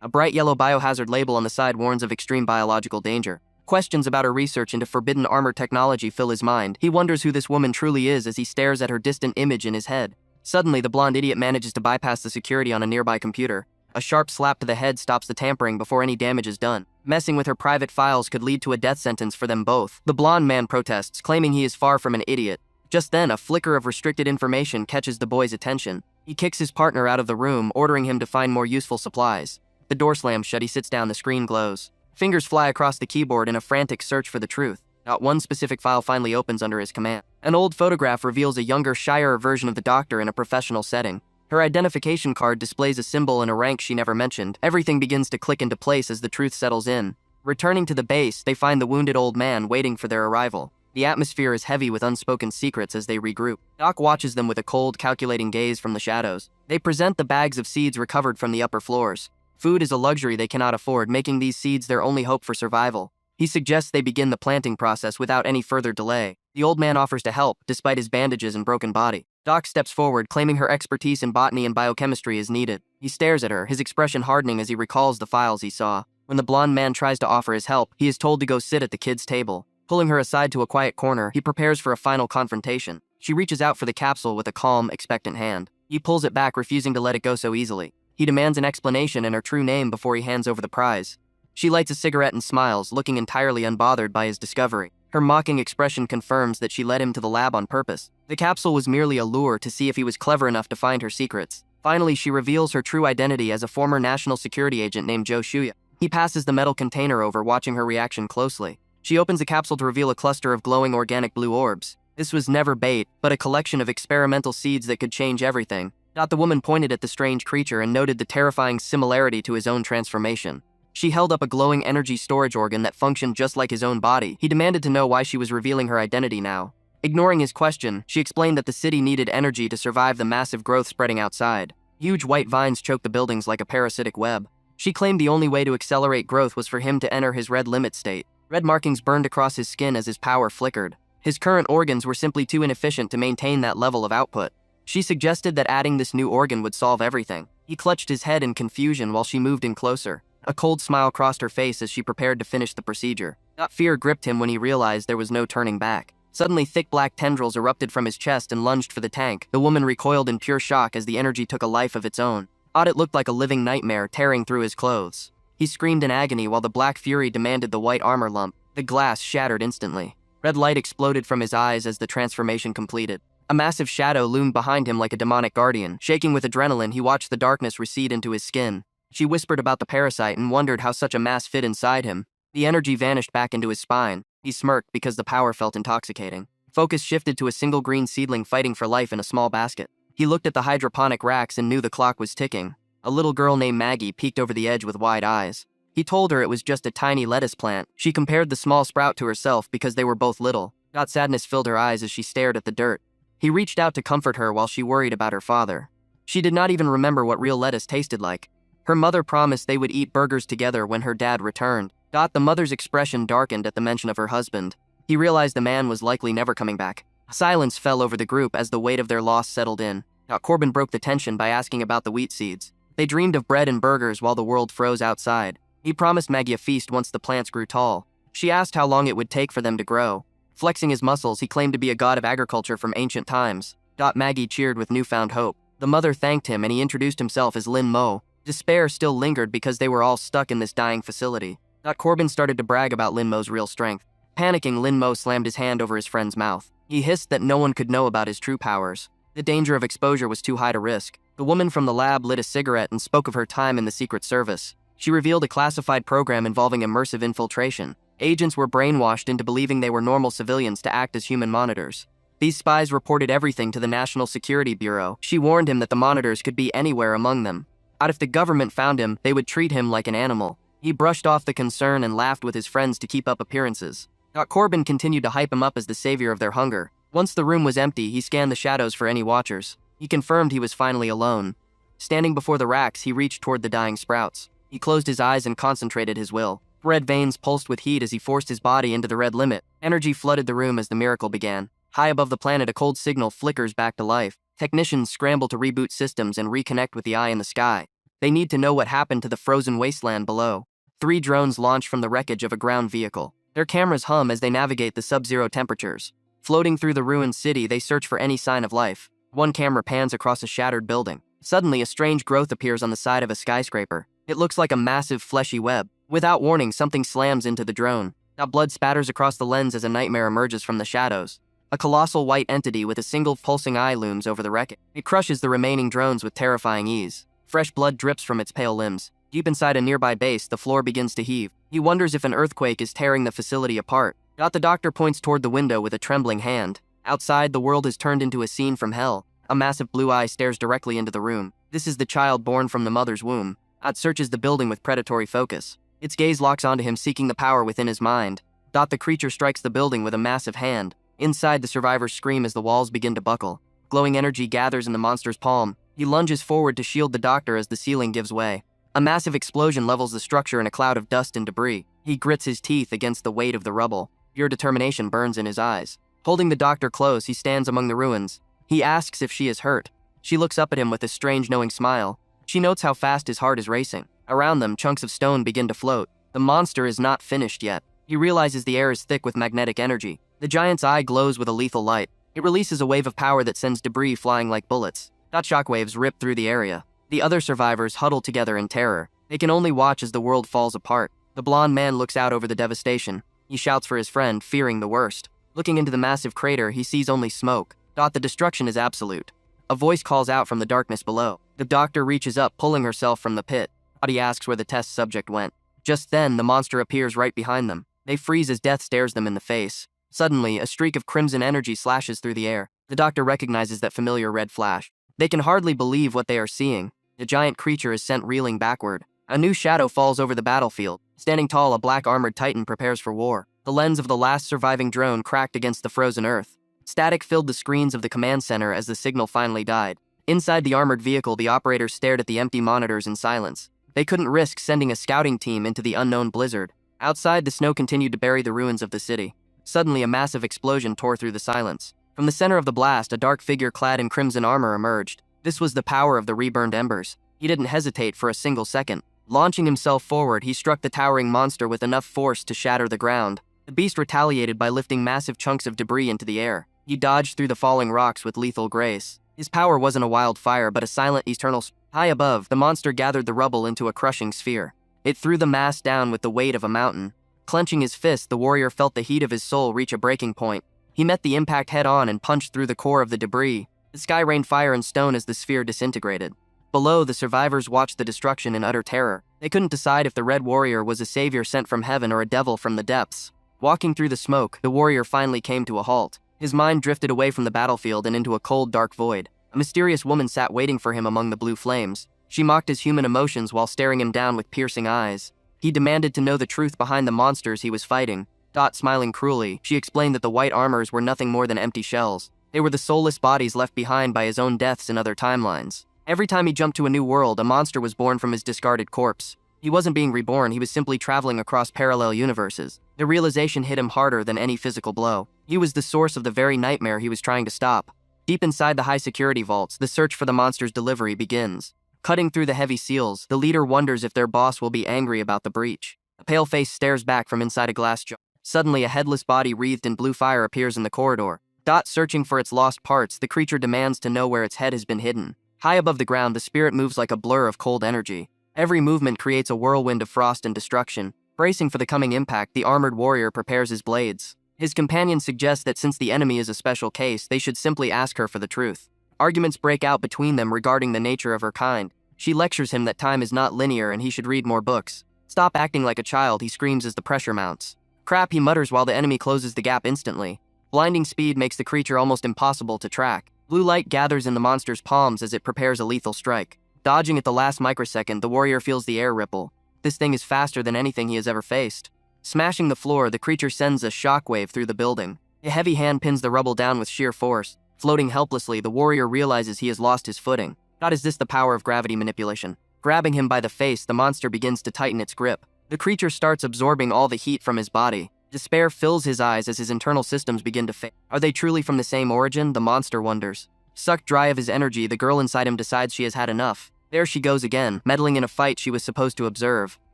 A bright yellow biohazard label on the side warns of extreme biological danger. Questions about her research into forbidden armor technology fill his mind. He wonders who this woman truly is as he stares at her distant image in his head. Suddenly, the blonde idiot manages to bypass the security on a nearby computer. A sharp slap to the head stops the tampering before any damage is done. Messing with her private files could lead to a death sentence for them both. The blonde man protests, claiming he is far from an idiot. Just then, a flicker of restricted information catches the boy's attention. He kicks his partner out of the room, ordering him to find more useful supplies. The door slams shut, he sits down, the screen glows. Fingers fly across the keyboard in a frantic search for the truth. Not one specific file finally opens under his command. An old photograph reveals a younger, shyer version of the doctor in a professional setting. Her identification card displays a symbol and a rank she never mentioned. Everything begins to click into place as the truth settles in. Returning to the base, they find the wounded old man waiting for their arrival. The atmosphere is heavy with unspoken secrets as they regroup. Doc watches them with a cold, calculating gaze from the shadows. They present the bags of seeds recovered from the upper floors. Food is a luxury they cannot afford, making these seeds their only hope for survival. He suggests they begin the planting process without any further delay. The old man offers to help, despite his bandages and broken body. Doc steps forward, claiming her expertise in botany and biochemistry is needed. He stares at her, his expression hardening as he recalls the files he saw. When the blonde man tries to offer his help, he is told to go sit at the kid's table. Pulling her aside to a quiet corner, he prepares for a final confrontation. She reaches out for the capsule with a calm, expectant hand. He pulls it back, refusing to let it go so easily. He demands an explanation and her true name before he hands over the prize. She lights a cigarette and smiles, looking entirely unbothered by his discovery. Her mocking expression confirms that she led him to the lab on purpose. The capsule was merely a lure to see if he was clever enough to find her secrets. Finally, she reveals her true identity as a former national security agent named Joe Shuya. He passes the metal container over, watching her reaction closely. She opens the capsule to reveal a cluster of glowing organic blue orbs. This was never bait, but a collection of experimental seeds that could change everything. The woman pointed at the strange creature and noted the terrifying similarity to his own transformation. She held up a glowing energy storage organ that functioned just like his own body. He demanded to know why she was revealing her identity now. Ignoring his question, she explained that the city needed energy to survive the massive growth spreading outside. Huge white vines choked the buildings like a parasitic web. She claimed the only way to accelerate growth was for him to enter his red limit state. Red markings burned across his skin as his power flickered. His current organs were simply too inefficient to maintain that level of output. She suggested that adding this new organ would solve everything. He clutched his head in confusion while she moved in closer. A cold smile crossed her face as she prepared to finish the procedure. Fear gripped him when he realized there was no turning back. Suddenly, thick black tendrils erupted from his chest and lunged for the tank. The woman recoiled in pure shock as the energy took a life of its own. It looked like a living nightmare tearing through his clothes. He screamed in agony while the black fury demanded the white armor lump. The glass shattered instantly. Red light exploded from his eyes as the transformation completed. A massive shadow loomed behind him like a demonic guardian. Shaking with adrenaline, he watched the darkness recede into his skin. She whispered about the parasite and wondered how such a mass fit inside him. The energy vanished back into his spine. He smirked because the power felt intoxicating. Focus shifted to a single green seedling fighting for life in a small basket. He looked at the hydroponic racks and knew the clock was ticking. A little girl named Maggie peeked over the edge with wide eyes. He told her it was just a tiny lettuce plant. She compared the small sprout to herself because they were both little. Sadness filled her eyes as she stared at the dirt. He reached out to comfort her while she worried about her father. She did not even remember what real lettuce tasted like. Her mother promised they would eat burgers together when her dad returned. The mother's expression darkened at the mention of her husband. He realized the man was likely never coming back. Silence fell over the group as the weight of their loss settled in. Corbin broke the tension by asking about the wheat seeds. They dreamed of bread and burgers while the world froze outside. He promised Maggie a feast once the plants grew tall. She asked how long it would take for them to grow. Flexing his muscles, he claimed to be a god of agriculture from ancient times. Maggie cheered with newfound hope. The mother thanked him and he introduced himself as Lin Mo. Despair still lingered because they were all stuck in this dying facility. Corbin started to brag about Lin Mo's real strength. Panicking, Lin Mo slammed his hand over his friend's mouth. He hissed that no one could know about his true powers. The danger of exposure was too high to risk. The woman from the lab lit a cigarette and spoke of her time in the Secret Service. She revealed a classified program involving immersive infiltration. Agents were brainwashed into believing they were normal civilians to act as human monitors. These spies reported everything to the National Security Bureau. She warned him that the monitors could be anywhere among them. If the government found him, they would treat him like an animal. He brushed off the concern and laughed with his friends to keep up appearances. Corbin continued to hype him up as the savior of their hunger. Once the room was empty, he scanned the shadows for any watchers. He confirmed he was finally alone. Standing before the racks, he reached toward the dying sprouts. He closed his eyes and concentrated his will. Red veins pulsed with heat as he forced his body into the red limit. Energy flooded the room as the miracle began. High above the planet, a cold signal flickers back to life. Technicians scramble to reboot systems and reconnect with the eye in the sky. They need to know what happened to the frozen wasteland below. 3 drones launch from the wreckage of a ground vehicle. Their cameras hum as they navigate the sub-zero temperatures. Floating through the ruined city, they search for any sign of life. One camera pans across a shattered building. Suddenly, a strange growth appears on the side of a skyscraper. It looks like a massive, fleshy web. Without warning, something slams into the drone. Blood spatters across the lens as a nightmare emerges from the shadows. A colossal white entity with a single pulsing eye looms over the wreckage. It crushes the remaining drones with terrifying ease. Fresh blood drips from its pale limbs. Deep inside a nearby base, the floor begins to heave. He wonders if an earthquake is tearing the facility apart. The doctor points toward the window with a trembling hand. Outside, the world has turned into a scene from hell. A massive blue eye stares directly into the room. This is the child born from the mother's womb. It searches the building with predatory focus. Its gaze locks onto him, seeking the power within his mind. The creature strikes the building with a massive hand. Inside, the survivors scream as the walls begin to buckle. Glowing energy gathers in the monster's palm. He lunges forward to shield the doctor as the ceiling gives way. A massive explosion levels the structure in a cloud of dust and debris. He grits his teeth against the weight of the rubble. Pure determination burns in his eyes. Holding the doctor close, he stands among the ruins. He asks if she is hurt. She looks up at him with a strange, knowing smile. She notes how fast his heart is racing. Around them, chunks of stone begin to float. The monster is not finished yet. He realizes the air is thick with magnetic energy. The giant's eye glows with a lethal light. It releases a wave of power that sends debris flying like bullets. Shockwaves rip through the area. The other survivors huddle together in terror. They can only watch as the world falls apart. The blonde man looks out over the devastation. He shouts for his friend, fearing the worst. Looking into the massive crater, he sees only smoke. The destruction is absolute. A voice calls out from the darkness below. The doctor reaches up, pulling herself from the pit. He asks where the test subject went. Just then, the monster appears right behind them. They freeze as death stares them in the face. Suddenly, a streak of crimson energy slashes through the air. The doctor recognizes that familiar red flash. They can hardly believe what they are seeing. The giant creature is sent reeling backward. A new shadow falls over the battlefield. Standing tall, a black armored titan prepares for war. The lens of the last surviving drone cracked against the frozen earth. Static filled the screens of the command center as the signal finally died. Inside the armored vehicle, the operators stared at the empty monitors in silence. They couldn't risk sending a scouting team into the unknown blizzard. Outside, the snow continued to bury the ruins of the city. Suddenly, a massive explosion tore through the silence. From the center of the blast, a dark figure clad in crimson armor emerged. This was the power of the reburned embers. He didn't hesitate for a single second. Launching himself forward, he struck the towering monster with enough force to shatter the ground. The beast retaliated by lifting massive chunks of debris into the air. He dodged through the falling rocks with lethal grace. His power wasn't a wildfire, but a silent eternal. High above, the monster gathered the rubble into a crushing sphere. It threw the mass down with the weight of a mountain. Clenching his fist, the warrior felt the heat of his soul reach a breaking point. He met the impact head-on and punched through the core of the debris. The sky rained fire and stone as the sphere disintegrated. Below, the survivors watched the destruction in utter terror. They couldn't decide if the Red Warrior was a savior sent from heaven or a devil from the depths. Walking through the smoke, the warrior finally came to a halt. His mind drifted away from the battlefield and into a cold, dark void. A mysterious woman sat waiting for him among the blue flames. She mocked his human emotions while staring him down with piercing eyes. He demanded to know the truth behind the monsters he was fighting. Smiling cruelly, she explained that the white armors were nothing more than empty shells. They were the soulless bodies left behind by his own deaths in other timelines. Every time he jumped to a new world, a monster was born from his discarded corpse. He wasn't being reborn, he was simply traveling across parallel universes. The realization hit him harder than any physical blow. He was the source of the very nightmare he was trying to stop. Deep inside the high-security vaults, the search for the monster's delivery begins. Cutting through the heavy seals, the leader wonders if their boss will be angry about the breach. A pale face stares back from inside a glass jar. Suddenly, a headless body wreathed in blue fire appears in the corridor. Searching for its lost parts, the creature demands to know where its head has been hidden. High above the ground, the spirit moves like a blur of cold energy. Every movement creates a whirlwind of frost and destruction. Bracing for the coming impact, the armored warrior prepares his blades. His companion suggests that since the enemy is a special case, they should simply ask her for the truth. Arguments break out between them regarding the nature of her kind. She lectures him that time is not linear and he should read more books. Stop acting like a child, he screams as the pressure mounts. Crap, he mutters while the enemy closes the gap instantly. Blinding speed makes the creature almost impossible to track. Blue light gathers in the monster's palms as it prepares a lethal strike. Dodging at the last microsecond, the warrior feels the air ripple. This thing is faster than anything he has ever faced. Smashing the floor, the creature sends a shockwave through the building. A heavy hand pins the rubble down with sheer force. Floating helplessly, the warrior realizes he has lost his footing. God, is this the power of gravity manipulation? Grabbing him by the face, the monster begins to tighten its grip. The creature starts absorbing all the heat from his body. Despair fills his eyes as his internal systems begin to fail. Are they truly from the same origin? The monster wonders. Sucked dry of his energy, the girl inside him decides she has had enough. There she goes again, meddling in a fight she was supposed to observe.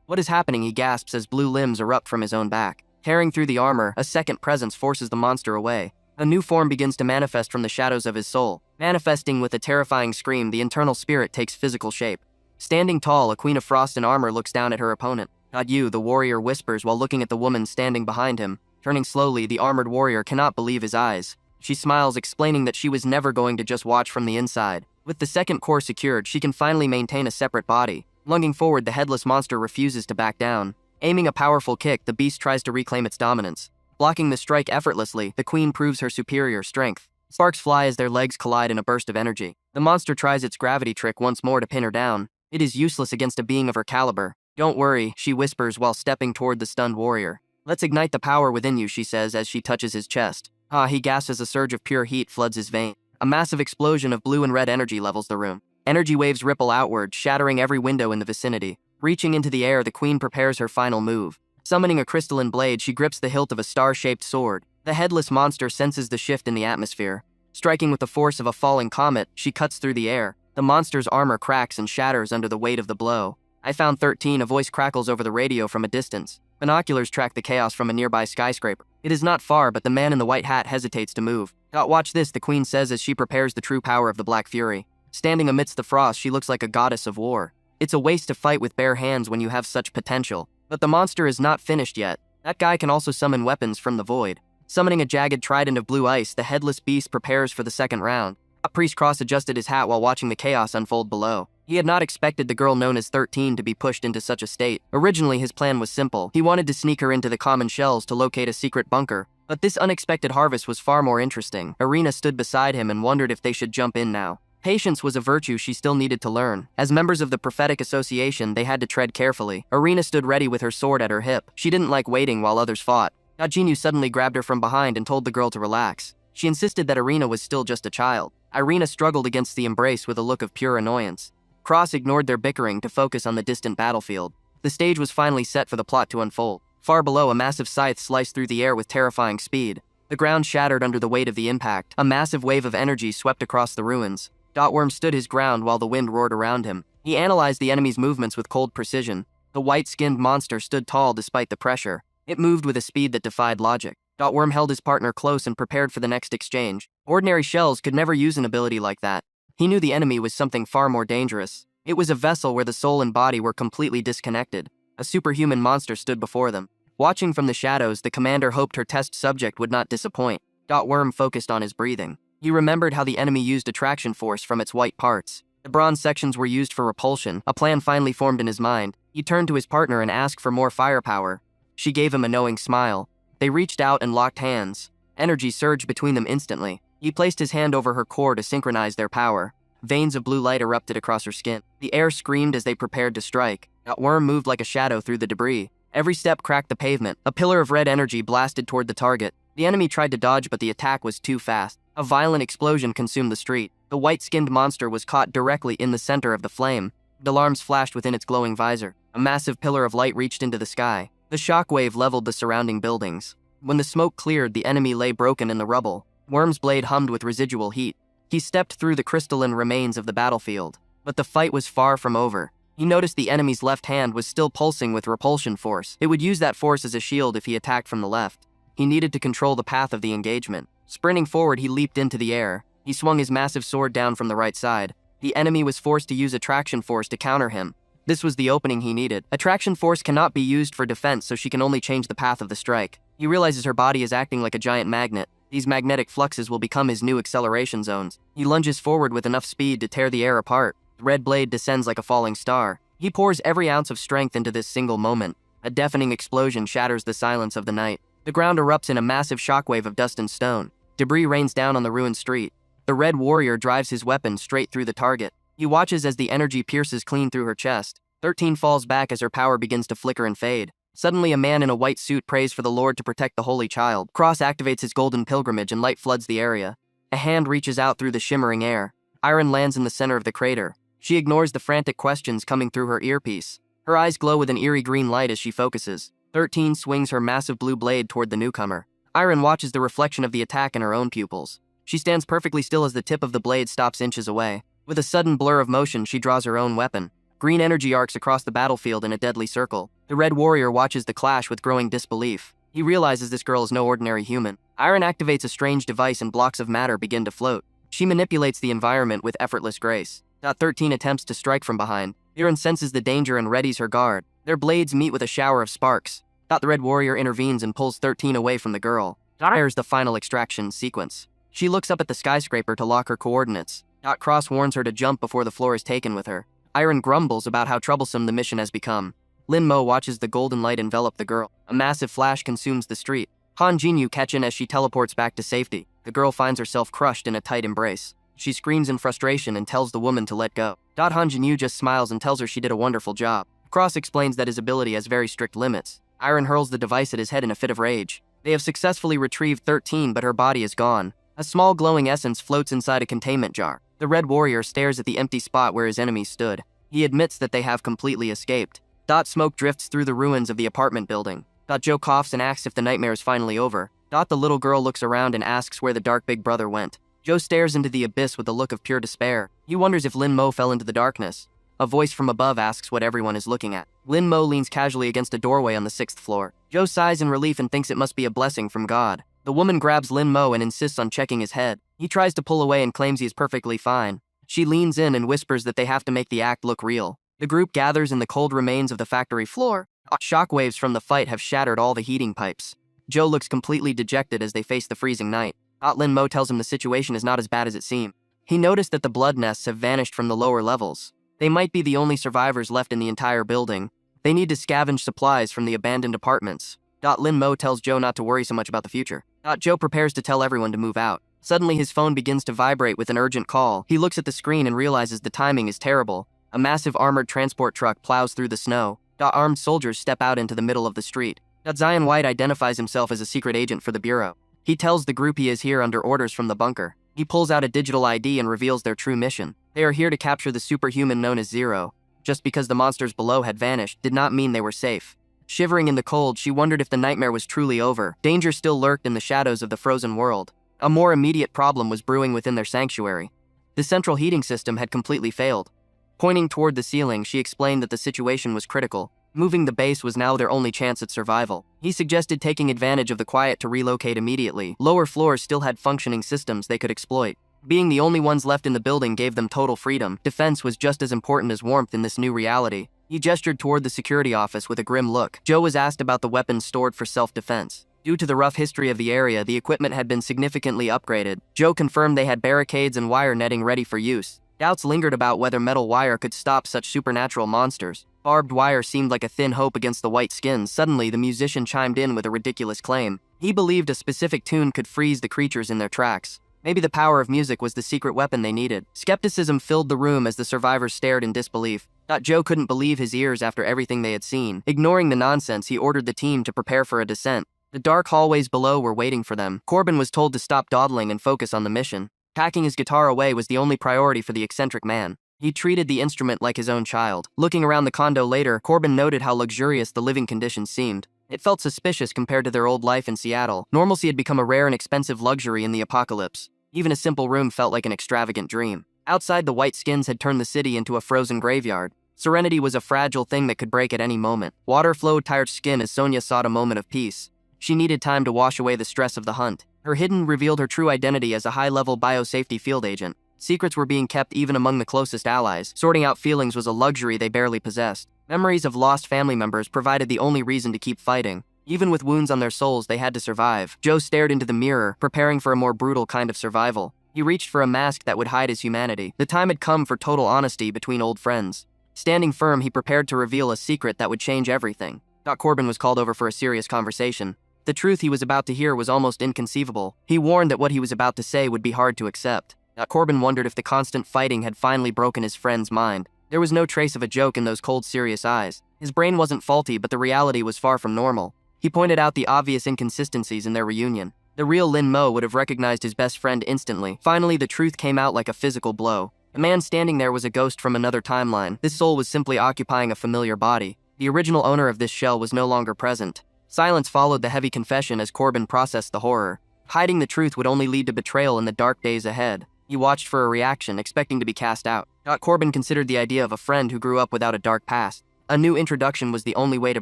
What is happening? He gasps as blue limbs erupt from his own back. Tearing through the armor, a second presence forces the monster away. A new form begins to manifest from the shadows of his soul. Manifesting with a terrifying scream, the internal spirit takes physical shape. Standing tall, a queen of frost in armor looks down at her opponent. "Not you," the warrior whispers while looking at the woman standing behind him. Turning slowly, the armored warrior cannot believe his eyes. She smiles, explaining that she was never going to just watch from the inside. With the second core secured, she can finally maintain a separate body. Lunging forward, the headless monster refuses to back down. Aiming a powerful kick, the beast tries to reclaim its dominance. Blocking the strike effortlessly, the queen proves her superior strength. Sparks fly as their legs collide in a burst of energy. The monster tries its gravity trick once more to pin her down. It is useless against a being of her caliber. "Don't worry," she whispers while stepping toward the stunned warrior. "Let's ignite the power within you," she says as she touches his chest. He gasps as a surge of pure heat floods his veins. A massive explosion of blue and red energy levels the room. Energy waves ripple outward, shattering every window in the vicinity. Reaching into the air, the queen prepares her final move. Summoning a crystalline blade, she grips the hilt of a star-shaped sword. The headless monster senses the shift in the atmosphere. Striking with the force of a falling comet, she cuts through the air. The monster's armor cracks and shatters under the weight of the blow. "I found 13, a voice crackles over the radio from a distance. Binoculars track the chaos from a nearby skyscraper. It is not far, but the man in the white hat hesitates to move. "Watch this," the queen says as she prepares the true power of the Black Fury. Standing amidst the frost, she looks like a goddess of war. It's a waste to fight with bare hands when you have such potential. But the monster is not finished yet. That guy can also summon weapons from the void. Summoning a jagged trident of blue ice, the headless beast prepares for the second round. A priest cross-adjusted his hat while watching the chaos unfold below. He had not expected the girl known as 13 to be pushed into such a state. Originally, his plan was simple. He wanted to sneak her into the common shells to locate a secret bunker. But this unexpected harvest was far more interesting. Irina stood beside him and wondered if they should jump in now. Patience was a virtue she still needed to learn. As members of the prophetic association, they had to tread carefully. Irina stood ready with her sword at her hip. She didn't like waiting while others fought. Jinyu suddenly grabbed her from behind and told the girl to relax. She insisted that Irina was still just a child. Irina struggled against the embrace with a look of pure annoyance. Cross ignored their bickering to focus on the distant battlefield. The stage was finally set for the plot to unfold. Far below, a massive scythe sliced through the air with terrifying speed. The ground shattered under the weight of the impact. A massive wave of energy swept across the ruins. Dotworm stood his ground while the wind roared around him. He analyzed the enemy's movements with cold precision. The white-skinned monster stood tall despite the pressure. It moved with a speed that defied logic. Dotworm held his partner close and prepared for the next exchange. Ordinary shells could never use an ability like that. He knew the enemy was something far more dangerous. It was a vessel where the soul and body were completely disconnected. A superhuman monster stood before them. Watching from the shadows, the commander hoped her test subject would not disappoint. Dotworm focused on his breathing. He remembered how the enemy used attraction force from its white parts. The bronze sections were used for repulsion. A plan finally formed in his mind. He turned to his partner and asked for more firepower. She gave him a knowing smile. They reached out and locked hands. Energy surged between them instantly. He placed his hand over her core to synchronize their power. Veins of blue light erupted across her skin. The air screamed as they prepared to strike. Dotworm moved like a shadow through the debris. Every step cracked the pavement. A pillar of red energy blasted toward the target. The enemy tried to dodge, but the attack was too fast. A violent explosion consumed the street. The white-skinned monster was caught directly in the center of the flame. Alarms flashed within its glowing visor. A massive pillar of light reached into the sky. The shockwave leveled the surrounding buildings. When the smoke cleared, the enemy lay broken in the rubble. Worm's blade hummed with residual heat. He stepped through the crystalline remains of the battlefield. But the fight was far from over. He noticed the enemy's left hand was still pulsing with repulsion force. It would use that force as a shield if he attacked from the left. He needed to control the path of the engagement. Sprinting forward, he leaped into the air. He swung his massive sword down from the right side. The enemy was forced to use attraction force to counter him. This was the opening he needed. Attraction force cannot be used for defense, so she can only change the path of the strike. He realizes her body is acting like a giant magnet. These magnetic fluxes will become his new acceleration zones. He lunges forward with enough speed to tear the air apart. The red blade descends like a falling star. He pours every ounce of strength into this single moment. A deafening explosion shatters the silence of the night. The ground erupts in a massive shockwave of dust and stone. Debris rains down on the ruined street. The red warrior drives his weapon straight through the target. He watches as the energy pierces clean through her chest. 13 falls back as her power begins to flicker and fade. Suddenly, a man in a white suit prays for the Lord to protect the Holy Child. Cross activates his golden pilgrimage and light floods the area. A hand reaches out through the shimmering air. Iron lands in the center of the crater. She ignores the frantic questions coming through her earpiece. Her eyes glow with an eerie green light as she focuses. 13 swings her massive blue blade toward the newcomer. Iron watches the reflection of the attack in her own pupils. She stands perfectly still as the tip of the blade stops inches away. With a sudden blur of motion, she draws her own weapon. Green energy arcs across the battlefield in a deadly circle. The Red Warrior watches the clash with growing disbelief. He realizes this girl is no ordinary human. Iron activates a strange device and blocks of matter begin to float. She manipulates the environment with effortless grace. 13 attempts to strike from behind. Iron senses the danger and readies her guard. Their blades meet with a shower of sparks. The Red Warrior intervenes and pulls 13 away from the girl. Fires the final extraction sequence. She looks up at the skyscraper to lock her coordinates. Cross warns her to jump before the floor is taken with her. Iron grumbles about how troublesome the mission has become. Lin Mo watches the golden light envelop the girl. A massive flash consumes the street. Han Jinyu catch in as she teleports back to safety. The girl finds herself crushed in a tight embrace. She screams in frustration and tells the woman to let go. Han Jinyu just smiles and tells her she did a wonderful job. Cross explains that his ability has very strict limits. Iron hurls the device at his head in a fit of rage. They have successfully retrieved 13, but her body is gone. A small glowing essence floats inside a containment jar. The Red Warrior stares at the empty spot where his enemies stood. He admits that they have completely escaped. Smoke drifts through the ruins of the apartment building. Joe coughs and asks if the nightmare is finally over. The little girl looks around and asks where the dark big brother went. Joe stares into the abyss with a look of pure despair. He wonders if Lin Mo fell into the darkness. A voice from above asks what everyone is looking at. Lin Mo leans casually against a doorway on the 6th floor. Joe sighs in relief and thinks it must be a blessing from God. The woman grabs Lin Mo and insists on checking his head. He tries to pull away and claims he is perfectly fine. She leans in and whispers that they have to make the act look real. The group gathers in the cold remains of the factory floor. Shockwaves from the fight have shattered all the heating pipes. Joe looks completely dejected as they face the freezing night. Lin Mo tells him the situation is not as bad as it seemed. He noticed that the blood nests have vanished from the lower levels. They might be the only survivors left in the entire building. They need to scavenge supplies from the abandoned apartments. Lin Mo tells Joe not to worry so much about the future. Joe prepares to tell everyone to move out. Suddenly his phone begins to vibrate with an urgent call. He looks at the screen and realizes the timing is terrible. A massive armored transport truck plows through the snow. Armed soldiers step out into the middle of the street. Zion White identifies himself as a secret agent for the Bureau. He tells the group he is here under orders from the bunker. He pulls out a digital ID and reveals their true mission. They are here to capture the superhuman known as Zero. Just because the monsters below had vanished did not mean they were safe. Shivering in the cold, she wondered if the nightmare was truly over. Danger still lurked in the shadows of the frozen world. A more immediate problem was brewing within their sanctuary. The central heating system had completely failed. Pointing toward the ceiling, she explained that the situation was critical. Moving the base was now their only chance at survival. He suggested taking advantage of the quiet to relocate immediately. Lower floors still had functioning systems they could exploit. Being the only ones left in the building gave them total freedom. Defense was just as important as warmth in this new reality. He gestured toward the security office with a grim look. Joe was asked about the weapons stored for self-defense. Due to the rough history of the area, the equipment had been significantly upgraded. Joe confirmed they had barricades and wire netting ready for use. Doubts lingered about whether metal wire could stop such supernatural monsters. Barbed wire seemed like a thin hope against the white skins. Suddenly, the musician chimed in with a ridiculous claim. He believed a specific tune could freeze the creatures in their tracks. Maybe the power of music was the secret weapon they needed. Skepticism filled the room as the survivors stared in disbelief. Joe couldn't believe his ears after everything they had seen. Ignoring the nonsense, he ordered the team to prepare for a descent. The dark hallways below were waiting for them. Corbin was told to stop dawdling and focus on the mission. Packing his guitar away was the only priority for the eccentric man. He treated the instrument like his own child. Looking around the condo later, Corbin noted how luxurious the living conditions seemed. It felt suspicious compared to their old life in Seattle. Normalcy had become a rare and expensive luxury in the apocalypse. Even a simple room felt like an extravagant dream. Outside, the white skins had turned the city into a frozen graveyard. Serenity was a fragile thing that could break at any moment. Water flowed tired skin as Sonia sought a moment of peace. She needed time to wash away the stress of the hunt. Her hidden revealed her true identity as a high-level biosafety field agent. Secrets were being kept even among the closest allies. Sorting out feelings was a luxury they barely possessed. Memories of lost family members provided the only reason to keep fighting. Even with wounds on their souls, they had to survive. Joe stared into the mirror, preparing for a more brutal kind of survival. He reached for a mask that would hide his humanity. The time had come for total honesty between old friends. Standing firm, he prepared to reveal a secret that would change everything. Corbin was called over for a serious conversation. The truth he was about to hear was almost inconceivable. He warned that what he was about to say would be hard to accept. Corbin wondered if the constant fighting had finally broken his friend's mind. There was no trace of a joke in those cold, serious eyes. His brain wasn't faulty, but the reality was far from normal. He pointed out the obvious inconsistencies in their reunion. The real Lin Mo would have recognized his best friend instantly. Finally, the truth came out like a physical blow. The man standing there was a ghost from another timeline. This soul was simply occupying a familiar body. The original owner of this shell was no longer present. Silence followed the heavy confession as Corbin processed the horror. Hiding the truth would only lead to betrayal in the dark days ahead. He watched for a reaction, expecting to be cast out. Corbin considered the idea of a friend who grew up without a dark past. A new introduction was the only way to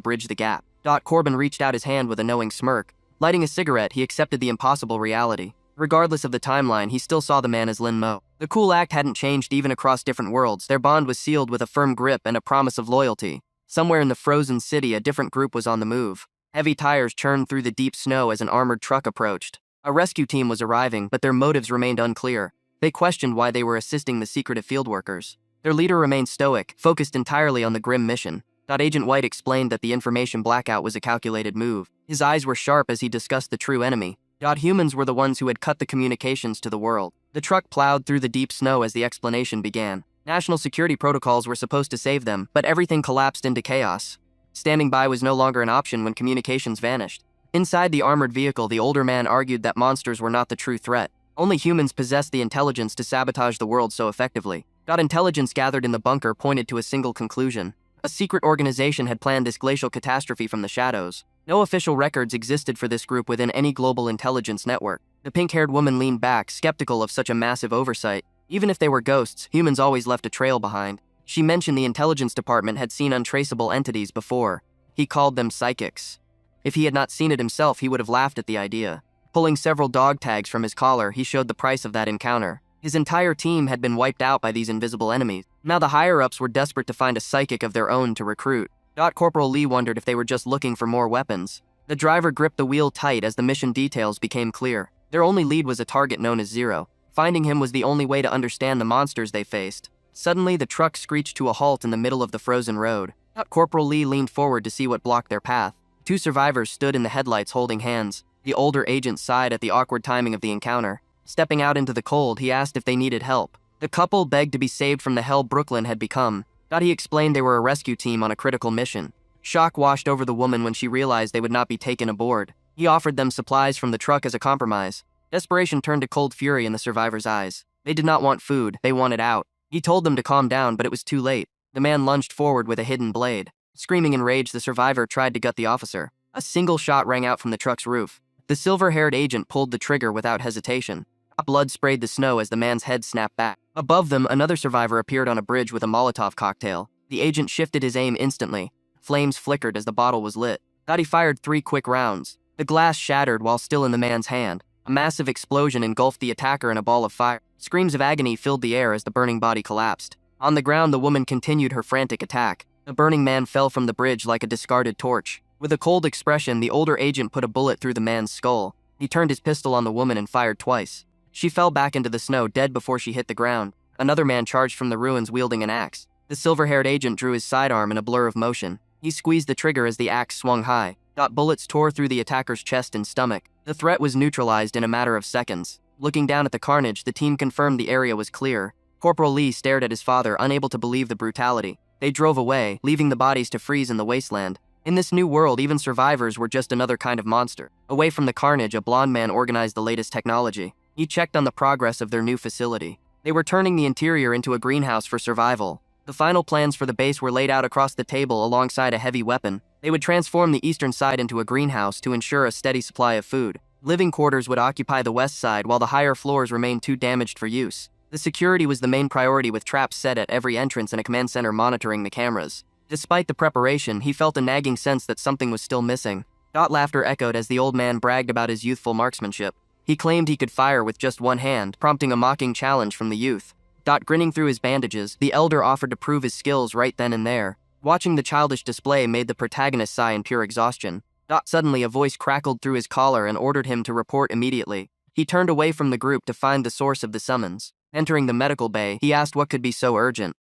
bridge the gap. Corbin reached out his hand with a knowing smirk. Lighting a cigarette, he accepted the impossible reality. Regardless of the timeline, he still saw the man as Lin Mo. The cool act hadn't changed even across different worlds. Their bond was sealed with a firm grip and a promise of loyalty. Somewhere in the frozen city, a different group was on the move. Heavy tires churned through the deep snow as an armored truck approached. A rescue team was arriving, but their motives remained unclear. They questioned why they were assisting the secretive field workers. Their leader remained stoic, focused entirely on the grim mission. Agent White explained that the information blackout was a calculated move. His eyes were sharp as he discussed the true enemy. Humans were the ones who had cut the communications to the world. The truck plowed through the deep snow as the explanation began. National security protocols were supposed to save them, but everything collapsed into chaos. Standing by was no longer an option when communications vanished. Inside the armored vehicle, the older man argued that monsters were not the true threat. Only humans possessed the intelligence to sabotage the world so effectively. Intelligence gathered in the bunker pointed to a single conclusion. A secret organization had planned this glacial catastrophe from the shadows. No official records existed for this group within any global intelligence network. The pink-haired woman leaned back, skeptical of such a massive oversight. Even if they were ghosts, humans always left a trail behind. She mentioned the intelligence department had seen untraceable entities before. He called them psychics. If he had not seen it himself, he would have laughed at the idea. Pulling several dog tags from his collar, he showed the price of that encounter. His entire team had been wiped out by these invisible enemies. Now the higher-ups were desperate to find a psychic of their own to recruit. Corporal Lee wondered if they were just looking for more weapons. The driver gripped the wheel tight as the mission details became clear. Their only lead was a target known as Zero. Finding him was the only way to understand the monsters they faced. Suddenly, the truck screeched to a halt in the middle of the frozen road. Corporal Lee leaned forward to see what blocked their path. Two survivors stood in the headlights holding hands. The older agent sighed at the awkward timing of the encounter. Stepping out into the cold, he asked if they needed help. The couple begged to be saved from the hell Brooklyn had become. He explained they were a rescue team on a critical mission. Shock washed over the woman when she realized they would not be taken aboard. He offered them supplies from the truck as a compromise. Desperation turned to cold fury in the survivors' eyes. They did not want food, they wanted out. He told them to calm down, but it was too late. The man lunged forward with a hidden blade. Screaming in rage, the survivor tried to gut the officer. A single shot rang out from the truck's roof. The silver-haired agent pulled the trigger without hesitation. Blood sprayed the snow as the man's head snapped back. Above them, another survivor appeared on a bridge with a Molotov cocktail. The agent shifted his aim instantly. Flames flickered as the bottle was lit. He fired 3 quick rounds. The glass shattered while still in the man's hand. A massive explosion engulfed the attacker in a ball of fire. Screams of agony filled the air as the burning body collapsed. On the ground, the woman continued her frantic attack. The burning man fell from the bridge like a discarded torch. With a cold expression, the older agent put a bullet through the man's skull. He turned his pistol on the woman and fired twice. She fell back into the snow, dead before she hit the ground. Another man charged from the ruins wielding an axe. The silver-haired agent drew his sidearm in a blur of motion. He squeezed the trigger as the axe swung high. Bullets tore through the attacker's chest and stomach. The threat was neutralized in a matter of seconds. Looking down at the carnage, the team confirmed the area was clear. Corporal Lee stared at his father, unable to believe the brutality. They drove away, leaving the bodies to freeze in the wasteland. In this new world, even survivors were just another kind of monster. Away from the carnage, a blonde man organized the latest technology. He checked on the progress of their new facility. They were turning the interior into a greenhouse for survival. The final plans for the base were laid out across the table alongside a heavy weapon. They would transform the eastern side into a greenhouse to ensure a steady supply of food. Living quarters would occupy the west side while the higher floors remained too damaged for use. The security was the main priority, with traps set at every entrance and a command center monitoring the cameras. Despite the preparation, he felt a nagging sense that something was still missing. Laughter echoed as the old man bragged about his youthful marksmanship. He claimed he could fire with just one hand, prompting a mocking challenge from the youth. Grinning through his bandages, the elder offered to prove his skills right then and there. Watching the childish display made the protagonist sigh in pure exhaustion. Suddenly, a voice crackled through his collar and ordered him to report immediately. He turned away from the group to find the source of the summons. Entering the medical bay, he asked what could be so urgent.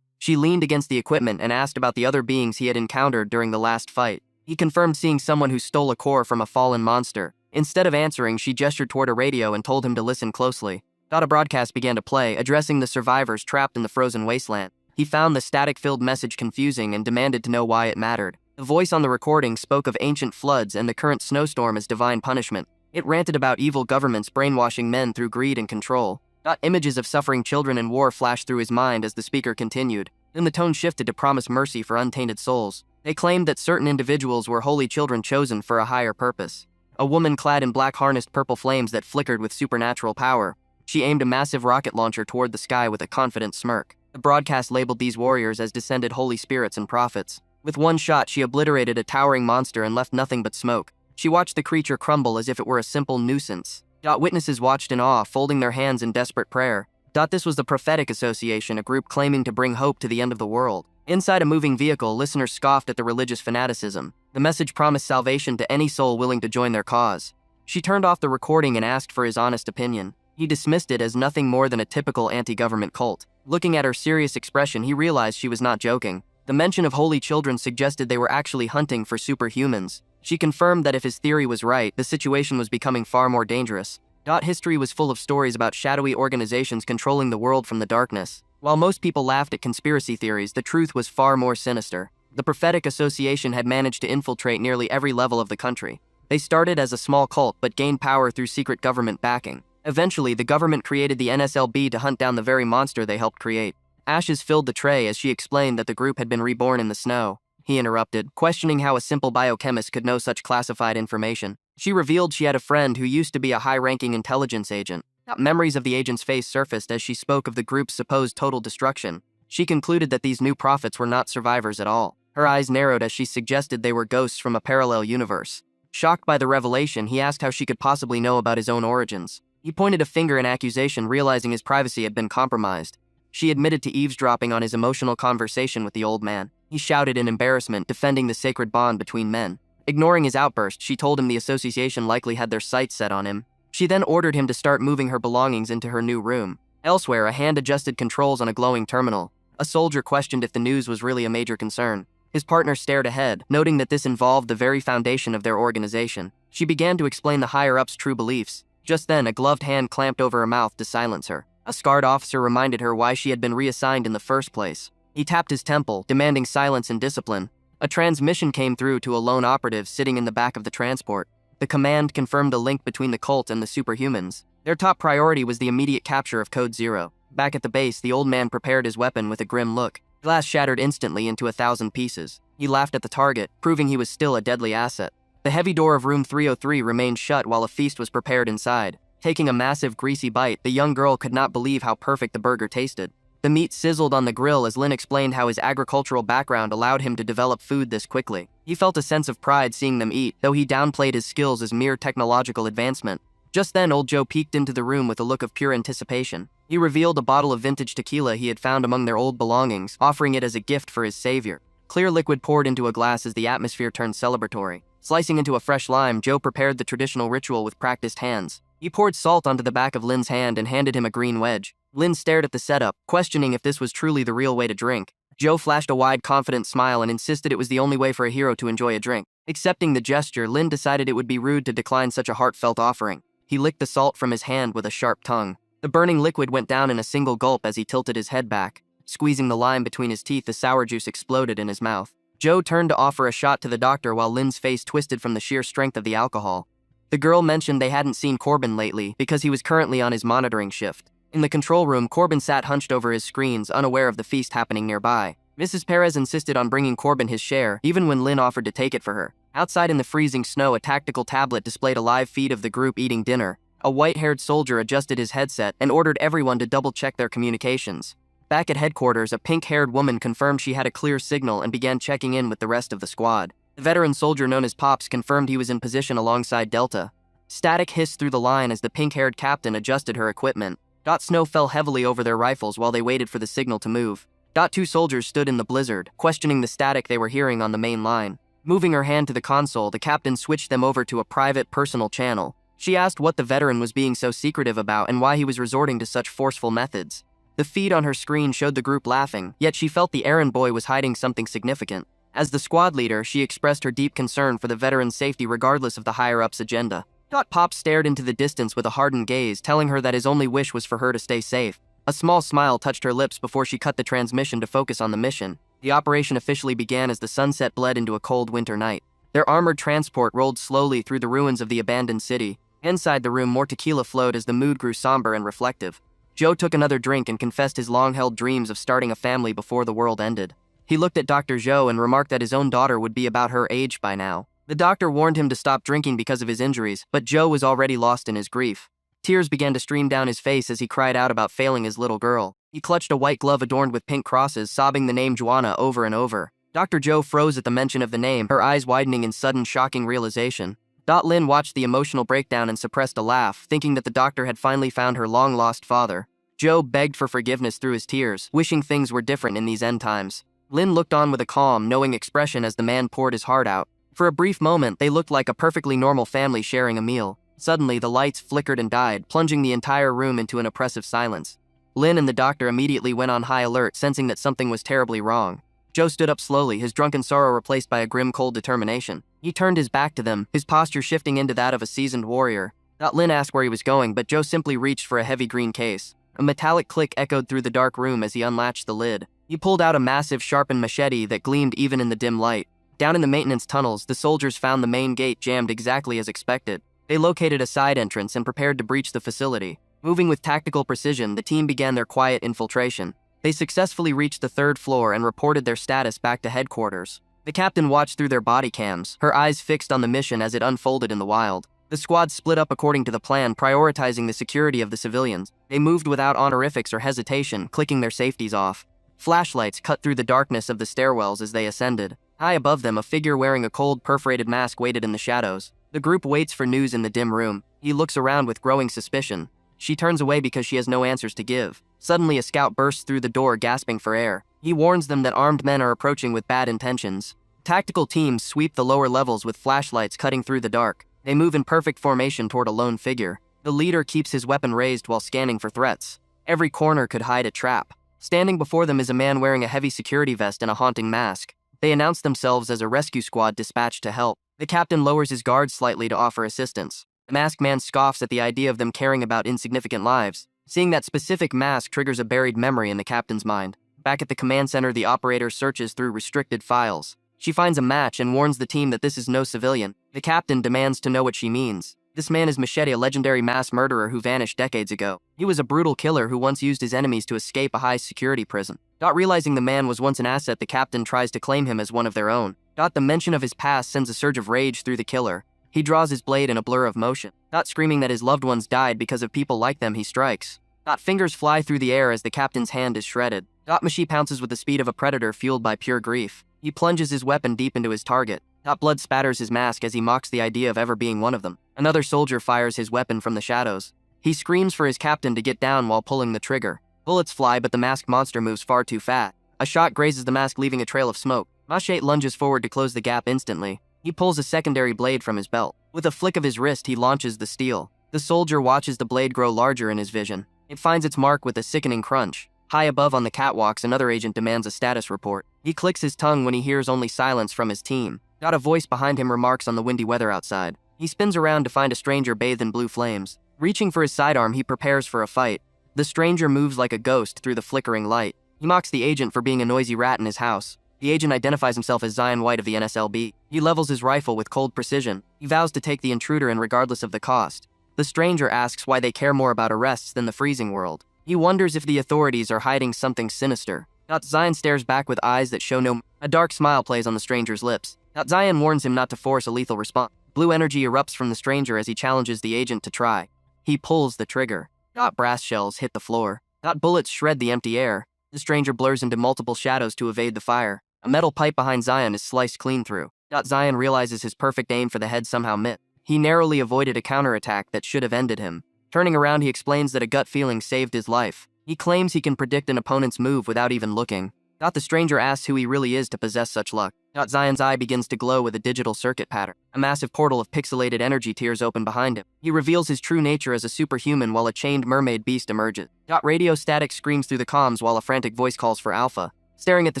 She leaned against the equipment and asked about the other beings he had encountered during the last fight. He confirmed seeing someone who stole a core from a fallen monster. Instead of answering, she gestured toward a radio and told him to listen closely. A broadcast began to play, addressing the survivors trapped in the frozen wasteland. He found the static-filled message confusing and demanded to know why it mattered. The voice on the recording spoke of ancient floods and the current snowstorm as divine punishment. It ranted about evil governments brainwashing men through greed and control. Images of suffering children and war flashed through his mind as the speaker continued. Then the tone shifted to promise mercy for untainted souls. They claimed that certain individuals were holy children chosen for a higher purpose. A woman clad in black harnessed purple flames that flickered with supernatural power. She aimed a massive rocket launcher toward the sky with a confident smirk. The broadcast labeled these warriors as descended holy spirits and prophets. With one shot, she obliterated a towering monster and left nothing but smoke. She watched the creature crumble as if it were a simple nuisance. Witnesses watched in awe, folding their hands in desperate prayer. This was the Prophetic Association, a group claiming to bring hope to the end of the world. Inside a moving vehicle, listeners scoffed at the religious fanaticism. The message promised salvation to any soul willing to join their cause. She turned off the recording and asked for his honest opinion. He dismissed it as nothing more than a typical anti-government cult. Looking at her serious expression, he realized she was not joking. The mention of holy children suggested they were actually hunting for superhumans. She confirmed that if his theory was right, the situation was becoming far more dangerous. History was full of stories about shadowy organizations controlling the world from the darkness. While most people laughed at conspiracy theories, the truth was far more sinister. The Prophetic Association had managed to infiltrate nearly every level of the country. They started as a small cult but gained power through secret government backing. Eventually, the government created the NSLB to hunt down the very monster they helped create. Ashes filled the tray as she explained that the group had been reborn in the snow. He interrupted, questioning how a simple biochemist could know such classified information. She revealed she had a friend who used to be a high-ranking intelligence agent. Memories of the agent's face surfaced as she spoke of the group's supposed total destruction. She concluded that these new prophets were not survivors at all. Her eyes narrowed as she suggested they were ghosts from a parallel universe. Shocked by the revelation, he asked how she could possibly know about his own origins. He pointed a finger in accusation, realizing his privacy had been compromised. She admitted to eavesdropping on his emotional conversation with the old man. He shouted in embarrassment, defending the sacred bond between men. Ignoring his outburst, she told him the association likely had their sights set on him. She then ordered him to start moving her belongings into her new room. Elsewhere, a hand adjusted controls on a glowing terminal. A soldier questioned if the news was really a major concern. His partner stared ahead, noting that this involved the very foundation of their organization. She began to explain the higher-ups' true beliefs. Just then, a gloved hand clamped over her mouth to silence her. A scarred officer reminded her why she had been reassigned in the first place. He tapped his temple, demanding silence and discipline. A transmission came through to a lone operative sitting in the back of the transport. The command confirmed a link between the cult and the superhumans. Their top priority was the immediate capture of Code Zero. Back at the base, the old man prepared his weapon with a grim look. Glass shattered instantly into 1,000 pieces. He laughed at the target, proving he was still a deadly asset. The heavy door of room 303 remained shut while a feast was prepared inside. Taking a massive, greasy bite, the young girl could not believe how perfect the burger tasted. The meat sizzled on the grill as Lin explained how his agricultural background allowed him to develop food this quickly. He felt a sense of pride seeing them eat, though he downplayed his skills as mere technological advancement. Just then, old Joe peeked into the room with a look of pure anticipation. He revealed a bottle of vintage tequila he had found among their old belongings, offering it as a gift for his savior. Clear liquid poured into a glass as the atmosphere turned celebratory. Slicing into a fresh lime, Joe prepared the traditional ritual with practiced hands. He poured salt onto the back of Lin's hand and handed him a green wedge. Lin stared at the setup, questioning if this was truly the real way to drink. Joe flashed a wide, confident smile and insisted it was the only way for a hero to enjoy a drink. Accepting the gesture, Lin decided it would be rude to decline such a heartfelt offering. He licked the salt from his hand with a sharp tongue. The burning liquid went down in a single gulp as he tilted his head back. Squeezing the lime between his teeth, the sour juice exploded in his mouth. Joe turned to offer a shot to the doctor while Lin's face twisted from the sheer strength of the alcohol. The girl mentioned they hadn't seen Corbin lately because he was currently on his monitoring shift. In the control room, Corbin sat hunched over his screens, unaware of the feast happening nearby. Mrs. Perez insisted on bringing Corbin his share, even when Lin offered to take it for her. Outside in the freezing snow, a tactical tablet displayed a live feed of the group eating dinner. A white-haired soldier adjusted his headset and ordered everyone to double-check their communications. Back at headquarters, a pink-haired woman confirmed she had a clear signal and began checking in with the rest of the squad. The veteran soldier known as Pops confirmed he was in position alongside Delta. Static hissed through the line as the pink-haired captain adjusted her equipment. Snow fell heavily over their rifles while they waited for the signal to move. Two soldiers stood in the blizzard, questioning the static they were hearing on the main line. Moving her hand to the console, the captain switched them over to a private, personal channel. She asked what the veteran was being so secretive about and why he was resorting to such forceful methods. The feed on her screen showed the group laughing, yet she felt the errand boy was hiding something significant. As the squad leader, she expressed her deep concern for the veteran's safety regardless of the higher-ups' agenda. Pop stared into the distance with a hardened gaze, telling her that his only wish was for her to stay safe. A small smile touched her lips before she cut the transmission to focus on the mission. The operation officially began as the sunset bled into a cold winter night. Their armored transport rolled slowly through the ruins of the abandoned city. Inside the room, more tequila flowed as the mood grew somber and reflective. Joe took another drink and confessed his long-held dreams of starting a family before the world ended. He looked at Dr. Zhou and remarked that his own daughter would be about her age by now. The doctor warned him to stop drinking because of his injuries, but Joe was already lost in his grief. Tears began to stream down his face as he cried out about failing his little girl. He clutched a white glove adorned with pink crosses, sobbing the name Joanna over and over. Dr. Joe froze at the mention of the name, her eyes widening in sudden, shocking realization. Lin watched the emotional breakdown and suppressed a laugh, thinking that the doctor had finally found her long-lost father. Joe begged for forgiveness through his tears, wishing things were different in these end times. Lin looked on with a calm, knowing expression as the man poured his heart out. For a brief moment, they looked like a perfectly normal family sharing a meal. Suddenly, the lights flickered and died, plunging the entire room into an oppressive silence. Lin and the doctor immediately went on high alert, sensing that something was terribly wrong. Joe stood up slowly, his drunken sorrow replaced by a grim, cold determination. He turned his back to them, his posture shifting into that of a seasoned warrior. Lin asked where he was going, but Joe simply reached for a heavy green case. A metallic click echoed through the dark room as he unlatched the lid. He pulled out a massive, sharpened machete that gleamed even in the dim light. Down in the maintenance tunnels, the soldiers found the main gate jammed exactly as expected. They located a side entrance and prepared to breach the facility. Moving with tactical precision, the team began their quiet infiltration. They successfully reached the 3rd floor and reported their status back to headquarters. The captain watched through their body cams, her eyes fixed on the mission as it unfolded in the wild. The squad split up according to the plan, prioritizing the security of the civilians. They moved without honorifics or hesitation, clicking their safeties off. Flashlights cut through the darkness of the stairwells as they ascended. High above them, a figure wearing a cold, perforated mask waited in the shadows. The group waits for news in the dim room. He looks around with growing suspicion. She turns away because she has no answers to give. Suddenly, a scout bursts through the door, gasping for air. He warns them that armed men are approaching with bad intentions. Tactical teams sweep the lower levels with flashlights cutting through the dark. They move in perfect formation toward a lone figure. The leader keeps his weapon raised while scanning for threats. Every corner could hide a trap. Standing before them is a man wearing a heavy security vest and a haunting mask. They announce themselves as a rescue squad dispatched to help. The captain lowers his guard slightly to offer assistance. The masked man scoffs at the idea of them caring about insignificant lives. Seeing that specific mask triggers a buried memory in the captain's mind. Back at the command center, the operator searches through restricted files. She finds a match and warns the team that this is no civilian. The captain demands to know what she means. This man is Machete, a legendary mass murderer who vanished decades ago. He was a brutal killer who once used his enemies to escape a high-security prison. Realizing the man was once an asset, the captain tries to claim him as one of their own. The mention of his past sends a surge of rage through the killer. He draws his blade in a blur of motion. Screaming that his loved ones died because of people like them, he strikes. Fingers fly through the air as the captain's hand is shredded. Machi pounces with the speed of a predator fueled by pure grief. He plunges his weapon deep into his target. Blood spatters his mask as he mocks the idea of ever being one of them. Another soldier fires his weapon from the shadows. He screams for his captain to get down while pulling the trigger. Bullets fly, but the masked monster moves far too fast. A shot grazes the mask, leaving a trail of smoke. Machete lunges forward to close the gap instantly. He pulls a secondary blade from his belt. With a flick of his wrist, he launches the steel. The soldier watches the blade grow larger in his vision. It finds its mark with a sickening crunch. High above on the catwalks, another agent demands a status report. He clicks his tongue when he hears only silence from his team. A voice behind him remarks on the windy weather outside. He spins around to find a stranger bathed in blue flames. Reaching for his sidearm, he prepares for a fight. The stranger moves like a ghost through the flickering light. He mocks the agent for being a noisy rat in his house. The agent identifies himself as Zion White of the NSLB. He levels his rifle with cold precision. He vows to take the intruder in regardless of the cost. The stranger asks why they care more about arrests than the freezing world. He wonders if the authorities are hiding something sinister. Zion stares back with eyes that show no. A dark smile plays on the stranger's lips. Zion warns him not to force a lethal response. Blue energy erupts from the stranger as he challenges the agent to try. He pulls the trigger. Brass shells hit the floor. Bullets shred the empty air. The stranger blurs into multiple shadows to evade the fire. A metal pipe behind Zion is sliced clean through. Zion realizes his perfect aim for the head somehow missed. He narrowly avoided a counterattack that should have ended him. Turning around, he explains that a gut feeling saved his life. He claims he can predict an opponent's move without even looking. The stranger asks who he really is to possess such luck. Zion's eye begins to glow with a digital circuit pattern. A massive portal of pixelated energy tears open behind him. He reveals his true nature as a superhuman while a chained mermaid beast emerges. Radio static screams through the comms while a frantic voice calls for Alpha. Staring at the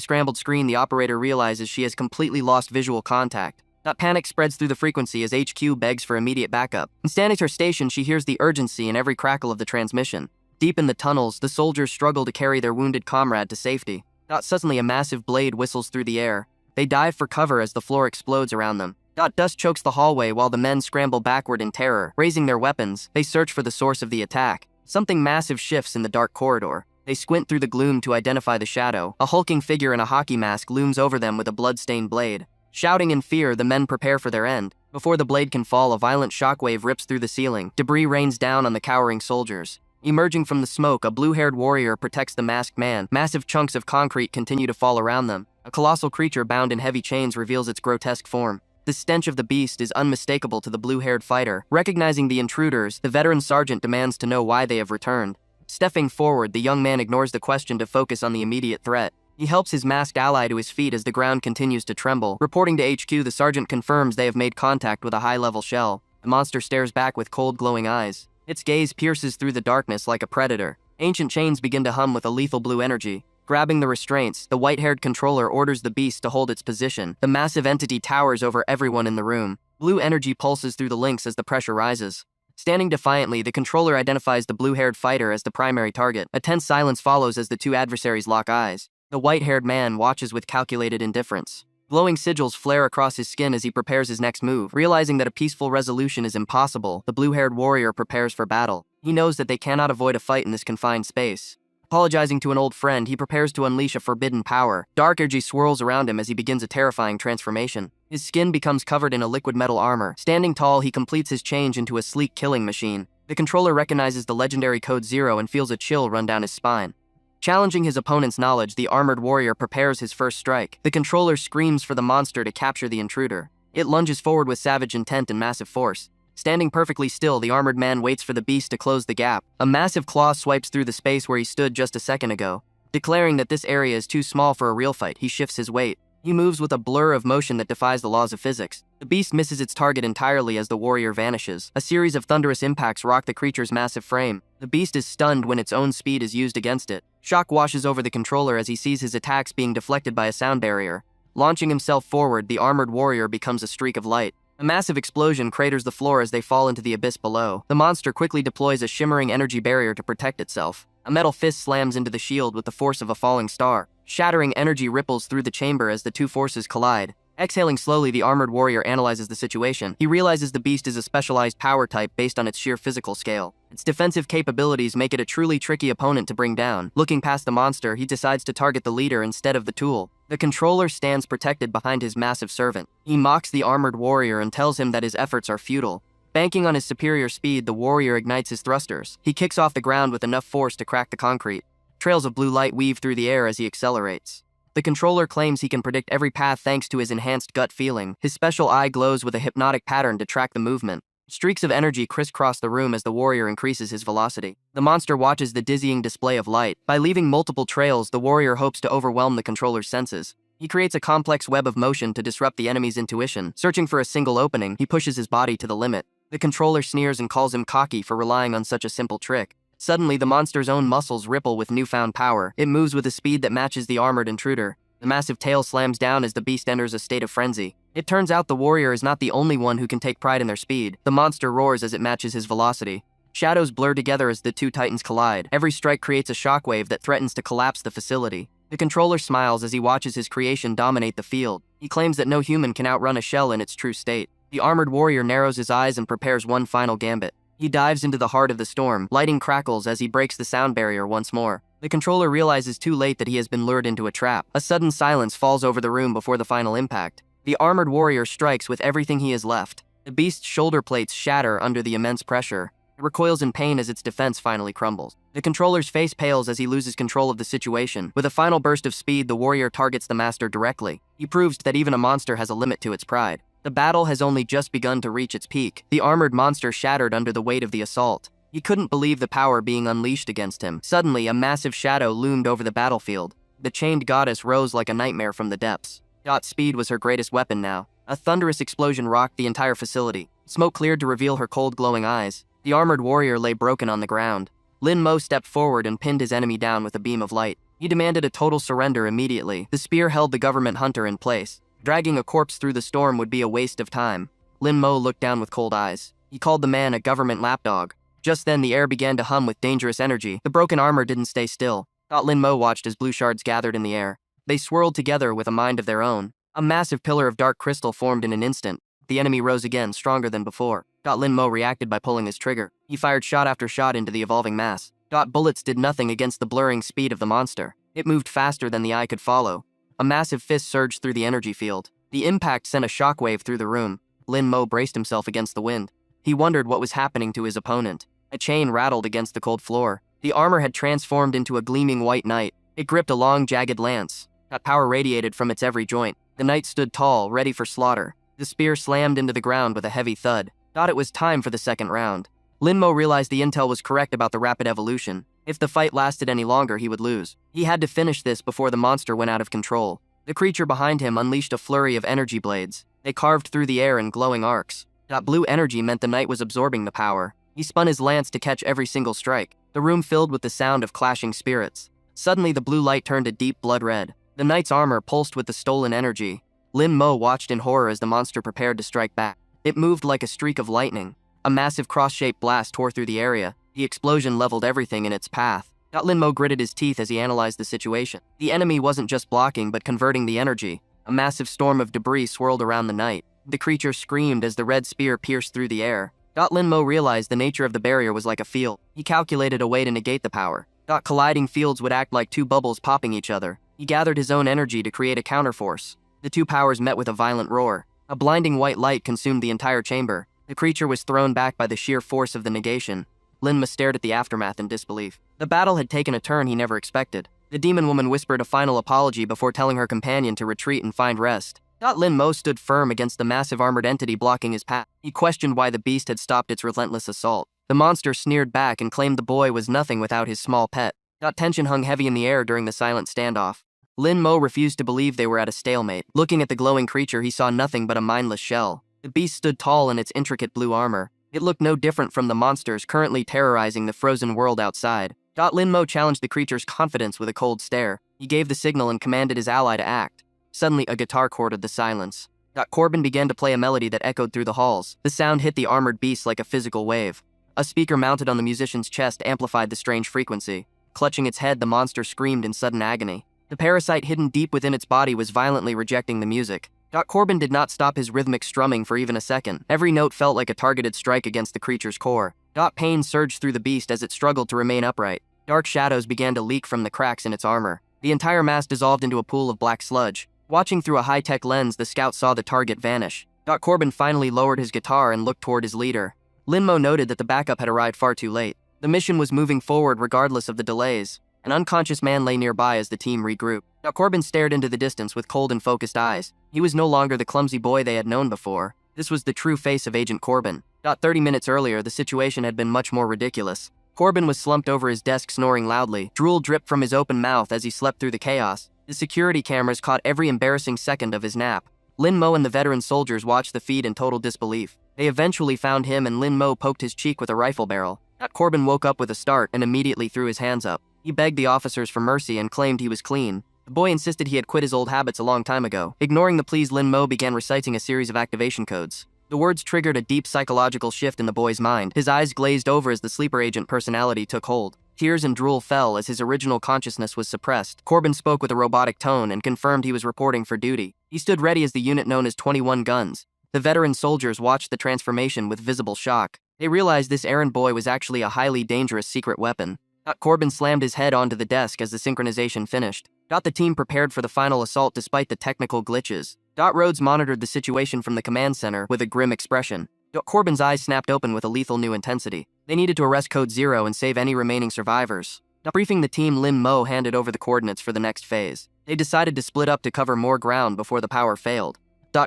scrambled screen, the operator realizes she has completely lost visual contact. Panic spreads through the frequency as HQ begs for immediate backup. Standing at her station, she hears the urgency in every crackle of the transmission. Deep in the tunnels, the soldiers struggle to carry their wounded comrade to safety. Suddenly a massive blade whistles through the air. They dive for cover as the floor explodes around them. Dust chokes the hallway while the men scramble backward in terror. Raising their weapons, they search for the source of the attack. Something massive shifts in the dark corridor. They squint through the gloom to identify the shadow. A hulking figure in a hockey mask looms over them with a blood-stained blade. Shouting in fear, the men prepare for their end. Before the blade can fall, a violent shockwave rips through the ceiling. Debris rains down on the cowering soldiers. Emerging from the smoke, a blue-haired warrior protects the masked man. Massive chunks of concrete continue to fall around them. A colossal creature bound in heavy chains reveals its grotesque form. The stench of the beast is unmistakable to the blue-haired fighter. Recognizing the intruders, the veteran sergeant demands to know why they have returned. Stepping forward, the young man ignores the question to focus on the immediate threat. He helps his masked ally to his feet as the ground continues to tremble. Reporting to HQ, the sergeant confirms they have made contact with a high-level shell. The monster stares back with cold, glowing eyes. Its gaze pierces through the darkness like a predator. Ancient chains begin to hum with a lethal blue energy. Grabbing the restraints, the white-haired controller orders the beast to hold its position. The massive entity towers over everyone in the room. Blue energy pulses through the links as the pressure rises. Standing defiantly, the controller identifies the blue-haired fighter as the primary target. A tense silence follows as the two adversaries lock eyes. The white-haired man watches with calculated indifference. Glowing sigils flare across his skin as he prepares his next move. Realizing that a peaceful resolution is impossible, the blue-haired warrior prepares for battle. He knows that they cannot avoid a fight in this confined space. Apologizing to an old friend, he prepares to unleash a forbidden power. Dark energy swirls around him as he begins a terrifying transformation. His skin becomes covered in a liquid metal armor. Standing tall, he completes his change into a sleek killing machine. The controller recognizes the legendary code 0 and feels a chill run down his spine. Challenging his opponent's knowledge, the armored warrior prepares his first strike. The controller screams for the monster to capture the intruder. It lunges forward with savage intent and massive force. Standing perfectly still, the armored man waits for the beast to close the gap. A massive claw swipes through the space where he stood just a second ago. Declaring that this area is too small for a real fight, he shifts his weight. He moves with a blur of motion that defies the laws of physics. The beast misses its target entirely as the warrior vanishes. A series of thunderous impacts rock the creature's massive frame. The beast is stunned when its own speed is used against it. Shock washes over the controller as he sees his attacks being deflected by a sound barrier. Launching himself forward, the armored warrior becomes a streak of light. A massive explosion craters the floor as they fall into the abyss below. The monster quickly deploys a shimmering energy barrier to protect itself. A metal fist slams into the shield with the force of a falling star. Shattering energy ripples through the chamber as the two forces collide. Exhaling slowly, the armored warrior analyzes the situation. He realizes the beast is a specialized power type based on its sheer physical scale. Its defensive capabilities make it a truly tricky opponent to bring down. Looking past the monster, he decides to target the leader instead of the tool. The controller stands protected behind his massive servant. He mocks the armored warrior and tells him that his efforts are futile. Banking on his superior speed, the warrior ignites his thrusters. He kicks off the ground with enough force to crack the concrete. Trails of blue light weave through the air as he accelerates. The controller claims he can predict every path thanks to his enhanced gut feeling. His special eye glows with a hypnotic pattern to track the movement. Streaks of energy crisscross the room as the warrior increases his velocity. The monster watches the dizzying display of light. By leaving multiple trails, the warrior hopes to overwhelm the controller's senses. He creates a complex web of motion to disrupt the enemy's intuition. Searching for a single opening, he pushes his body to the limit. The controller sneers and calls him cocky for relying on such a simple trick. Suddenly, the monster's own muscles ripple with newfound power. It moves with a speed that matches the armored intruder. The massive tail slams down as the beast enters a state of frenzy. It turns out the warrior is not the only one who can take pride in their speed. The monster roars as it matches his velocity. Shadows blur together as the two titans collide. Every strike creates a shockwave that threatens to collapse the facility. The controller smiles as he watches his creation dominate the field. He claims that no human can outrun a shell in its true state. The armored warrior narrows his eyes and prepares one final gambit. He dives into the heart of the storm, lighting crackles as he breaks the sound barrier once more. The controller realizes too late that he has been lured into a trap. A sudden silence falls over the room before the final impact. The armored warrior strikes with everything he has left. The beast's shoulder plates shatter under the immense pressure. It recoils in pain as its defense finally crumbles. The controller's face pales as he loses control of the situation. With a final burst of speed, the warrior targets the master directly. He proves that even a monster has a limit to its pride. The battle has only just begun to reach its peak. The armored monster shattered under the weight of the assault. He couldn't believe the power being unleashed against him. Suddenly, a massive shadow loomed over the battlefield. The chained goddess rose like a nightmare from the depths. Speed was her greatest weapon now. A thunderous explosion rocked the entire facility. Smoke cleared to reveal her cold, glowing eyes. The armored warrior lay broken on the ground. Lin Mo stepped forward and pinned his enemy down with a beam of light. He demanded a total surrender immediately. The spear held the government hunter in place. Dragging a corpse through the storm would be a waste of time. Lin Mo looked down with cold eyes. He called the man a government lapdog. Just then, the air began to hum with dangerous energy. The broken armor didn't stay still. Lin Mo watched as blue shards gathered in the air. They swirled together with a mind of their own. A massive pillar of dark crystal formed in an instant. The enemy rose again, stronger than before. Lin Mo reacted by pulling his trigger. He fired shot after shot into the evolving mass. Bullets did nothing against the blurring speed of the monster. It moved faster than the eye could follow. A massive fist surged through the energy field. The impact sent a shockwave through the room. Lin Mo braced himself against the wind. He wondered what was happening to his opponent. A chain rattled against the cold floor. The armor had transformed into a gleaming white knight. It gripped a long, jagged lance. Power radiated from its every joint. The knight stood tall, ready for slaughter. The spear slammed into the ground with a heavy thud. It was time for the second round. Lin Mo realized the intel was correct about the rapid evolution. If the fight lasted any longer, he would lose. He had to finish this before the monster went out of control. The creature behind him unleashed a flurry of energy blades. They carved through the air in glowing arcs. Blue energy meant the knight was absorbing the power. He spun his lance to catch every single strike. The room filled with the sound of clashing spirits. Suddenly, the blue light turned a deep blood red. The knight's armor pulsed with the stolen energy. Lin Mo watched in horror as the monster prepared to strike back. It moved like a streak of lightning. A massive cross-shaped blast tore through the area. The explosion leveled everything in its path. Lin Mo gritted his teeth as he analyzed the situation. The enemy wasn't just blocking but converting the energy. A massive storm of debris swirled around the knight. The creature screamed as the red spear pierced through the air. Lin Mo realized the nature of the barrier was like a field. He calculated a way to negate the power. Colliding fields would act like two bubbles popping each other. He gathered his own energy to create a counterforce. The two powers met with a violent roar. A blinding white light consumed the entire chamber. The creature was thrown back by the sheer force of the negation. Lin Mo stared at the aftermath in disbelief. The battle had taken a turn he never expected. The demon woman whispered a final apology before telling her companion to retreat and find rest. Lin Mo stood firm against the massive armored entity blocking his path. He questioned why the beast had stopped its relentless assault. The monster sneered back and claimed the boy was nothing without his small pet. Tension hung heavy in the air during the silent standoff. Lin Mo refused to believe they were at a stalemate. Looking at the glowing creature, he saw nothing but a mindless shell. The beast stood tall in its intricate blue armor. It looked no different from the monsters currently terrorizing the frozen world outside. Lin Mo challenged the creature's confidence with a cold stare. He gave the signal and commanded his ally to act. Suddenly, a guitar chorded the silence. Corbin began to play a melody that echoed through the halls. The sound hit the armored beast like a physical wave. A speaker mounted on the musician's chest amplified the strange frequency. Clutching its head, the monster screamed in sudden agony. The parasite hidden deep within its body was violently rejecting the music. Corbin did not stop his rhythmic strumming for even a second. Every note felt like a targeted strike against the creature's core. Pain surged through the beast as it struggled to remain upright. Dark shadows began to leak from the cracks in its armor. The entire mass dissolved into a pool of black sludge. Watching through a high-tech lens, the scout saw the target vanish. Corbin finally lowered his guitar and looked toward his leader. Lin Mo noted that the backup had arrived far too late. The mission was moving forward regardless of the delays. An unconscious man lay nearby as the team regrouped. Corbin stared into the distance with cold and focused eyes. He was no longer the clumsy boy they had known before. This was the true face of Agent Corbin. 30 minutes earlier, the situation had been much more ridiculous. Corbin was slumped over his desk snoring loudly. Drool dripped from his open mouth as he slept through the chaos. The security cameras caught every embarrassing second of his nap. Lin Mo and the veteran soldiers watched the feed in total disbelief. They eventually found him and Lin Mo poked his cheek with a rifle barrel. Corbin woke up with a start and immediately threw his hands up. He begged the officers for mercy and claimed he was clean. The boy insisted he had quit his old habits a long time ago. Ignoring the pleas, Lin Mo began reciting a series of activation codes. The words triggered a deep psychological shift in the boy's mind. His eyes glazed over as the sleeper agent personality took hold. Tears and drool fell as his original consciousness was suppressed. Corbin spoke with a robotic tone and confirmed he was reporting for duty. He stood ready as the unit known as 21 Guns. The veteran soldiers watched the transformation with visible shock. They realized this errand boy was actually a highly dangerous secret weapon. Corbin slammed his head onto the desk as the synchronization finished. The team prepared for the final assault despite the technical glitches. Rhodes monitored the situation from the command center with a grim expression. Corbin's eyes snapped open with a lethal new intensity. They needed to arrest Code Zero and save any remaining survivors. Briefing the team, Lin Mo handed over the coordinates for the next phase. They decided to split up to cover more ground before the power failed.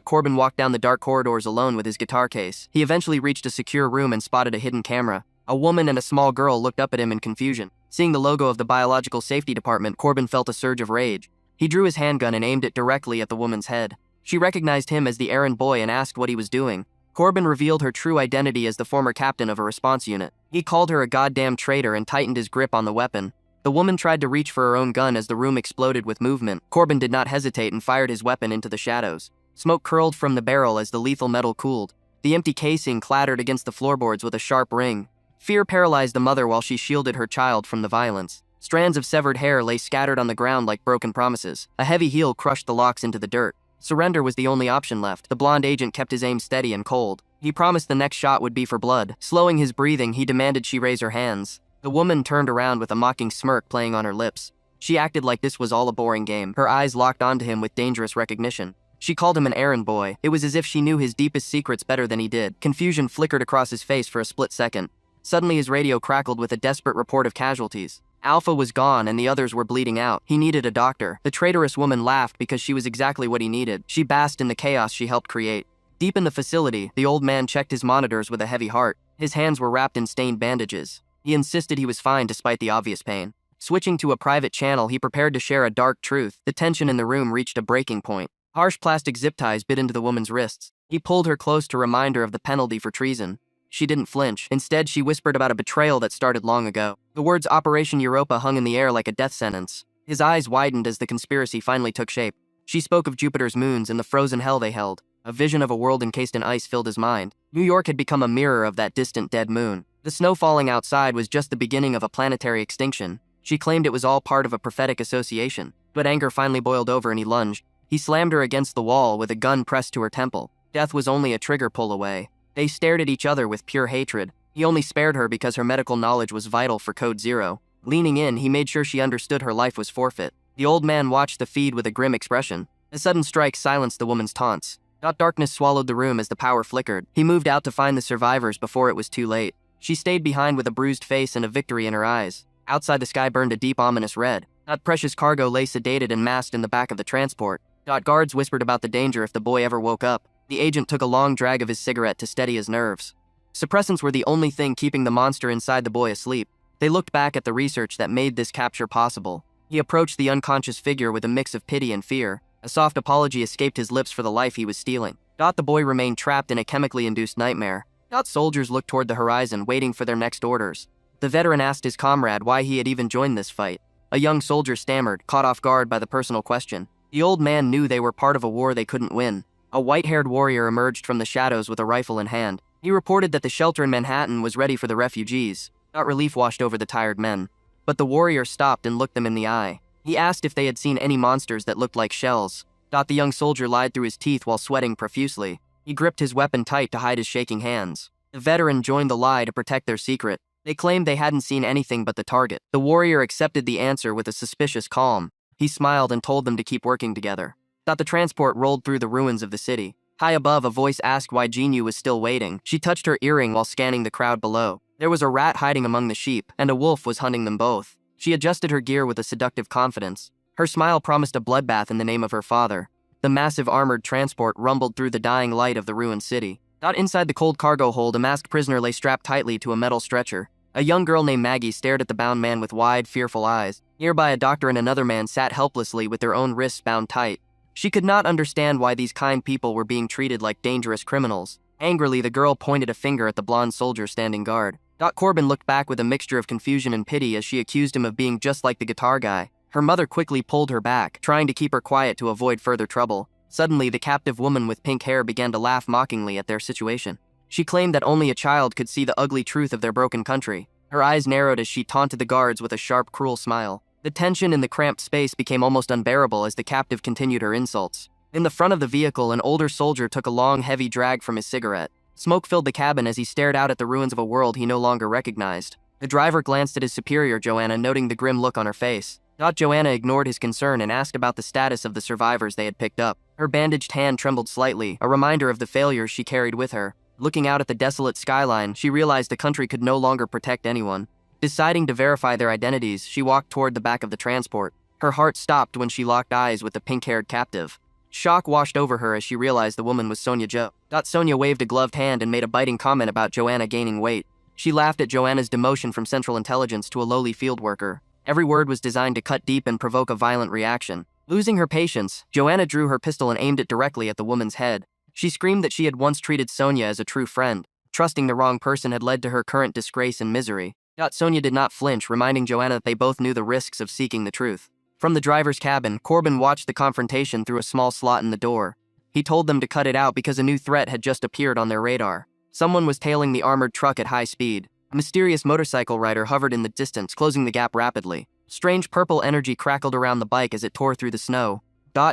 Corbin walked down the dark corridors alone with his guitar case. He eventually reached a secure room and spotted a hidden camera. A woman and a small girl looked up at him in confusion. Seeing the logo of the Biological Safety Department, Corbin felt a surge of rage. He drew his handgun and aimed it directly at the woman's head. She recognized him as the errand boy and asked what he was doing. Corbin revealed her true identity as the former captain of a response unit. He called her a goddamn traitor and tightened his grip on the weapon. The woman tried to reach for her own gun as the room exploded with movement. Corbin did not hesitate and fired his weapon into the shadows. Smoke curled from the barrel as the lethal metal cooled. The empty casing clattered against the floorboards with a sharp ring. Fear paralyzed the mother while she shielded her child from the violence. Strands of severed hair lay scattered on the ground like broken promises. A heavy heel crushed the locks into the dirt. Surrender was the only option left. The blonde agent kept his aim steady and cold. He promised the next shot would be for blood. Slowing his breathing, he demanded she raise her hands. The woman turned around with a mocking smirk playing on her lips. She acted like this was all a boring game. Her eyes locked onto him with dangerous recognition. She called him an errand boy. It was as if she knew his deepest secrets better than he did. Confusion flickered across his face for a split second. Suddenly his radio crackled with a desperate report of casualties. Alpha was gone and the others were bleeding out. He needed a doctor. The traitorous woman laughed because she was exactly what he needed. She basked in the chaos she helped create. Deep in the facility, the old man checked his monitors with a heavy heart. His hands were wrapped in stained bandages. He insisted he was fine despite the obvious pain. Switching to a private channel, he prepared to share a dark truth. The tension in the room reached a breaking point. Harsh plastic zip ties bit into the woman's wrists. He pulled her close to remind her of the penalty for treason. She didn't flinch. Instead, she whispered about a betrayal that started long ago. The words Operation Europa hung in the air like a death sentence. His eyes widened as the conspiracy finally took shape. She spoke of Jupiter's moons and the frozen hell they held. A vision of a world encased in ice filled his mind. New York had become a mirror of that distant dead moon. The snow falling outside was just the beginning of a planetary extinction. She claimed it was all part of a prophetic association. But anger finally boiled over and he lunged. He slammed her against the wall with a gun pressed to her temple. Death was only a trigger pull away. They stared at each other with pure hatred. He only spared her because her medical knowledge was vital for Code Zero. Leaning in, he made sure she understood her life was forfeit. The old man watched the feed with a grim expression. A sudden strike silenced the woman's taunts. Darkness swallowed the room as the power flickered. He moved out to find the survivors before it was too late. She stayed behind with a bruised face and a victory in her eyes. Outside, the sky burned a deep, ominous red. Precious cargo lay sedated and masked in the back of the transport. Guards whispered about the danger if the boy ever woke up. The agent took a long drag of his cigarette to steady his nerves. Suppressants were the only thing keeping the monster inside the boy asleep. They looked back at the research that made this capture possible. He approached the unconscious figure with a mix of pity and fear. A soft apology escaped his lips for the life he was stealing. The boy remained trapped in a chemically induced nightmare. Soldiers looked toward the horizon, waiting for their next orders. The veteran asked his comrade why he had even joined this fight. A young soldier stammered, caught off guard by the personal question. The old man knew they were part of a war they couldn't win. A white-haired warrior emerged from the shadows with a rifle in hand. He reported that the shelter in Manhattan was ready for the refugees. Relief washed over the tired men. But the warrior stopped and looked them in the eye. He asked if they had seen any monsters that looked like shells. The young soldier lied through his teeth while sweating profusely. He gripped his weapon tight to hide his shaking hands. The veteran joined the lie to protect their secret. They claimed they hadn't seen anything but the target. The warrior accepted the answer with a suspicious calm. He smiled and told them to keep working together. The transport rolled through the ruins of the city. High above, a voice asked why Jinyu was still waiting. She touched her earring while scanning the crowd below. There was a rat hiding among the sheep, and a wolf was hunting them both. She adjusted her gear with a seductive confidence. Her smile promised a bloodbath in the name of her father. The massive armored transport rumbled through the dying light of the ruined city. Inside the cold cargo hold, a masked prisoner lay strapped tightly to a metal stretcher. A young girl named Maggie stared at the bound man with wide, fearful eyes. Nearby, a doctor and another man sat helplessly with their own wrists bound tight. She could not understand why these kind people were being treated like dangerous criminals. Angrily, the girl pointed a finger at the blonde soldier standing guard. Corbin looked back with a mixture of confusion and pity as she accused him of being just like the guitar guy. Her mother quickly pulled her back, trying to keep her quiet to avoid further trouble. Suddenly, the captive woman with pink hair began to laugh mockingly at their situation. She claimed that only a child could see the ugly truth of their broken country. Her eyes narrowed as she taunted the guards with a sharp, cruel smile. The tension in the cramped space became almost unbearable as the captive continued her insults. In the front of the vehicle, an older soldier took a long, heavy drag from his cigarette. Smoke filled the cabin as he stared out at the ruins of a world he no longer recognized. The driver glanced at his superior, Joanna, noting the grim look on her face. Joanna ignored his concern and asked about the status of the survivors they had picked up. Her bandaged hand trembled slightly, a reminder of the failures she carried with her. Looking out at the desolate skyline, she realized the country could no longer protect anyone. Deciding to verify their identities, she walked toward the back of the transport. Her heart stopped when she locked eyes with the pink-haired captive. Shock washed over her as she realized the woman was Sonia Jo. Sonia waved a gloved hand and made a biting comment about Joanna gaining weight. She laughed at Joanna's demotion from Central Intelligence to a lowly field worker. Every word was designed to cut deep and provoke a violent reaction. Losing her patience, Joanna drew her pistol and aimed it directly at the woman's head. She screamed that she had once treated Sonia as a true friend. Trusting the wrong person had led to her current disgrace and misery. Sonia did not flinch, reminding Joanna that they both knew the risks of seeking the truth. From the driver's cabin, Corbin watched the confrontation through a small slot in the door. He told them to cut it out because a new threat had just appeared on their radar. Someone was tailing the armored truck at high speed. A mysterious motorcycle rider hovered in the distance, closing the gap rapidly. Strange purple energy crackled around the bike as it tore through the snow.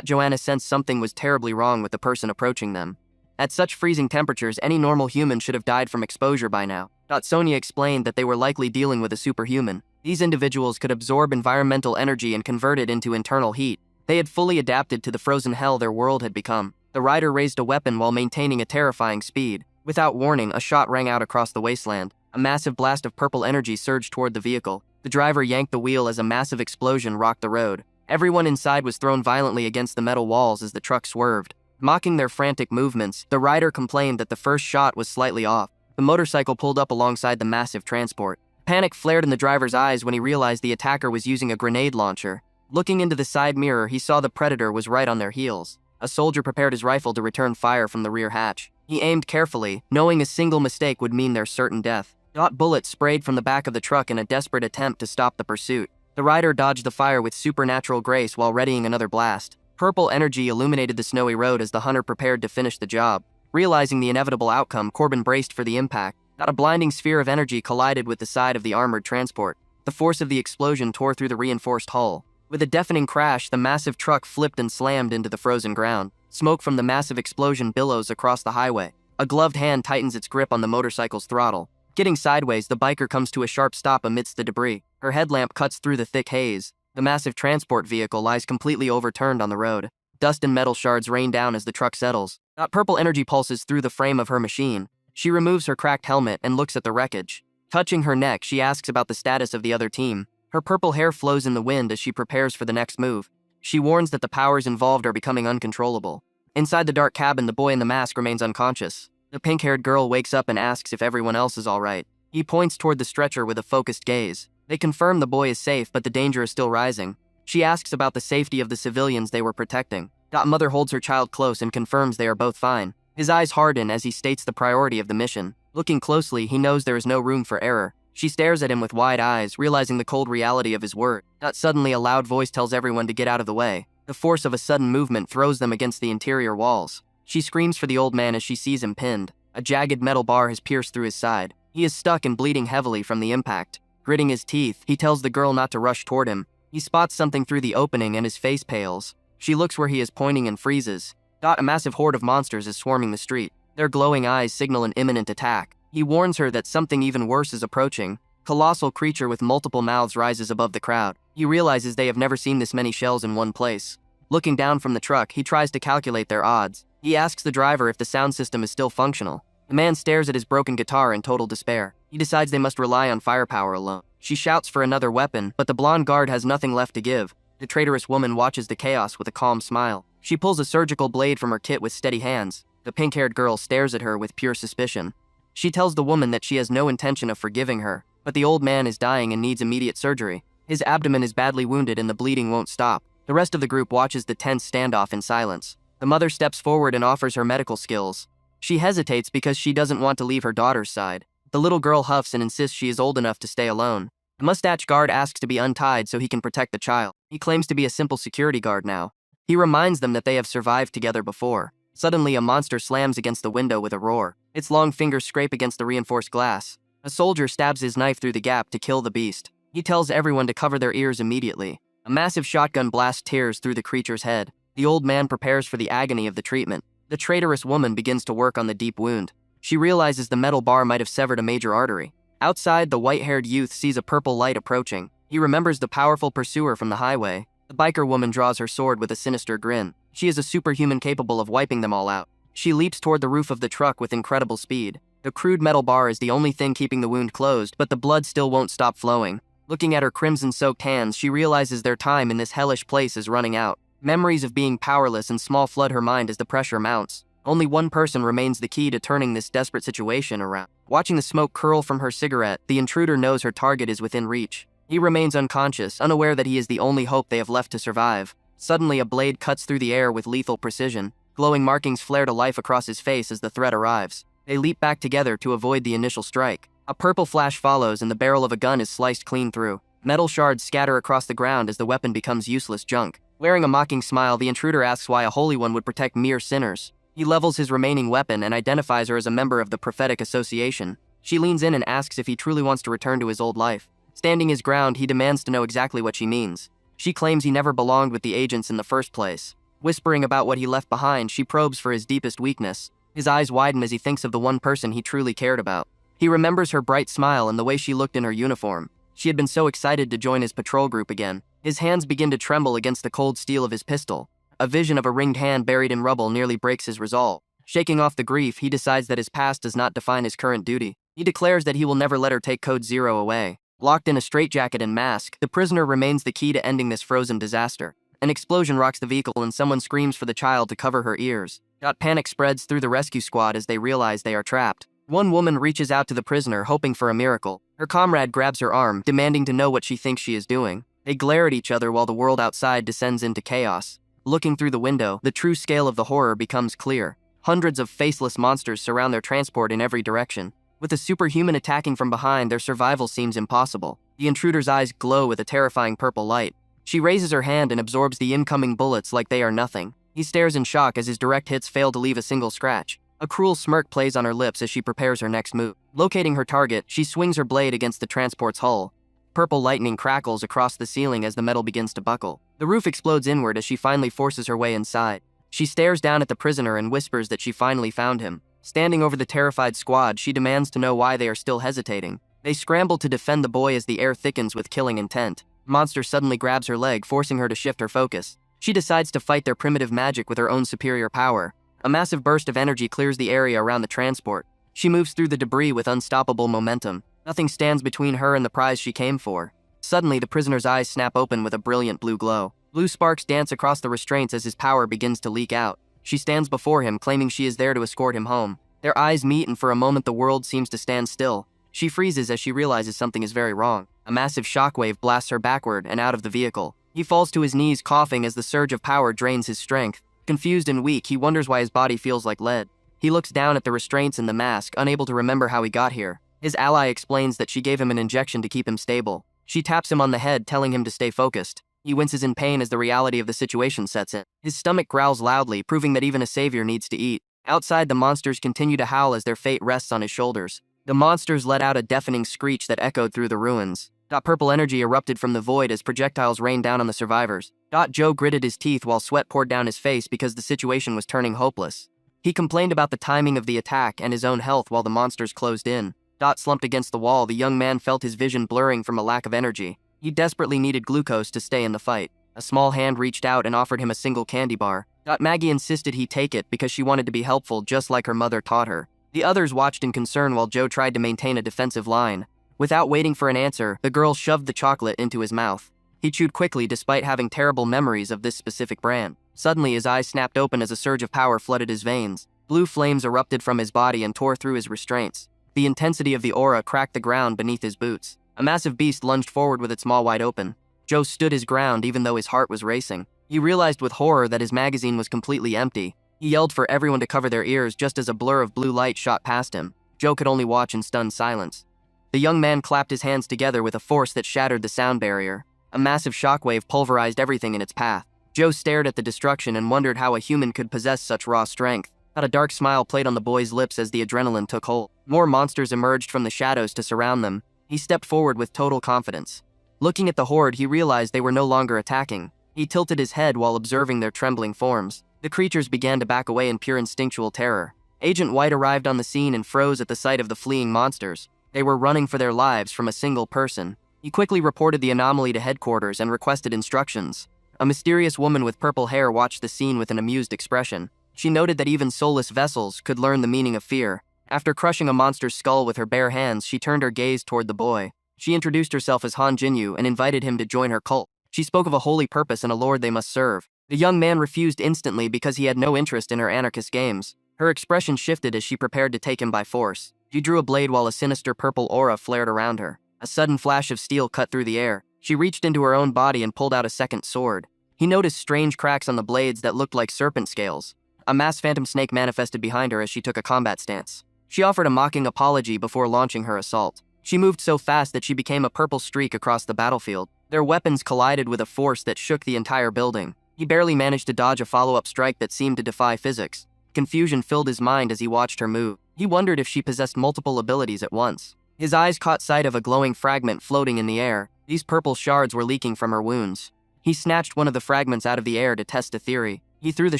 Joanna sensed something was terribly wrong with the person approaching them. At such freezing temperatures, any normal human should have died from exposure by now. Sonia explained that they were likely dealing with a superhuman. These individuals could absorb environmental energy and convert it into internal heat. They had fully adapted to the frozen hell their world had become. The rider raised a weapon while maintaining a terrifying speed. Without warning, a shot rang out across the wasteland. A massive blast of purple energy surged toward the vehicle. The driver yanked the wheel as a massive explosion rocked the road. Everyone inside was thrown violently against the metal walls as the truck swerved. Mocking their frantic movements, the rider complained that the first shot was slightly off. The motorcycle pulled up alongside the massive transport. Panic flared in the driver's eyes when he realized the attacker was using a grenade launcher. Looking into the side mirror, he saw the predator was right on their heels. A soldier prepared his rifle to return fire from the rear hatch. He aimed carefully, knowing a single mistake would mean their certain death. Bullets sprayed from the back of the truck in a desperate attempt to stop the pursuit. The rider dodged the fire with supernatural grace while readying another blast. Purple energy illuminated the snowy road as the hunter prepared to finish the job. Realizing the inevitable outcome, Corbin braced for the impact. A blinding sphere of energy collided with the side of the armored transport. The force of the explosion tore through the reinforced hull. With a deafening crash, the massive truck flipped and slammed into the frozen ground. Smoke from the massive explosion billows across the highway. A gloved hand tightens its grip on the motorcycle's throttle. Getting sideways, the biker comes to a sharp stop amidst the debris. Her headlamp cuts through the thick haze. The massive transport vehicle lies completely overturned on the road. Dust and metal shards rain down as the truck settles. Purple energy pulses through the frame of her machine. She removes her cracked helmet and looks at the wreckage. Touching her neck, she asks about the status of the other team. Her purple hair flows in the wind as she prepares for the next move. She warns that the powers involved are becoming uncontrollable. Inside the dark cabin, the boy in the mask remains unconscious. The pink-haired girl wakes up and asks if everyone else is all right. He points toward the stretcher with a focused gaze. They confirm the boy is safe, but the danger is still rising. She asks about the safety of the civilians they were protecting. Mother holds her child close and confirms they are both fine. His eyes harden as he states the priority of the mission. Looking closely, he knows there is no room for error. She stares at him with wide eyes, realizing the cold reality of his word. Suddenly, a loud voice tells everyone to get out of the way. The force of a sudden movement throws them against the interior walls. She screams for the old man as she sees him pinned. A jagged metal bar has pierced through his side. He is stuck and bleeding heavily from the impact. Gritting his teeth, he tells the girl not to rush toward him. He spots something through the opening and his face pales. She looks where he is pointing and freezes. A massive horde of monsters is swarming the street. Their glowing eyes signal an imminent attack. He warns her that something even worse is approaching. Colossal creature with multiple mouths rises above the crowd. He realizes they have never seen this many shells in one place. Looking down from the truck, he tries to calculate their odds. He asks the driver if the sound system is still functional. The man stares at his broken guitar in total despair. He decides they must rely on firepower alone. She shouts for another weapon, but the blonde guard has nothing left to give. The traitorous woman watches the chaos with a calm smile. She pulls a surgical blade from her kit with steady hands. The pink-haired girl stares at her with pure suspicion. She tells the woman that she has no intention of forgiving her, but the old man is dying and needs immediate surgery. His abdomen is badly wounded and the bleeding won't stop. The rest of the group watches the tense standoff in silence. The mother steps forward and offers her medical skills. She hesitates because she doesn't want to leave her daughter's side. The little girl huffs and insists she is old enough to stay alone. The mustache guard asks to be untied so he can protect the child. He claims to be a simple security guard now. He reminds them that they have survived together before. Suddenly, a monster slams against the window with a roar. Its long fingers scrape against the reinforced glass. A soldier stabs his knife through the gap to kill the beast. He tells everyone to cover their ears immediately. A massive shotgun blast tears through the creature's head. The old man prepares for the agony of the treatment. The traitorous woman begins to work on the deep wound. She realizes the metal bar might have severed a major artery. Outside, the white-haired youth sees a purple light approaching. He remembers the powerful pursuer from the highway. The biker woman draws her sword with a sinister grin. She is a superhuman capable of wiping them all out. She leaps toward the roof of the truck with incredible speed. The crude metal bar is the only thing keeping the wound closed, but the blood still won't stop flowing. Looking at her crimson-soaked hands, she realizes their time in this hellish place is running out. Memories of being powerless and small flood her mind as the pressure mounts. Only one person remains the key to turning this desperate situation around. Watching the smoke curl from her cigarette, the intruder knows her target is within reach. He remains unconscious, unaware that he is the only hope they have left to survive. Suddenly, a blade cuts through the air with lethal precision. Glowing markings flare to life across his face as the threat arrives. They leap back together to avoid the initial strike. A purple flash follows and the barrel of a gun is sliced clean through. Metal shards scatter across the ground as the weapon becomes useless junk. Wearing a mocking smile, the intruder asks why a holy one would protect mere sinners. He levels his remaining weapon and identifies her as a member of the prophetic association. She leans in and asks if he truly wants to return to his old life. Standing his ground, he demands to know exactly what she means. She claims he never belonged with the agents in the first place. Whispering about what he left behind, she probes for his deepest weakness. His eyes widen as he thinks of the one person he truly cared about. He remembers her bright smile and the way she looked in her uniform. She had been so excited to join his patrol group again. His hands begin to tremble against the cold steel of his pistol. A vision of a ringed hand buried in rubble nearly breaks his resolve. Shaking off the grief, he decides that his past does not define his current duty. He declares that he will never let her take Code Zero away. Locked in a straitjacket and mask, the prisoner remains the key to ending this frozen disaster. An explosion rocks the vehicle and someone screams for the child to cover her ears. Panic spreads through the rescue squad as they realize they are trapped. One woman reaches out to the prisoner, hoping for a miracle. Her comrade grabs her arm, demanding to know what she thinks she is doing. They glare at each other while the world outside descends into chaos. Looking through the window, the true scale of the horror becomes clear. Hundreds of faceless monsters surround their transport in every direction. With a superhuman attacking from behind, their survival seems impossible. The intruder's eyes glow with a terrifying purple light. She raises her hand and absorbs the incoming bullets like they are nothing. He stares in shock as his direct hits fail to leave a single scratch. A cruel smirk plays on her lips as she prepares her next move. Locating her target, she swings her blade against the transport's hull. Purple lightning crackles across the ceiling as the metal begins to buckle. The roof explodes inward as she finally forces her way inside. She stares down at the prisoner and whispers that she finally found him. Standing over the terrified squad, she demands to know why they are still hesitating. They scramble to defend the boy as the air thickens with killing intent. Monster suddenly grabs her leg, forcing her to shift her focus. She decides to fight their primitive magic with her own superior power. A massive burst of energy clears the area around the transport. She moves through the debris with unstoppable momentum. Nothing stands between her and the prize she came for. Suddenly, the prisoner's eyes snap open with a brilliant blue glow. Blue sparks dance across the restraints as his power begins to leak out. She stands before him, claiming she is there to escort him home. Their eyes meet, and for a moment the world seems to stand still. She freezes as she realizes something is very wrong. A massive shockwave blasts her backward and out of the vehicle. He falls to his knees, coughing as the surge of power drains his strength. Confused and weak, he wonders why his body feels like lead. He looks down at the restraints and the mask, unable to remember how he got here. His ally explains that she gave him an injection to keep him stable. She taps him on the head, telling him to stay focused. He winces in pain as the reality of the situation sets in. His stomach growls loudly, proving that even a savior needs to eat. Outside, the monsters continue to howl as their fate rests on his shoulders. The monsters let out a deafening screech that echoed through the ruins. Purple energy erupted from the void as projectiles rained down on the survivors. Joe gritted his teeth while sweat poured down his face because the situation was turning hopeless. He complained about the timing of the attack and his own health while the monsters closed in. Slumped against the wall, the young man felt his vision blurring from a lack of energy. He desperately needed glucose to stay in the fight. A small hand reached out and offered him a single candy bar. Maggie insisted he take it because she wanted to be helpful, just like her mother taught her. The others watched in concern while Joe tried to maintain a defensive line. Without waiting for an answer, the girl shoved the chocolate into his mouth. He chewed quickly despite having terrible memories of this specific brand. Suddenly, his eyes snapped open as a surge of power flooded his veins. Blue flames erupted from his body and tore through his restraints. The intensity of the aura cracked the ground beneath his boots. A massive beast lunged forward with its maw wide open. Joe stood his ground even though his heart was racing. He realized with horror that his magazine was completely empty. He yelled for everyone to cover their ears just as a blur of blue light shot past him. Joe could only watch in stunned silence. The young man clapped his hands together with a force that shattered the sound barrier. A massive shockwave pulverized everything in its path. Joe stared at the destruction and wondered how a human could possess such raw strength. A dark smile played on the boy's lips as the adrenaline took hold. More monsters emerged from the shadows to surround them. He stepped forward with total confidence. Looking at the horde, he realized they were no longer attacking. He tilted his head while observing their trembling forms. The creatures began to back away in pure instinctual terror. Agent White arrived on the scene and froze at the sight of the fleeing monsters. They were running for their lives from a single person. He quickly reported the anomaly to headquarters and requested instructions. A mysterious woman with purple hair watched the scene with an amused expression. She noted that even soulless vessels could learn the meaning of fear. After crushing a monster's skull with her bare hands, she turned her gaze toward the boy. She introduced herself as Han Jinyu and invited him to join her cult. She spoke of a holy purpose and a lord they must serve. The young man refused instantly because he had no interest in her anarchist games. Her expression shifted as she prepared to take him by force. She drew a blade while a sinister purple aura flared around her. A sudden flash of steel cut through the air. She reached into her own body and pulled out a second sword. He noticed strange cracks on the blades that looked like serpent scales. A mass phantom snake manifested behind her as she took a combat stance. She offered a mocking apology before launching her assault. She moved so fast that she became a purple streak across the battlefield. Their weapons collided with a force that shook the entire building. He barely managed to dodge a follow-up strike that seemed to defy physics. Confusion filled his mind as he watched her move. He wondered if she possessed multiple abilities at once. His eyes caught sight of a glowing fragment floating in the air. These purple shards were leaking from her wounds. He snatched one of the fragments out of the air to test a theory. He threw the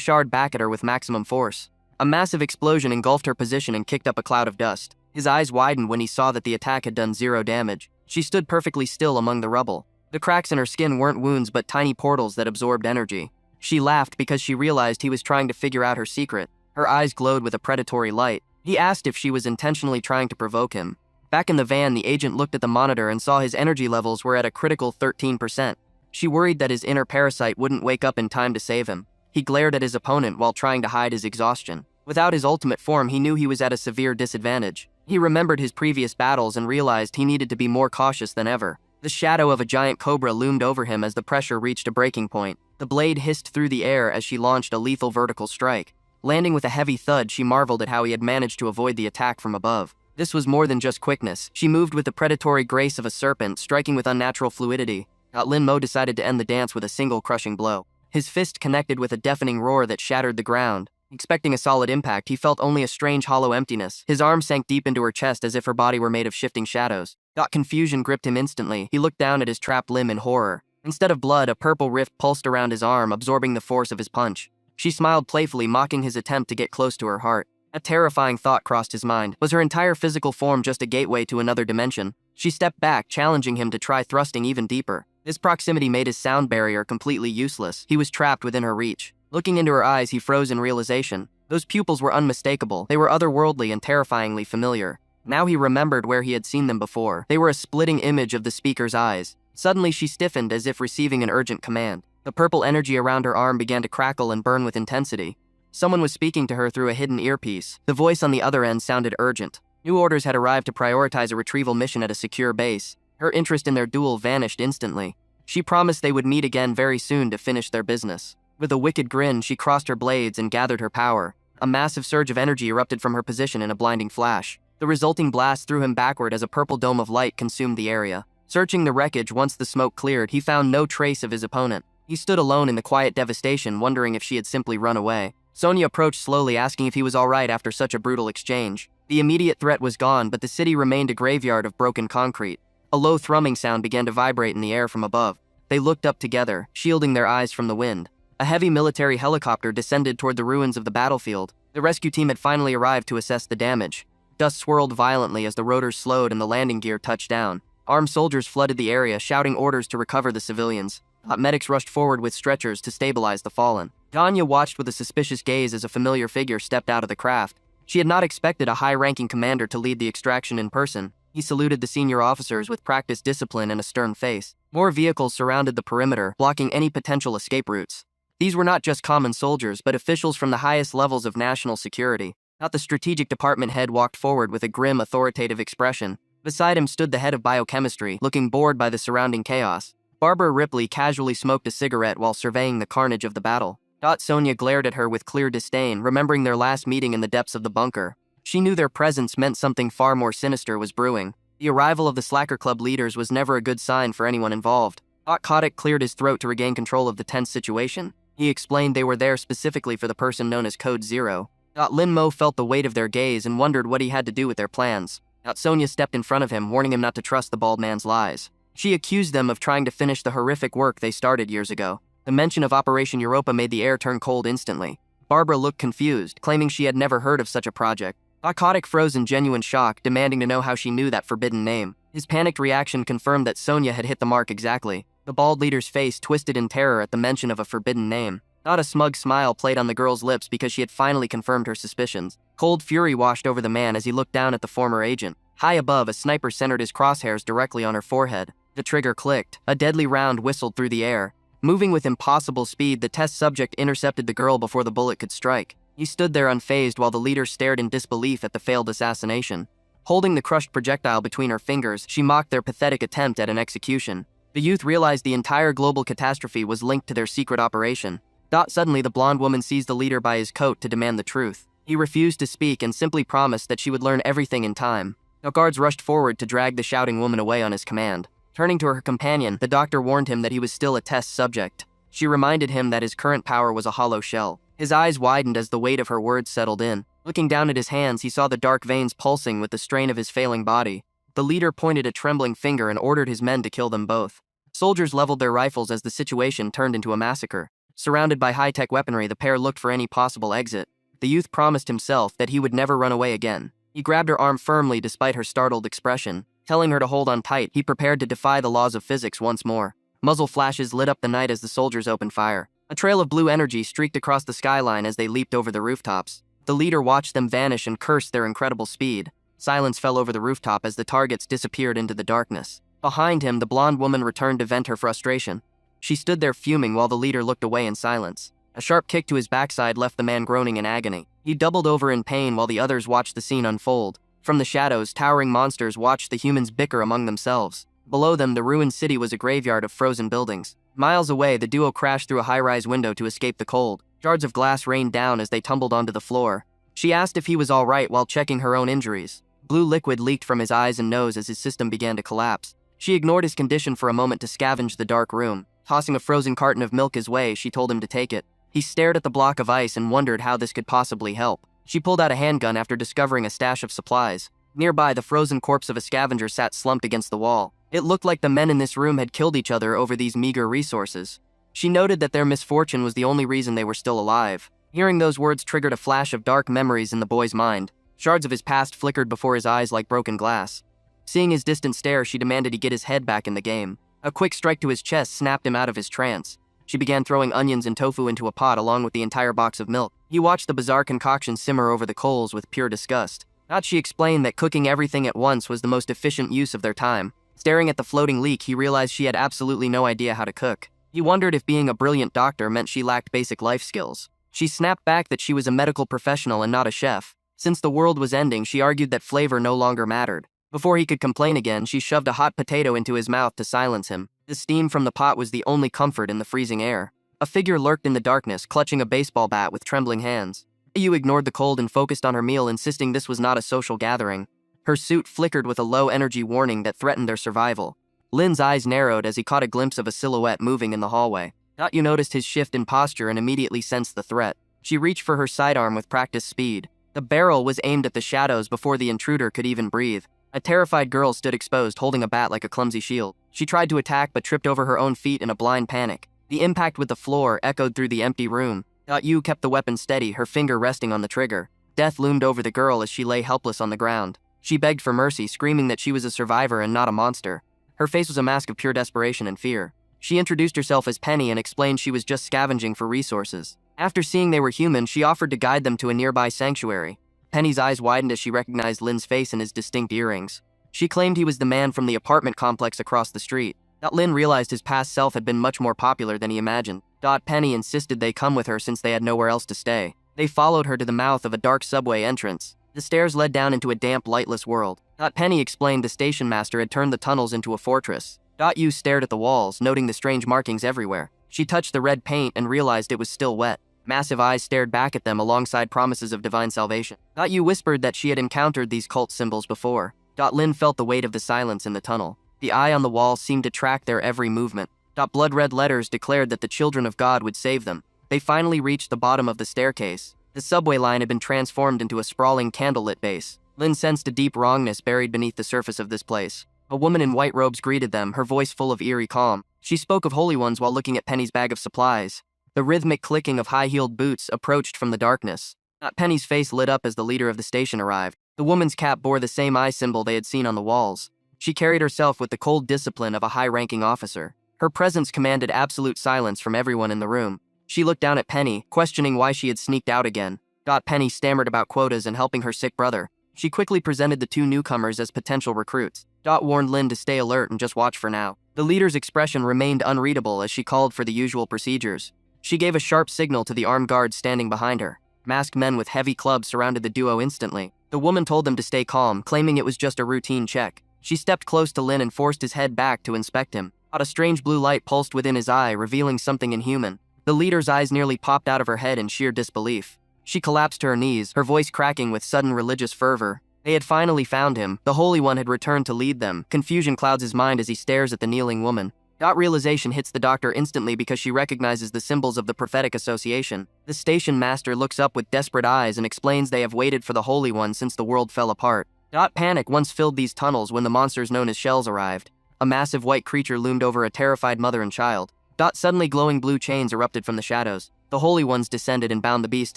shard back at her with maximum force. A massive explosion engulfed her position and kicked up a cloud of dust. His eyes widened when he saw that the attack had done 0 damage. She stood perfectly still among the rubble. The cracks in her skin weren't wounds but tiny portals that absorbed energy. She laughed because she realized he was trying to figure out her secret. Her eyes glowed with a predatory light. He asked if she was intentionally trying to provoke him. Back in the van, the agent looked at the monitor and saw his energy levels were at a critical 13%. She worried that his inner parasite wouldn't wake up in time to save him. He glared at his opponent while trying to hide his exhaustion. Without his ultimate form, he knew he was at a severe disadvantage. He remembered his previous battles and realized he needed to be more cautious than ever. The shadow of a giant cobra loomed over him as the pressure reached a breaking point. The blade hissed through the air as she launched a lethal vertical strike. Landing with a heavy thud, she marveled at how he had managed to avoid the attack from above. This was more than just quickness. She moved with the predatory grace of a serpent, striking with unnatural fluidity. Lin Mo decided to end the dance with a single crushing blow. His fist connected with a deafening roar that shattered the ground. Expecting a solid impact, he felt only a strange hollow emptiness. His arm sank deep into her chest as if her body were made of shifting shadows. Confusion gripped him instantly. He looked down at his trapped limb in horror. Instead of blood, a purple rift pulsed around his arm, absorbing the force of his punch. She smiled playfully, mocking his attempt to get close to her heart. A terrifying thought crossed his mind. Was her entire physical form just a gateway to another dimension? She stepped back, challenging him to try thrusting even deeper. This proximity made his sound barrier completely useless. He was trapped within her reach. Looking into her eyes, he froze in realization. Those pupils were unmistakable. They were otherworldly and terrifyingly familiar. Now he remembered where he had seen them before. They were a splitting image of the speaker's eyes. Suddenly, she stiffened as if receiving an urgent command. The purple energy around her arm began to crackle and burn with intensity. Someone was speaking to her through a hidden earpiece. The voice on the other end sounded urgent. New orders had arrived to prioritize a retrieval mission at a secure base. Her interest in their duel vanished instantly. She promised they would meet again very soon to finish their business. With a wicked grin, she crossed her blades and gathered her power. A massive surge of energy erupted from her position in a blinding flash. The resulting blast threw him backward as a purple dome of light consumed the area. Searching the wreckage once the smoke cleared, he found no trace of his opponent. He stood alone in the quiet devastation, wondering if she had simply run away. Sonia approached slowly, asking if he was alright after such a brutal exchange. The immediate threat was gone, but the city remained a graveyard of broken concrete. A low thrumming sound began to vibrate in the air from above. They looked up together, shielding their eyes from the wind. A heavy military helicopter descended toward the ruins of the battlefield. The rescue team had finally arrived to assess the damage. Dust swirled violently as the rotors slowed and the landing gear touched down. Armed soldiers flooded the area, shouting orders to recover the civilians. Medics rushed forward with stretchers to stabilize the fallen. Danya watched with a suspicious gaze as a familiar figure stepped out of the craft. She had not expected a high-ranking commander to lead the extraction in person. He saluted the senior officers with practiced discipline and a stern face. More vehicles surrounded the perimeter, blocking any potential escape routes. These were not just common soldiers, but officials from the highest levels of national security. The strategic department head walked forward with a grim, authoritative expression. Beside him stood the head of biochemistry, looking bored by the surrounding chaos. Barbara Ripley casually smoked a cigarette while surveying the carnage of the battle. Sonia glared at her with clear disdain, remembering their last meeting in the depths of the bunker. She knew their presence meant something far more sinister was brewing. The arrival of the Slacker Club leaders was never a good sign for anyone involved. Kotick cleared his throat to regain control of the tense situation. He explained they were there specifically for the person known as Code Zero. Lin Mo felt the weight of their gaze and wondered what he had to do with their plans. Sonia stepped in front of him, warning him not to trust the bald man's lies. She accused them of trying to finish the horrific work they started years ago. The mention of Operation Europa made the air turn cold instantly. Barbara looked confused, claiming she had never heard of such a project. Kotick froze in genuine shock, demanding to know how she knew that forbidden name. His panicked reaction confirmed that Sonia had hit the mark exactly. The bald leader's face twisted in terror at the mention of a forbidden name. Not a smug smile played on the girl's lips because she had finally confirmed her suspicions. Cold fury washed over the man as he looked down at the former agent. High above, a sniper centered his crosshairs directly on her forehead. The trigger clicked. A deadly round whistled through the air. Moving with impossible speed, the test subject intercepted the girl before the bullet could strike. He stood there unfazed while the leader stared in disbelief at the failed assassination. Holding the crushed projectile between her fingers, she mocked their pathetic attempt at an execution. The youth realized the entire global catastrophe was linked to their secret operation. Suddenly, the blonde woman seized the leader by his coat to demand the truth. He refused to speak and simply promised that she would learn everything in time. Guards rushed forward to drag the shouting woman away on his command. Turning to her companion, the doctor warned him that he was still a test subject. She reminded him that his current power was a hollow shell. His eyes widened as the weight of her words settled in. Looking down at his hands, he saw the dark veins pulsing with the strain of his failing body. The leader pointed a trembling finger and ordered his men to kill them both. Soldiers leveled their rifles as the situation turned into a massacre. Surrounded by high-tech weaponry, the pair looked for any possible exit. The youth promised himself that he would never run away again. He grabbed her arm firmly despite her startled expression. Telling her to hold on tight, he prepared to defy the laws of physics once more. Muzzle flashes lit up the night as the soldiers opened fire. A trail of blue energy streaked across the skyline as they leaped over the rooftops. The leader watched them vanish and cursed their incredible speed. Silence fell over the rooftop as the targets disappeared into the darkness. Behind him, the blonde woman returned to vent her frustration. She stood there fuming while the leader looked away in silence. A sharp kick to his backside left the man groaning in agony. He doubled over in pain while the others watched the scene unfold. From the shadows, towering monsters watched the humans bicker among themselves. Below them, the ruined city was a graveyard of frozen buildings. Miles away, the duo crashed through a high-rise window to escape the cold. Shards of glass rained down as they tumbled onto the floor. She asked if he was all right while checking her own injuries. Blue liquid leaked from his eyes and nose as his system began to collapse. She ignored his condition for a moment to scavenge the dark room. Tossing a frozen carton of milk his way, she told him to take it. He stared at the block of ice and wondered how this could possibly help. She pulled out a handgun after discovering a stash of supplies. Nearby, the frozen corpse of a scavenger sat slumped against the wall. It looked like the men in this room had killed each other over these meager resources. She noted that their misfortune was the only reason they were still alive. Hearing those words triggered a flash of dark memories in the boy's mind. Shards of his past flickered before his eyes like broken glass. Seeing his distant stare, she demanded he get his head back in the game. A quick strike to his chest snapped him out of his trance. She began throwing onions and tofu into a pot along with the entire box of milk. He watched the bizarre concoction simmer over the coals with pure disgust. She explained that cooking everything at once was the most efficient use of their time. Staring at the floating leek, he realized she had absolutely no idea how to cook. He wondered if being a brilliant doctor meant she lacked basic life skills. She snapped back that she was a medical professional and not a chef. Since the world was ending, she argued that flavor no longer mattered. Before he could complain again, she shoved a hot potato into his mouth to silence him. The steam from the pot was the only comfort in the freezing air. A figure lurked in the darkness, clutching a baseball bat with trembling hands. Yu ignored the cold and focused on her meal, insisting this was not a social gathering. Her suit flickered with a low-energy warning that threatened their survival. Lin's eyes narrowed as he caught a glimpse of a silhouette moving in the hallway. Yu noticed his shift in posture and immediately sensed the threat. She reached for her sidearm with practiced speed. The barrel was aimed at the shadows before the intruder could even breathe. A terrified girl stood exposed, holding a bat like a clumsy shield. She tried to attack but tripped over her own feet in a blind panic. The impact with the floor echoed through the empty room. Yu kept the weapon steady, her finger resting on the trigger. Death loomed over the girl as she lay helpless on the ground. She begged for mercy, screaming that she was a survivor and not a monster. Her face was a mask of pure desperation and fear. She introduced herself as Penny and explained she was just scavenging for resources. After seeing they were human, she offered to guide them to a nearby sanctuary. Penny's eyes widened as she recognized Lin's face and his distinct earrings. She claimed he was the man from the apartment complex across the street. Lin realized his past self had been much more popular than he imagined. Penny insisted they come with her since they had nowhere else to stay. They followed her to the mouth of a dark subway entrance. The stairs led down into a damp, lightless world. Penny explained the station master had turned the tunnels into a fortress. Yu stared at the walls, noting the strange markings everywhere. She touched the red paint and realized it was still wet. Massive eyes stared back at them alongside promises of divine salvation. Yu whispered that she had encountered these cult symbols before. Lin felt the weight of the silence in the tunnel. The eye on the wall seemed to track their every movement. Blood-red letters declared that the children of God would save them. They finally reached the bottom of the staircase. The subway line had been transformed into a sprawling candlelit base. Lin sensed a deep wrongness buried beneath the surface of this place. A woman in white robes greeted them, her voice full of eerie calm. She spoke of holy ones while looking at Penny's bag of supplies. The rhythmic clicking of high-heeled boots approached from the darkness. Penny's face lit up as the leader of the station arrived. The woman's cap bore the same eye symbol they had seen on the walls. She carried herself with the cold discipline of a high-ranking officer. Her presence commanded absolute silence from everyone in the room. She looked down at Penny, questioning why she had sneaked out again. Penny stammered about quotas and helping her sick brother. She quickly presented the two newcomers as potential recruits. Warned Lin to stay alert and just watch for now. The leader's expression remained unreadable as she called for the usual procedures. She gave a sharp signal to the armed guards standing behind her. Masked men with heavy clubs surrounded the duo instantly. The woman told them to stay calm, claiming it was just a routine check. She stepped close to Lin and forced his head back to inspect him. A strange blue light pulsed within his eye, revealing something inhuman. The leader's eyes nearly popped out of her head in sheer disbelief. She collapsed to her knees, her voice cracking with sudden religious fervor. They had finally found him. The Holy One had returned to lead them. Confusion clouds his mind as he stares at the kneeling woman. Realization hits the doctor instantly because she recognizes the symbols of the prophetic association. The station master looks up with desperate eyes and explains they have waited for the Holy One since the world fell apart. Panic once filled these tunnels when the monsters known as shells arrived. A massive white creature loomed over a terrified mother and child. Suddenly glowing blue chains erupted from the shadows. The Holy Ones descended and bound the beast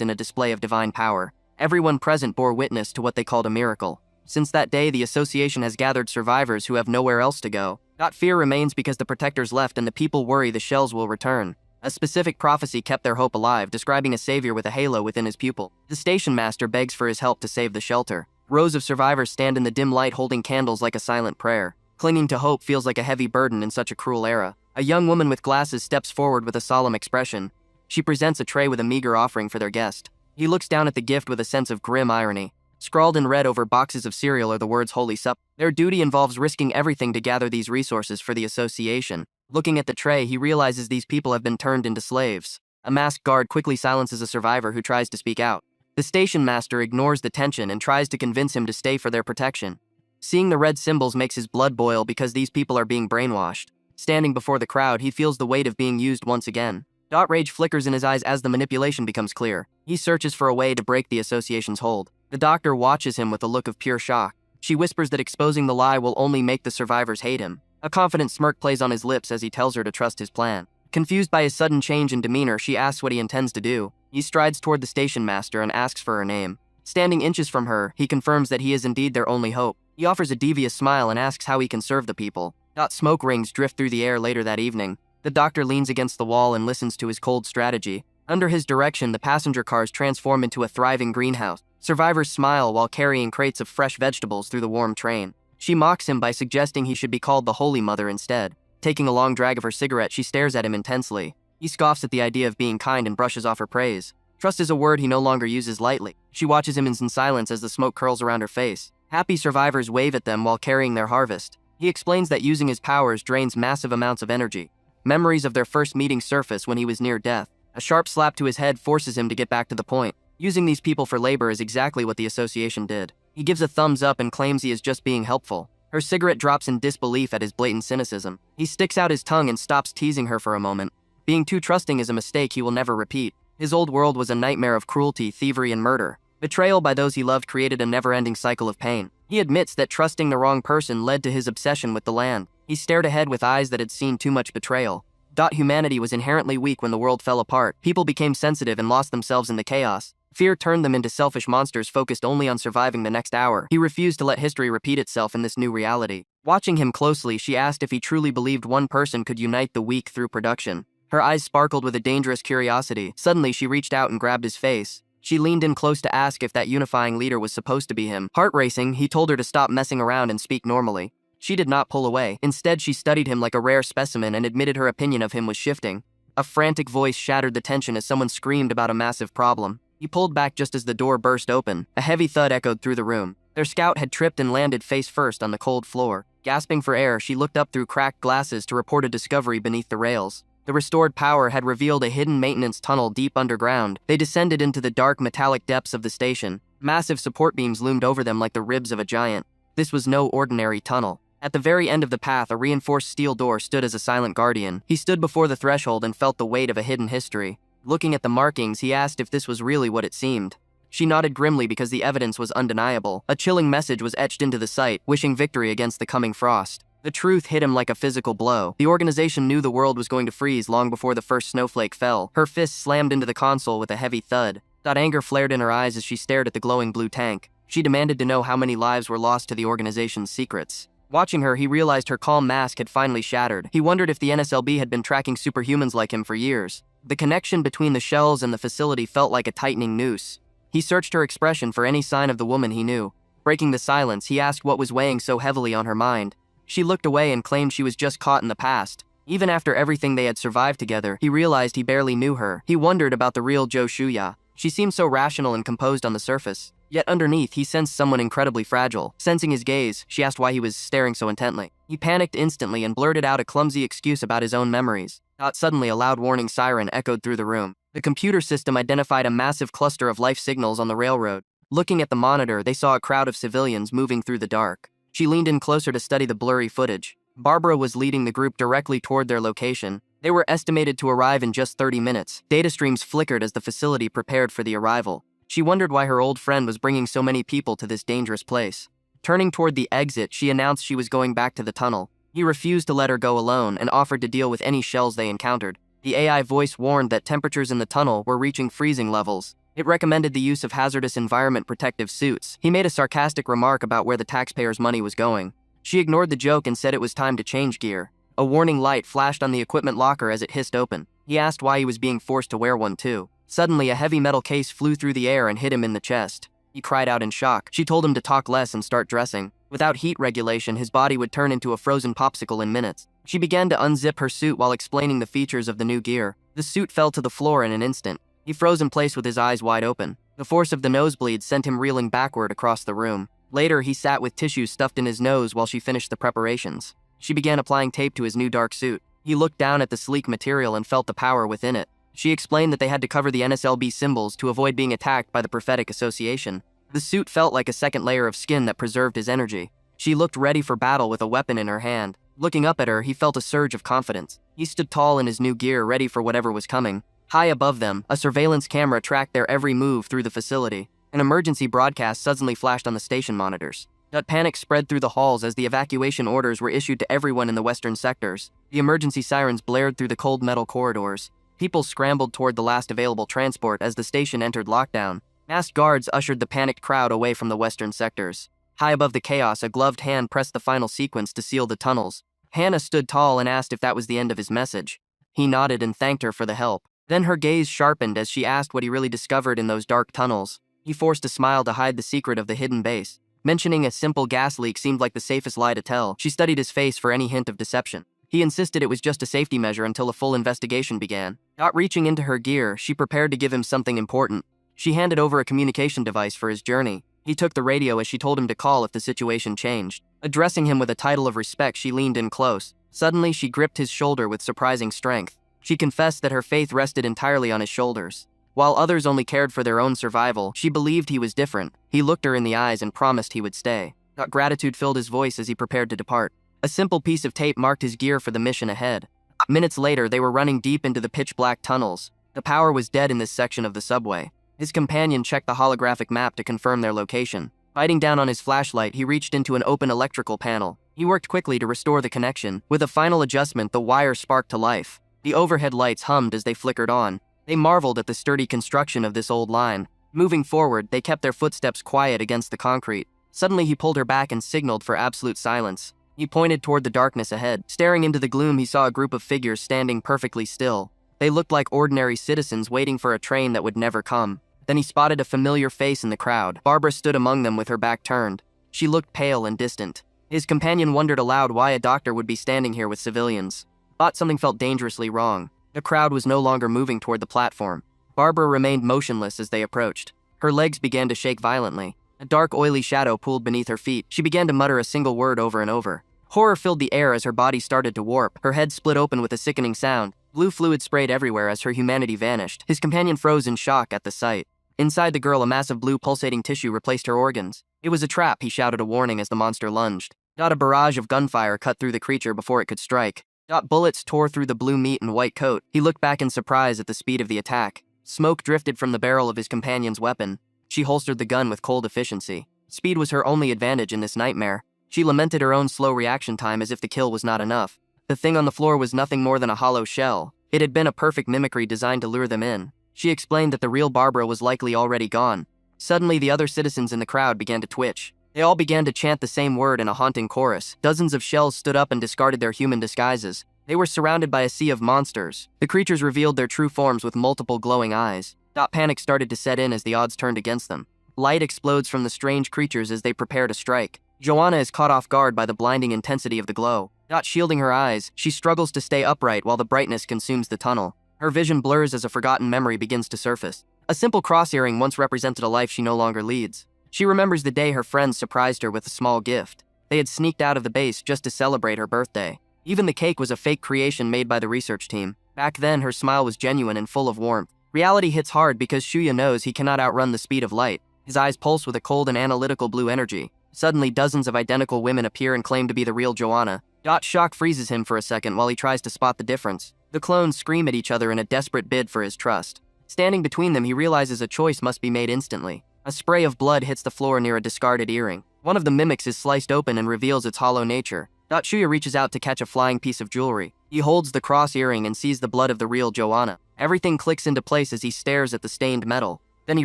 in a display of divine power. Everyone present bore witness to what they called a miracle. Since that day, the association has gathered survivors who have nowhere else to go. Fear remains because the protectors left and the people worry the shells will return. A specific prophecy kept their hope alive, describing a savior with a halo within his pupil. The station master begs for his help to save the shelter. Rows of survivors stand in the dim light holding candles like a silent prayer. Clinging to hope feels like a heavy burden in such a cruel era. A young woman with glasses steps forward with a solemn expression. She presents a tray with a meager offering for their guest. He looks down at the gift with a sense of grim irony. Scrawled in red over boxes of cereal are the words Holy Supper. Their duty involves risking everything to gather these resources for the association. Looking at the tray, he realizes these people have been turned into slaves. A masked guard quickly silences a survivor who tries to speak out. The station master ignores the tension and tries to convince him to stay for their protection. Seeing the red symbols makes his blood boil because these people are being brainwashed. Standing before the crowd, he feels the weight of being used once again. Rage flickers in his eyes as the manipulation becomes clear. He searches for a way to break the association's hold. The doctor watches him with a look of pure shock. She whispers that exposing the lie will only make the survivors hate him. A confident smirk plays on his lips as he tells her to trust his plan. Confused by his sudden change in demeanor, she asks what he intends to do. He strides toward the station master and asks for her name. Standing inches from her, he confirms that he is indeed their only hope. He offers a devious smile and asks how he can serve the people. Smoke rings drift through the air later that evening. The doctor leans against the wall and listens to his cold strategy. Under his direction, the passenger cars transform into a thriving greenhouse. Survivors smile while carrying crates of fresh vegetables through the warm train. She mocks him by suggesting he should be called the Holy Mother instead. Taking a long drag of her cigarette, she stares at him intensely. He scoffs at the idea of being kind and brushes off her praise. Trust is a word he no longer uses lightly. She watches him in silence as the smoke curls around her face. Happy survivors wave at them while carrying their harvest. He explains that using his powers drains massive amounts of energy. Memories of their first meeting surface when he was near death. A sharp slap to his head forces him to get back to the point. Using these people for labor is exactly what the association did. He gives a thumbs up and claims he is just being helpful. Her cigarette drops in disbelief at his blatant cynicism. He sticks out his tongue and stops teasing her for a moment. Being too trusting is a mistake he will never repeat. His old world was a nightmare of cruelty, thievery, and murder. Betrayal by those he loved created a never-ending cycle of pain. He admits that trusting the wrong person led to his obsession with the land. He stared ahead with eyes that had seen too much betrayal. Humanity was inherently weak when the world fell apart. People became sensitive and lost themselves in the chaos. Fear turned them into selfish monsters focused only on surviving the next hour. He refused to let history repeat itself in this new reality. Watching him closely, she asked if he truly believed one person could unite the weak through production. Her eyes sparkled with a dangerous curiosity. Suddenly, she reached out and grabbed his face. She leaned in close to ask if that unifying leader was supposed to be him. Heart racing, he told her to stop messing around and speak normally. She did not pull away. Instead, she studied him like a rare specimen and admitted her opinion of him was shifting. A frantic voice shattered the tension as someone screamed about a massive problem. He pulled back just as the door burst open. A heavy thud echoed through the room. Their scout had tripped and landed face first on the cold floor. Gasping for air, she looked up through cracked glasses to report a discovery beneath the rails. The restored power had revealed a hidden maintenance tunnel deep underground. They descended into the dark metallic depths of the station. Massive support beams loomed over them like the ribs of a giant. This was no ordinary tunnel. At the very end of the path, a reinforced steel door stood as a silent guardian. He stood before the threshold and felt the weight of a hidden history. Looking at the markings, he asked if this was really what it seemed. She nodded grimly because the evidence was undeniable. A chilling message was etched into the sight, wishing victory against the coming frost. The truth hit him like a physical blow. The organization knew the world was going to freeze long before the first snowflake fell. Her fist slammed into the console with a heavy thud. Anger flared in her eyes as she stared at the glowing blue tank. She demanded to know how many lives were lost to the organization's secrets. Watching her, he realized her calm mask had finally shattered. He wondered if the NSLB had been tracking superhumans like him for years. The connection between the shells and the facility felt like a tightening noose. He searched her expression for any sign of the woman he knew. Breaking the silence, he asked what was weighing so heavily on her mind. She looked away and claimed she was just caught in the past. Even after everything they had survived together, he realized he barely knew her. He wondered about the real Jo Shuya. She seemed so rational and composed on the surface. Yet underneath, he sensed someone incredibly fragile. Sensing his gaze, she asked why he was staring so intently. He panicked instantly and blurted out a clumsy excuse about his own memories. Suddenly, a loud warning siren echoed through the room. The computer system identified a massive cluster of life signals on the railroad. Looking at the monitor, they saw a crowd of civilians moving through the dark. She leaned in closer to study the blurry footage. Barbara was leading the group directly toward their location. They were estimated to arrive in just 30 minutes. Data streams flickered as the facility prepared for the arrival. She wondered why her old friend was bringing so many people to this dangerous place. Turning toward the exit, she announced she was going back to the tunnel. He refused to let her go alone and offered to deal with any shells they encountered. The AI voice warned that temperatures in the tunnel were reaching freezing levels. It recommended the use of hazardous environment protective suits. He made a sarcastic remark about where the taxpayers' money was going. She ignored the joke and said it was time to change gear. A warning light flashed on the equipment locker as it hissed open. He asked why he was being forced to wear one too. Suddenly, a heavy metal case flew through the air and hit him in the chest. He cried out in shock. She told him to talk less and start dressing. Without heat regulation, his body would turn into a frozen popsicle in minutes. She began to unzip her suit while explaining the features of the new gear. The suit fell to the floor in an instant. He froze in place with his eyes wide open. The force of the nosebleed sent him reeling backward across the room. Later, he sat with tissues stuffed in his nose while she finished the preparations. She began applying tape to his new dark suit. He looked down at the sleek material and felt the power within it. She explained that they had to cover the NSLB symbols to avoid being attacked by the prophetic association. The suit felt like a second layer of skin that preserved his energy. She looked ready for battle with a weapon in her hand. Looking up at her, he felt a surge of confidence. He stood tall in his new gear, ready for whatever was coming. High above them, a surveillance camera tracked their every move through the facility. An emergency broadcast suddenly flashed on the station monitors. Panic spread through the halls as the evacuation orders were issued to everyone in the western sectors. The emergency sirens blared through the cold metal corridors. People scrambled toward the last available transport as the station entered lockdown. Masked guards ushered the panicked crowd away from the western sectors. High above the chaos, a gloved hand pressed the final sequence to seal the tunnels. Hannah stood tall and asked if that was the end of his message. He nodded and thanked her for the help. Then her gaze sharpened as she asked what he really discovered in those dark tunnels. He forced a smile to hide the secret of the hidden base. Mentioning a simple gas leak seemed like the safest lie to tell. She studied his face for any hint of deception. He insisted it was just a safety measure until a full investigation began. Not reaching into her gear, she prepared to give him something important. She handed over a communication device for his journey. He took the radio as she told him to call if the situation changed. Addressing him with a title of respect, she leaned in close. Suddenly, she gripped his shoulder with surprising strength. She confessed that her faith rested entirely on his shoulders. While others only cared for their own survival, she believed he was different. He looked her in the eyes and promised he would stay. Gratitude filled his voice as he prepared to depart. A simple piece of tape marked his gear for the mission ahead. Minutes later, they were running deep into the pitch-black tunnels. The power was dead in this section of the subway. His companion checked the holographic map to confirm their location. Biting down on his flashlight, he reached into an open electrical panel. He worked quickly to restore the connection. With a final adjustment, the wire sparked to life. The overhead lights hummed as they flickered on. They marveled at the sturdy construction of this old line. Moving forward, they kept their footsteps quiet against the concrete. Suddenly, he pulled her back and signaled for absolute silence. He pointed toward the darkness ahead. Staring into the gloom, he saw a group of figures standing perfectly still. They looked like ordinary citizens waiting for a train that would never come. Then he spotted a familiar face in the crowd. Barbara stood among them with her back turned. She looked pale and distant. His companion wondered aloud why a doctor would be standing here with civilians. Thought something felt dangerously wrong. The crowd was no longer moving toward the platform. Barbara remained motionless as they approached. Her legs began to shake violently. A dark, oily shadow pooled beneath her feet. She began to mutter a single word over and over. Horror filled the air as her body started to warp. Her head split open with a sickening sound. Blue fluid sprayed everywhere as her humanity vanished. His companion froze in shock at the sight. Inside the girl, a mass of blue pulsating tissue replaced her organs. It was a trap, he shouted a warning as the monster lunged. A barrage of gunfire cut through the creature before it could strike. Bullets tore through the blue meat and white coat. He looked back in surprise at the speed of the attack. Smoke drifted from the barrel of his companion's weapon. She holstered the gun with cold efficiency. Speed was her only advantage in this nightmare. She lamented her own slow reaction time as if the kill was not enough. The thing on the floor was nothing more than a hollow shell. It had been a perfect mimicry designed to lure them in. She explained that the real Barbara was likely already gone. Suddenly, the other citizens in the crowd began to twitch. They all began to chant the same word in a haunting chorus. Dozens of shells stood up and discarded their human disguises. They were surrounded by a sea of monsters. The creatures revealed their true forms with multiple glowing eyes. Panic started to set in as the odds turned against them. Light explodes from the strange creatures as they prepare to strike. Joanna is caught off guard by the blinding intensity of the glow. Shielding her eyes, she struggles to stay upright while the brightness consumes the tunnel. Her vision blurs as a forgotten memory begins to surface. A simple cross-earring once represented a life she no longer leads. She remembers the day her friends surprised her with a small gift. They had sneaked out of the base just to celebrate her birthday. Even the cake was a fake creation made by the research team. Back then, her smile was genuine and full of warmth. Reality hits hard because Shuya knows he cannot outrun the speed of light. His eyes pulse with a cold and analytical blue energy. Suddenly, dozens of identical women appear and claim to be the real Joanna. Shock freezes him for a second while he tries to spot the difference. The clones scream at each other in a desperate bid for his trust. Standing between them, he realizes a choice must be made instantly. A spray of blood hits the floor near a discarded earring. One of the mimics is sliced open and reveals its hollow nature. Shuya reaches out to catch a flying piece of jewelry. He holds the cross earring and sees the blood of the real Joanna. Everything clicks into place as he stares at the stained metal. Then he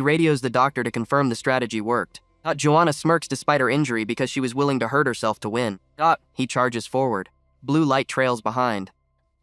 radios the doctor to confirm the strategy worked. Joanna smirks despite her injury because she was willing to hurt herself to win. He charges forward. Blue light trails behind.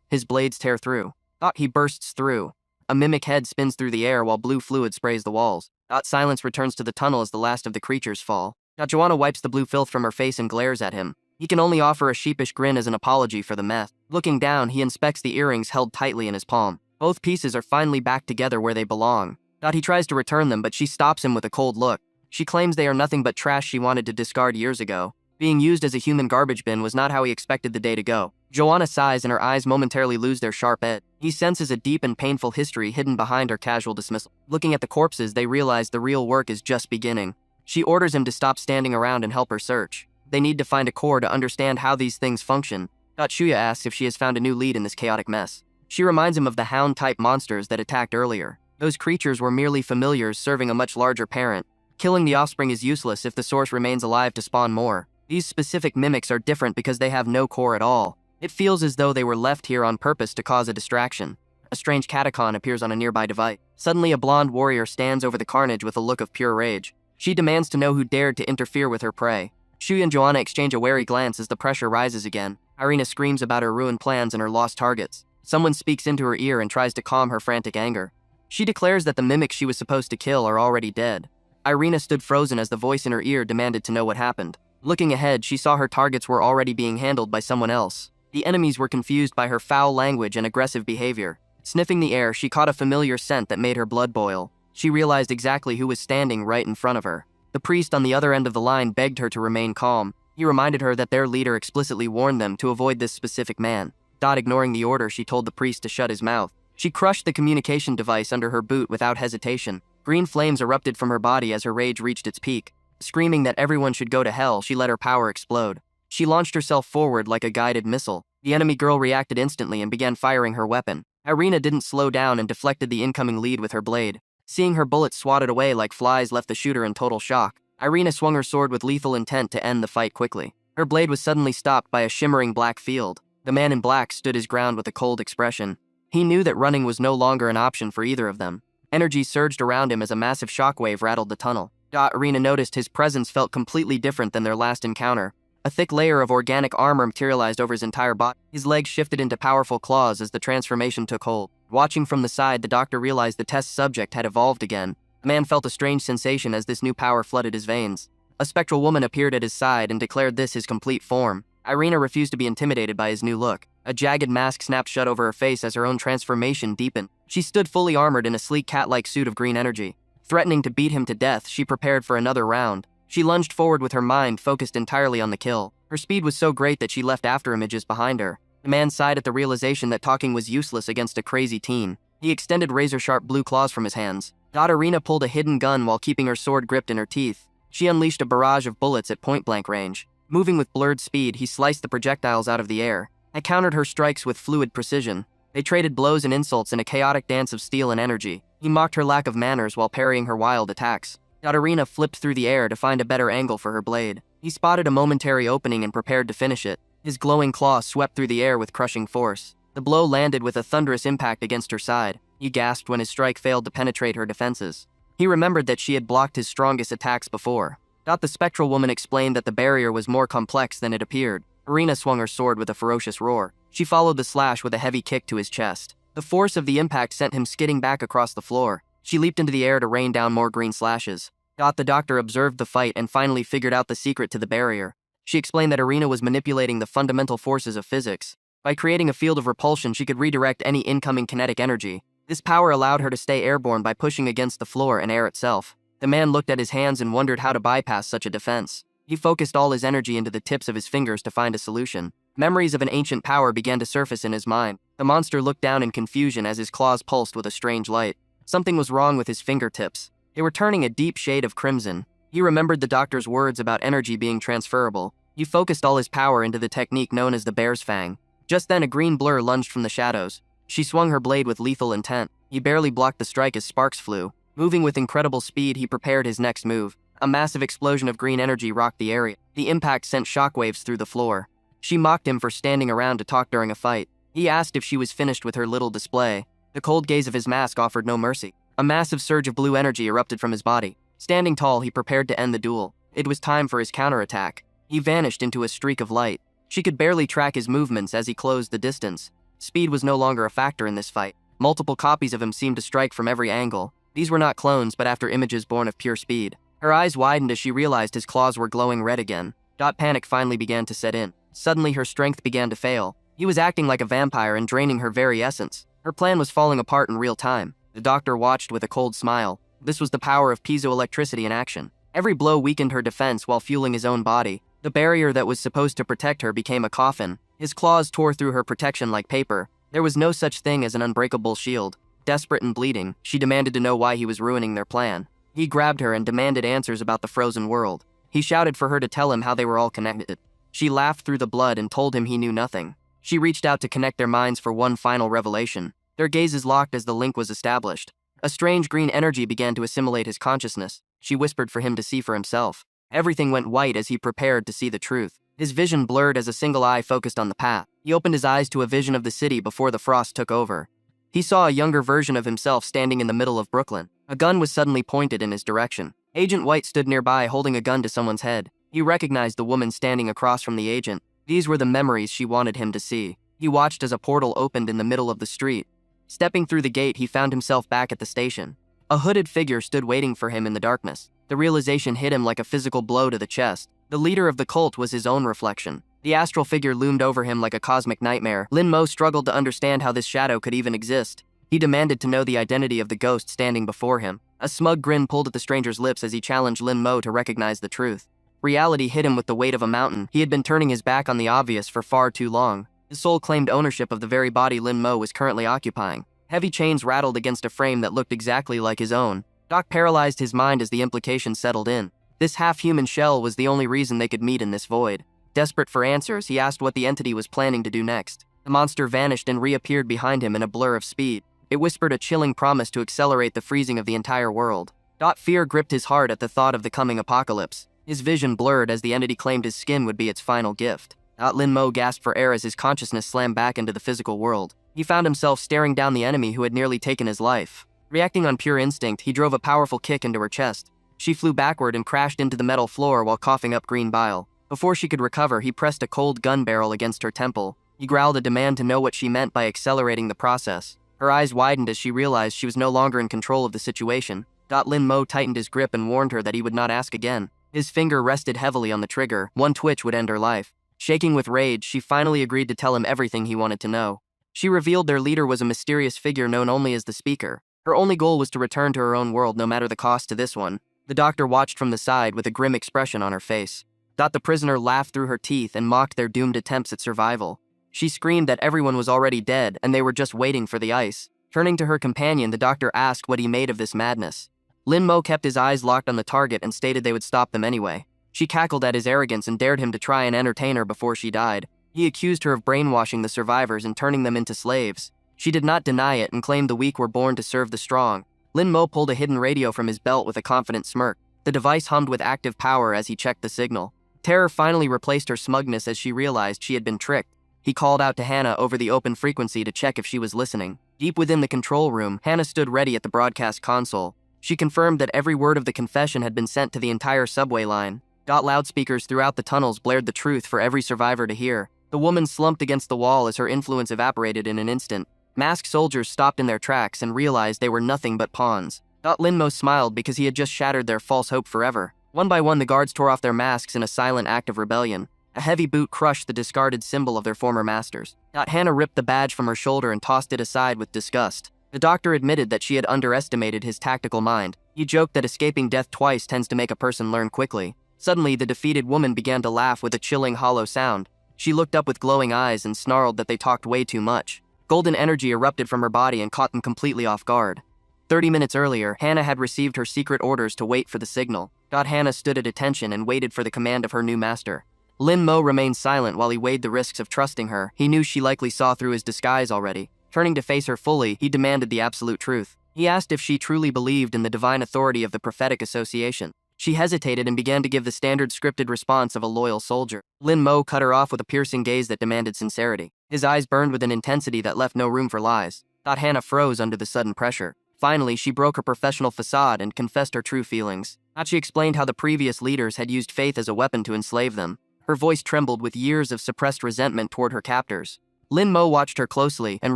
His blades tear through. He bursts through. A mimic head spins through the air while blue fluid sprays the walls. Silence returns to the tunnel as the last of the creatures fall. Joanna wipes the blue filth from her face and glares at him. He can only offer a sheepish grin as an apology for the mess. Looking down, he inspects the earrings held tightly in his palm. Both pieces are finally back together where they belong. He tries to return them, but she stops him with a cold look. She claims they are nothing but trash she wanted to discard years ago. Being used as a human garbage bin was not how he expected the day to go. Joanna sighs and her eyes momentarily lose their sharp edge. He senses a deep and painful history hidden behind her casual dismissal. Looking at the corpses, they realize the real work is just beginning. She orders him to stop standing around and help her search. They need to find a core to understand how these things function. Shuya asks if she has found a new lead in this chaotic mess. She reminds him of the hound-type monsters that attacked earlier. Those creatures were merely familiars serving a much larger parent. Killing the offspring is useless if the source remains alive to spawn more. These specific mimics are different because they have no core at all. It feels as though they were left here on purpose to cause a distraction. A strange catacon appears on a nearby device. Suddenly, a blonde warrior stands over the carnage with a look of pure rage. She demands to know who dared to interfere with her prey. Shuya and Joanna exchange a wary glance as the pressure rises again. Irina screams about her ruined plans and her lost targets. Someone speaks into her ear and tries to calm her frantic anger. She declares that the mimics she was supposed to kill are already dead. Irina stood frozen as the voice in her ear demanded to know what happened. Looking ahead, she saw her targets were already being handled by someone else. The enemies were confused by her foul language and aggressive behavior. Sniffing the air, she caught a familiar scent that made her blood boil. She realized exactly who was standing right in front of her. The priest on the other end of the line begged her to remain calm. He reminded her that their leader explicitly warned them to avoid this specific man. Ignoring the order, she told the priest to shut his mouth. She crushed the communication device under her boot without hesitation. Green flames erupted from her body as her rage reached its peak. Screaming that everyone should go to hell, she let her power explode. She launched herself forward like a guided missile. The enemy girl reacted instantly and began firing her weapon. Irina didn't slow down and deflected the incoming lead with her blade. Seeing her bullets swatted away like flies left the shooter in total shock. Irina swung her sword with lethal intent to end the fight quickly. Her blade was suddenly stopped by a shimmering black field. The man in black stood his ground with a cold expression. He knew that running was no longer an option for either of them. Energy surged around him as a massive shockwave rattled the tunnel. Irina noticed his presence felt completely different than their last encounter. A thick layer of organic armor materialized over his entire body. His legs shifted into powerful claws as the transformation took hold. Watching from the side, the doctor realized the test subject had evolved again. The man felt a strange sensation as this new power flooded his veins. A spectral woman appeared at his side and declared this his complete form. Irina refused to be intimidated by his new look. A jagged mask snapped shut over her face as her own transformation deepened. She stood fully armored in a sleek cat-like suit of green energy. Threatening to beat him to death, she prepared for another round. She lunged forward with her mind focused entirely on the kill. Her speed was so great that she left afterimages behind her. The man sighed at the realization that talking was useless against a crazy teen. He extended razor-sharp blue claws from his hands. Irina pulled a hidden gun while keeping her sword gripped in her teeth. She unleashed a barrage of bullets at point-blank range. Moving with blurred speed, he sliced the projectiles out of the air. I countered her strikes with fluid precision. They traded blows and insults in a chaotic dance of steel and energy. He mocked her lack of manners while parrying her wild attacks. Irina flipped through the air to find a better angle for her blade. He spotted a momentary opening and prepared to finish it. His glowing claw swept through the air with crushing force. The blow landed with a thunderous impact against her side. He gasped when his strike failed to penetrate her defenses. He remembered that she had blocked his strongest attacks before. The spectral woman explained that the barrier was more complex than it appeared. Irina swung her sword with a ferocious roar. She followed the slash with a heavy kick to his chest. The force of the impact sent him skidding back across the floor. She leaped into the air to rain down more green slashes. The doctor observed the fight and finally figured out the secret to the barrier. She explained that Irina was manipulating the fundamental forces of physics. By creating a field of repulsion, she could redirect any incoming kinetic energy. This power allowed her to stay airborne by pushing against the floor and air itself. The man looked at his hands and wondered how to bypass such a defense. He focused all his energy into the tips of his fingers to find a solution. Memories of an ancient power began to surface in his mind. The monster looked down in confusion as his claws pulsed with a strange light. Something was wrong with his fingertips. They were turning a deep shade of crimson. He remembered the doctor's words about energy being transferable. He focused all his power into the technique known as the bear's fang. Just then a green blur lunged from the shadows. She swung her blade with lethal intent. He barely blocked the strike as sparks flew. Moving with incredible speed, he prepared his next move. A massive explosion of green energy rocked the area. The impact sent shockwaves through the floor. She mocked him for standing around to talk during a fight. He asked if she was finished with her little display. The cold gaze of his mask offered no mercy. A massive surge of blue energy erupted from his body. Standing tall, he prepared to end the duel. It was time for his counterattack. He vanished into a streak of light. She could barely track his movements as he closed the distance. Speed was no longer a factor in this fight. Multiple copies of him seemed to strike from every angle. These were not clones but after images born of pure speed. Her eyes widened as she realized his claws were glowing red again. Panic finally began to set in. Suddenly her strength began to fail. He was acting like a vampire and draining her very essence. Her plan was falling apart in real time. The doctor watched with a cold smile. This was the power of piezoelectricity in action. Every blow weakened her defense while fueling his own body. The barrier that was supposed to protect her became a coffin. His claws tore through her protection like paper. There was no such thing as an unbreakable shield. Desperate and bleeding, she demanded to know why he was ruining their plan. He grabbed her and demanded answers about the frozen world. He shouted for her to tell him how they were all connected. She laughed through the blood and told him he knew nothing. She reached out to connect their minds for one final revelation. Their gazes locked as the link was established. A strange green energy began to assimilate his consciousness. She whispered for him to see for himself. Everything went white as he prepared to see the truth. His vision blurred as a single eye focused on the path. He opened his eyes to a vision of the city before the frost took over. He saw a younger version of himself standing in the middle of Brooklyn. A gun was suddenly pointed in his direction. Agent White stood nearby holding a gun to someone's head. He recognized the woman standing across from the agent. These were the memories she wanted him to see. He watched as a portal opened in the middle of the street. Stepping through the gate, he found himself back at the station. A hooded figure stood waiting for him in the darkness. The realization hit him like a physical blow to the chest. The leader of the cult was his own reflection. The astral figure loomed over him like a cosmic nightmare. Lin Mo struggled to understand how this shadow could even exist. He demanded to know the identity of the ghost standing before him. A smug grin pulled at the stranger's lips as he challenged Lin Mo to recognize the truth. Reality hit him with the weight of a mountain. He had been turning his back on the obvious for far too long. His soul claimed ownership of the very body Lin Mo was currently occupying. Heavy chains rattled against a frame that looked exactly like his own. Doc paralyzed his mind as the implication settled in. This half-human shell was the only reason they could meet in this void. Desperate for answers, he asked what the entity was planning to do next. The monster vanished and reappeared behind him in a blur of speed. It whispered a chilling promise to accelerate the freezing of the entire world. Fear gripped his heart at the thought of the coming apocalypse. His vision blurred as the entity claimed his skin would be its final gift. Lin Mo gasped for air as his consciousness slammed back into the physical world. He found himself staring down the enemy who had nearly taken his life. Reacting on pure instinct, he drove a powerful kick into her chest. She flew backward and crashed into the metal floor while coughing up green bile. Before she could recover, he pressed a cold gun barrel against her temple. He growled a demand to know what she meant by accelerating the process. Her eyes widened as she realized she was no longer in control of the situation. Lin Mo tightened his grip and warned her that he would not ask again. His finger rested heavily on the trigger. One twitch would end her life. Shaking with rage, she finally agreed to tell him everything he wanted to know. She revealed their leader was a mysterious figure known only as the Speaker. Her only goal was to return to her own world no matter the cost to this one. The doctor watched from the side with a grim expression on her face. The prisoner laughed through her teeth and mocked their doomed attempts at survival. She screamed that everyone was already dead and they were just waiting for the ice. Turning to her companion, the doctor asked what he made of this madness. Lin Mo kept his eyes locked on the target and stated they would stop them anyway. She cackled at his arrogance and dared him to try and entertain her before she died. He accused her of brainwashing the survivors and turning them into slaves. She did not deny it and claimed the weak were born to serve the strong. Lin Mo pulled a hidden radio from his belt with a confident smirk. The device hummed with active power as he checked the signal. Terror finally replaced her smugness as she realized she had been tricked. He called out to Hannah over the open frequency to check if she was listening. Deep within the control room, Hannah stood ready at the broadcast console. She confirmed that every word of the confession had been sent to the entire subway line. Loudspeakers throughout the tunnels blared the truth for every survivor to hear. The woman slumped against the wall as her influence evaporated in an instant. Masked soldiers stopped in their tracks and realized they were nothing but pawns. Lin Mo smiled because he had just shattered their false hope forever. One by one, the guards tore off their masks in a silent act of rebellion. A heavy boot crushed the discarded symbol of their former masters. Hannah ripped the badge from her shoulder and tossed it aside with disgust. The doctor admitted that she had underestimated his tactical mind. He joked that escaping death twice tends to make a person learn quickly. Suddenly, the defeated woman began to laugh with a chilling, hollow sound. She looked up with glowing eyes and snarled that they talked way too much. Golden energy erupted from her body and caught them completely off guard. 30 minutes earlier, Hannah had received her secret orders to wait for the signal. Hannah stood at attention and waited for the command of her new master. Lin Mo remained silent while he weighed the risks of trusting her. He knew she likely saw through his disguise already. Turning to face her fully, he demanded the absolute truth. He asked if she truly believed in the divine authority of the prophetic association. She hesitated and began to give the standard scripted response of a loyal soldier. Lin Mo cut her off with a piercing gaze that demanded sincerity. His eyes burned with an intensity that left no room for lies. Hannah froze under the sudden pressure. Finally, she broke her professional facade and confessed her true feelings. She explained how the previous leaders had used faith as a weapon to enslave them. Her voice trembled with years of suppressed resentment toward her captors. Lin Mo watched her closely and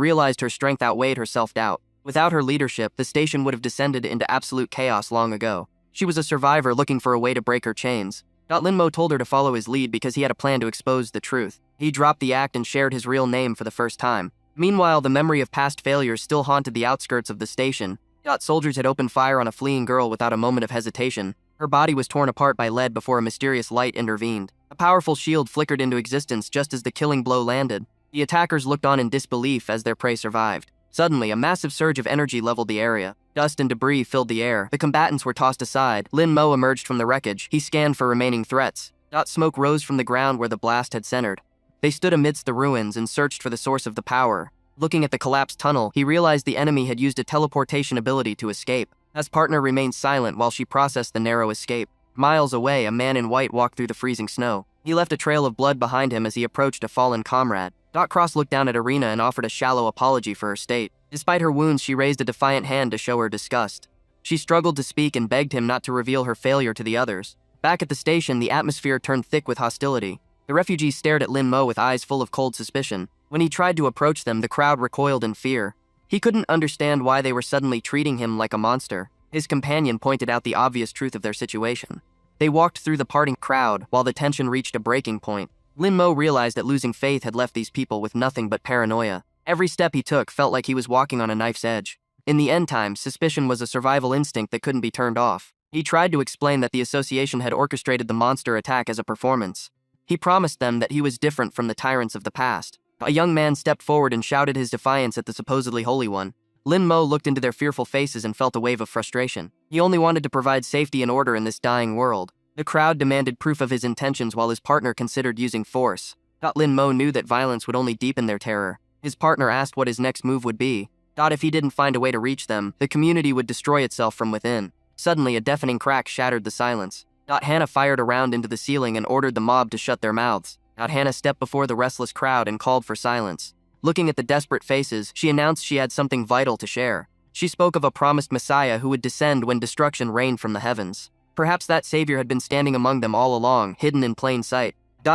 realized her strength outweighed her self-doubt. Without her leadership, the station would have descended into absolute chaos long ago. She was a survivor looking for a way to break her chains. Lin Mo told her to follow his lead because he had a plan to expose the truth. He dropped the act and shared his real name for the first time. Meanwhile, the memory of past failures still haunted the outskirts of the station. Soldiers had opened fire on a fleeing girl without a moment of hesitation. Her body was torn apart by lead before a mysterious light intervened. A powerful shield flickered into existence just as the killing blow landed. The attackers looked on in disbelief as their prey survived. Suddenly, a massive surge of energy leveled the area. Dust and debris filled the air. The combatants were tossed aside. Lin Mo emerged from the wreckage. He scanned for remaining threats. Smoke rose from the ground where the blast had centered. They stood amidst the ruins and searched for the source of the power. Looking at the collapsed tunnel, he realized the enemy had used a teleportation ability to escape. His partner remained silent while she processed the narrow escape. Miles away, a man in white walked through the freezing snow. He left a trail of blood behind him as he approached a fallen comrade. Cross looked down at Arena and offered a shallow apology for her state. Despite her wounds, she raised a defiant hand to show her disgust. She struggled to speak and begged him not to reveal her failure to the others. Back at the station, the atmosphere turned thick with hostility. The refugees stared at Lin Mo with eyes full of cold suspicion. When he tried to approach them, the crowd recoiled in fear. He couldn't understand why they were suddenly treating him like a monster. His companion pointed out the obvious truth of their situation. They walked through the parting crowd while the tension reached a breaking point. Lin Mo realized that losing faith had left these people with nothing but paranoia. Every step he took felt like he was walking on a knife's edge. In the end times, suspicion was a survival instinct that couldn't be turned off. He tried to explain that the association had orchestrated the monster attack as a performance. He promised them that he was different from the tyrants of the past. A young man stepped forward and shouted his defiance at the supposedly holy one. Lin Mo looked into their fearful faces and felt a wave of frustration. He only wanted to provide safety and order in this dying world. The crowd demanded proof of his intentions while his partner considered using force. Lin Mo knew that violence would only deepen their terror. His partner asked what his next move would be. If he didn't find a way to reach them, the community would destroy itself from within. Suddenly, a deafening crack shattered the silence. Hannah fired a round into the ceiling and ordered the mob to shut their mouths. Hannah stepped before the restless crowd and called for silence. Looking at the desperate faces, she announced she had something vital to share. She spoke of a promised Messiah who would descend when destruction rained from the heavens. Perhaps that savior had been standing among them all along, hidden in plain sight.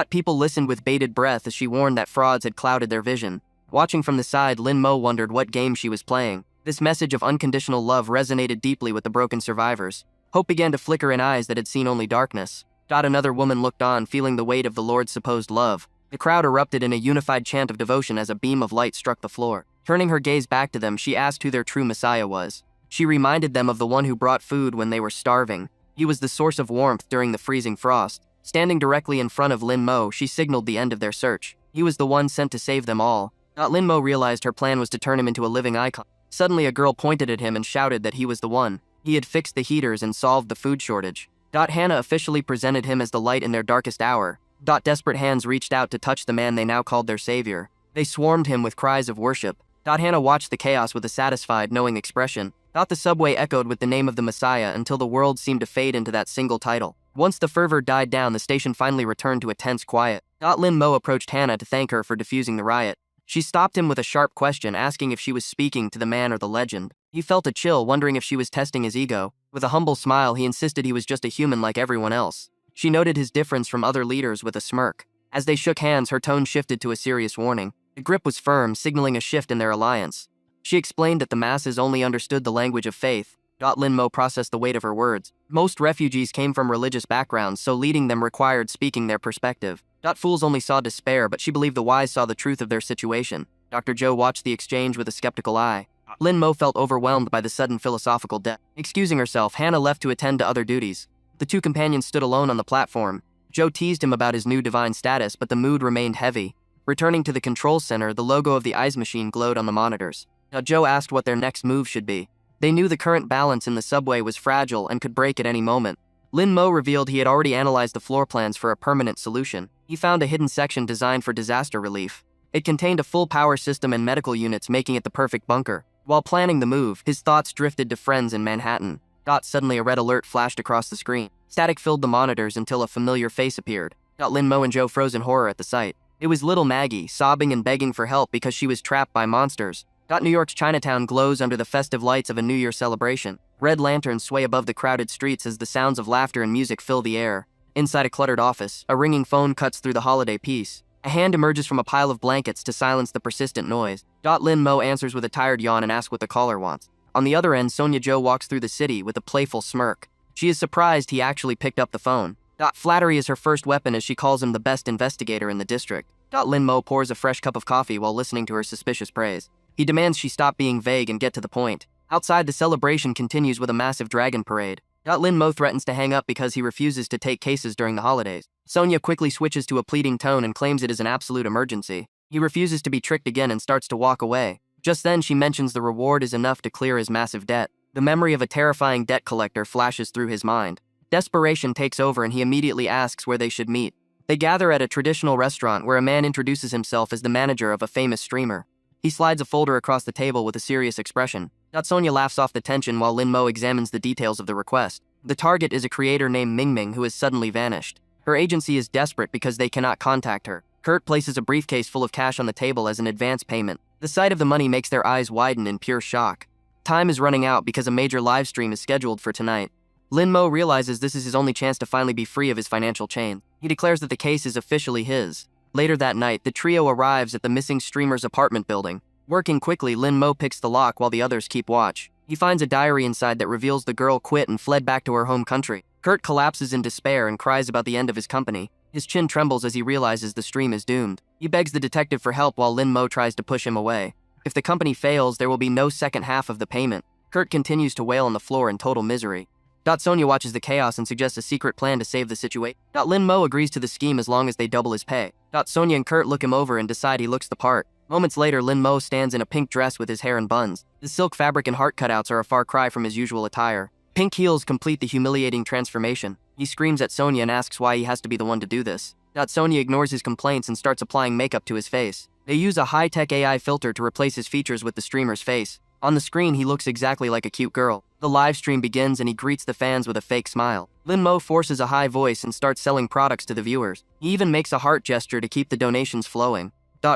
People listened with bated breath as she warned that frauds had clouded their vision. Watching from the side, Lin Mo wondered what game she was playing. This message of unconditional love resonated deeply with the broken survivors. Hope began to flicker in eyes that had seen only darkness. Another woman looked on, feeling the weight of the Lord's supposed love. The crowd erupted in a unified chant of devotion as a beam of light struck the floor. Turning her gaze back to them, she asked who their true Messiah was. She reminded them of the one who brought food when they were starving. He was the source of warmth during the freezing frost. Standing directly in front of Lin Mo, she signaled the end of their search. He was the one sent to save them all. Lin Mo realized her plan was to turn him into a living icon. Suddenly, a girl pointed at him and shouted that he was the one. He had fixed the heaters and solved the food shortage. Hannah officially presented him as the light in their darkest hour. Desperate hands reached out to touch the man they now called their savior. They swarmed him with cries of worship. Hannah watched the chaos with a satisfied, knowing expression. The subway echoed with the name of the Messiah until the world seemed to fade into that single title. Once the fervor died down, the station finally returned to a tense quiet. Lin Mo approached Hannah to thank her for defusing the riot. She stopped him with a sharp question, asking if she was speaking to the man or the legend. He felt a chill, wondering if she was testing his ego. With a humble smile, he insisted he was just a human like everyone else. She noted his difference from other leaders with a smirk. As they shook hands, her tone shifted to a serious warning. The grip was firm, signaling a shift in their alliance. She explained that the masses only understood the language of faith. Lin Mo processed the weight of her words. Most refugees came from religious backgrounds, so leading them required speaking their perspective. Fools only saw despair, but she believed the wise saw the truth of their situation. Dr. Joe watched the exchange with a skeptical eye. Lin Mo felt overwhelmed by the sudden philosophical depth. Excusing herself, Hannah left to attend to other duties. The two companions stood alone on the platform. Joe teased him about his new divine status, but the mood remained heavy. Returning to the control center, the logo of the eyes machine glowed on the monitors. Joe asked what their next move should be. They knew the current balance in the subway was fragile and could break at any moment. Lin Mo revealed he had already analyzed the floor plans for a permanent solution. He found a hidden section designed for disaster relief. It contained a full power system and medical units, making it the perfect bunker. While planning the move, his thoughts drifted to friends in Manhattan. Suddenly a red alert flashed across the screen. Static filled the monitors until a familiar face appeared. Lin Mo and Joe froze in horror at the sight. It was little Maggie, sobbing and begging for help because she was trapped by monsters. New York's Chinatown glows under the festive lights of a New Year celebration. Red lanterns sway above the crowded streets as the sounds of laughter and music fill the air. Inside a cluttered office, a ringing phone cuts through the holiday peace. A hand emerges from a pile of blankets to silence the persistent noise. Lin Mo answers with a tired yawn and asks what the caller wants. On the other end, Sonia Jo walks through the city with a playful smirk. She is surprised he actually picked up the phone. Flattery is her first weapon as she calls him the best investigator in the district. Lin Mo pours a fresh cup of coffee while listening to her suspicious praise. He demands she stop being vague and get to the point. Outside, the celebration continues with a massive dragon parade. Lin Mo threatens to hang up because he refuses to take cases during the holidays. Sonia quickly switches to a pleading tone and claims it is an absolute emergency. He refuses to be tricked again and starts to walk away. Just then, she mentions the reward is enough to clear his massive debt. The memory of a terrifying debt collector flashes through his mind. Desperation takes over and he immediately asks where they should meet. They gather at a traditional restaurant where a man introduces himself as the manager of a famous streamer. He slides a folder across the table with a serious expression. Sonia laughs off the tension while Lin Mo examines the details of the request. The target is a creator named Ming who has suddenly vanished. Her agency is desperate because they cannot contact her. Kurt places a briefcase full of cash on the table as an advance payment. The sight of the money makes their eyes widen in pure shock. Time is running out because a major live stream is scheduled for tonight. Lin Mo realizes this is his only chance to finally be free of his financial chain. He declares that the case is officially his. Later that night, the trio arrives at the missing streamer's apartment building. Working quickly, Lin Mo picks the lock while the others keep watch. He finds a diary inside that reveals the girl quit and fled back to her home country. Kurt collapses in despair and cries about the end of his company. His chin trembles as he realizes the stream is doomed. He begs the detective for help while Lin Mo tries to push him away. If the company fails, there will be no second half of the payment. Kurt continues to wail on the floor in total misery. Sonia watches the chaos and suggests a secret plan to save the situation. Lin Mo agrees to the scheme as long as they double his pay. Sonia and Kurt look him over and decide he looks the part. Moments later, Lin Mo stands in a pink dress with his hair in buns. The silk fabric and heart cutouts are a far cry from his usual attire. Pink heels complete the humiliating transformation. He screams at Sonia and asks why he has to be the one to do this. Sonia ignores his complaints and starts applying makeup to his face. They use a high-tech AI filter to replace his features with the streamer's face. On the screen, he looks exactly like a cute girl. The live stream begins and he greets the fans with a fake smile. Lin Mo forces a high voice and starts selling products to the viewers. He even makes a heart gesture to keep the donations flowing.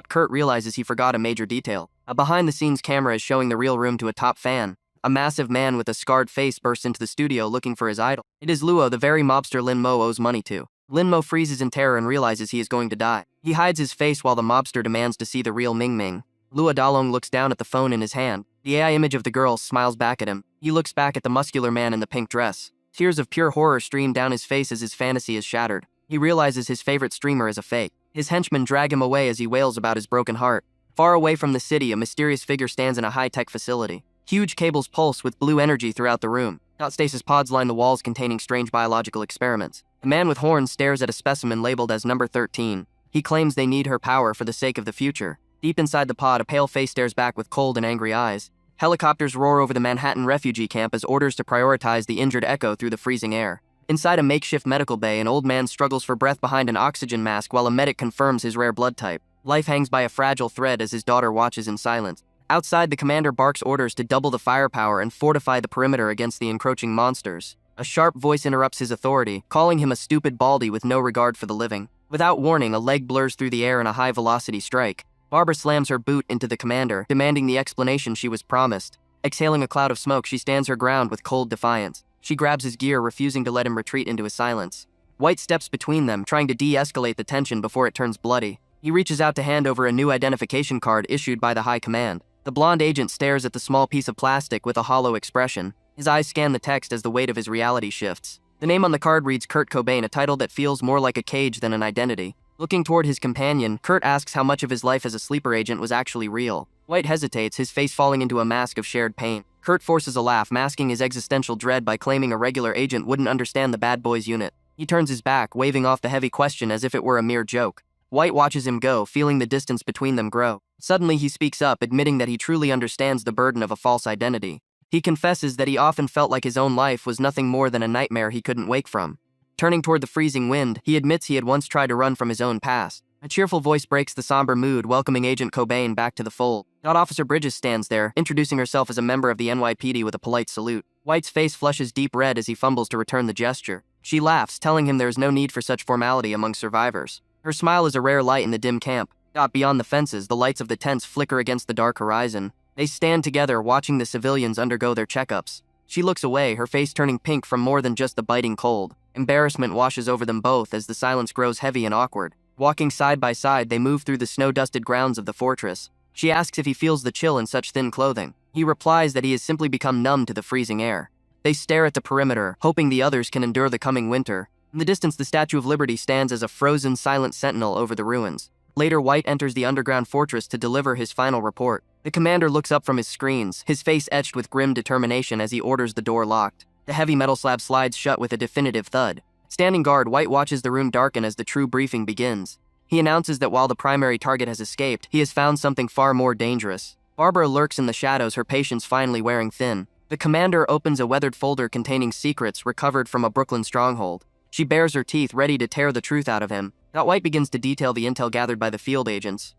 Kurt realizes he forgot a major detail. A behind-the-scenes camera is showing the real room to a top fan. A massive man with a scarred face bursts into the studio looking for his idol. It is Luo, the very mobster Lin Mo owes money to. Lin Mo freezes in terror and realizes he is going to die. He hides his face while the mobster demands to see the real Ming. Luo Dalong looks down at the phone in his hand. The AI image of the girl smiles back at him. He looks back at the muscular man in the pink dress. Tears of pure horror stream down his face as his fantasy is shattered. He realizes his favorite streamer is a fake. His henchmen drag him away as he wails about his broken heart. Far away from the city, a mysterious figure stands in a high-tech facility. Huge cables pulse with blue energy throughout the room. Stasis pods line the walls containing strange biological experiments. The man with horns stares at a specimen labeled as number 13. He claims they need her power for the sake of the future. Deep inside the pod, a pale face stares back with cold and angry eyes. Helicopters roar over the Manhattan refugee camp as orders to prioritize the injured echo through the freezing air. Inside a makeshift medical bay, an old man struggles for breath behind an oxygen mask while a medic confirms his rare blood type. Life hangs by a fragile thread as his daughter watches in silence. Outside, the commander barks orders to double the firepower and fortify the perimeter against the encroaching monsters. A sharp voice interrupts his authority, calling him a stupid baldy with no regard for the living. Without warning, a leg blurs through the air in a high-velocity strike. Barbara slams her boot into the commander, demanding the explanation she was promised. Exhaling a cloud of smoke, she stands her ground with cold defiance. She grabs his gear, refusing to let him retreat into his silence. White steps between them, trying to de-escalate the tension before it turns bloody. He reaches out to hand over a new identification card issued by the High Command. The blonde agent stares at the small piece of plastic with a hollow expression. His eyes scan the text as the weight of his reality shifts. The name on the card reads Kurt Cobain, a title that feels more like a cage than an identity. Looking toward his companion, Kurt asks how much of his life as a sleeper agent was actually real. White hesitates, his face falling into a mask of shared pain. Kurt forces a laugh, masking his existential dread by claiming a regular agent wouldn't understand the bad boys unit. He turns his back, waving off the heavy question as if it were a mere joke. White watches him go, feeling the distance between them grow. Suddenly he speaks up, admitting that he truly understands the burden of a false identity. He confesses that he often felt like his own life was nothing more than a nightmare he couldn't wake from. Turning toward the freezing wind, he admits he had once tried to run from his own past. A cheerful voice breaks the somber mood, welcoming Agent Cobain back to the fold. Officer Bridges stands there, introducing herself as a member of the NYPD with a polite salute. White's face flushes deep red as he fumbles to return the gesture. She laughs, telling him there is no need for such formality among survivors. Her smile is a rare light in the dim camp. Beyond the fences, the lights of the tents flicker against the dark horizon. They stand together, watching the civilians undergo their checkups. She looks away, her face turning pink from more than just the biting cold. Embarrassment washes over them both as the silence grows heavy and awkward. Walking side by side, they move through the snow-dusted grounds of the fortress. She asks if he feels the chill in such thin clothing. He replies that he has simply become numb to the freezing air. They stare at the perimeter, hoping the others can endure the coming winter. In the distance, the Statue of Liberty stands as a frozen, silent sentinel over the ruins. Later, White enters the underground fortress to deliver his final report. The commander looks up from his screens, his face etched with grim determination as he orders the door locked. The heavy metal slab slides shut with a definitive thud. Standing guard, White watches the room darken as the true briefing begins. He announces that while the primary target has escaped, he has found something far more dangerous. Barbara lurks in the shadows, her patience finally wearing thin. The commander opens a weathered folder containing secrets recovered from a Brooklyn stronghold. She bares her teeth, ready to tear the truth out of him. White begins to detail the intel gathered by the field agents.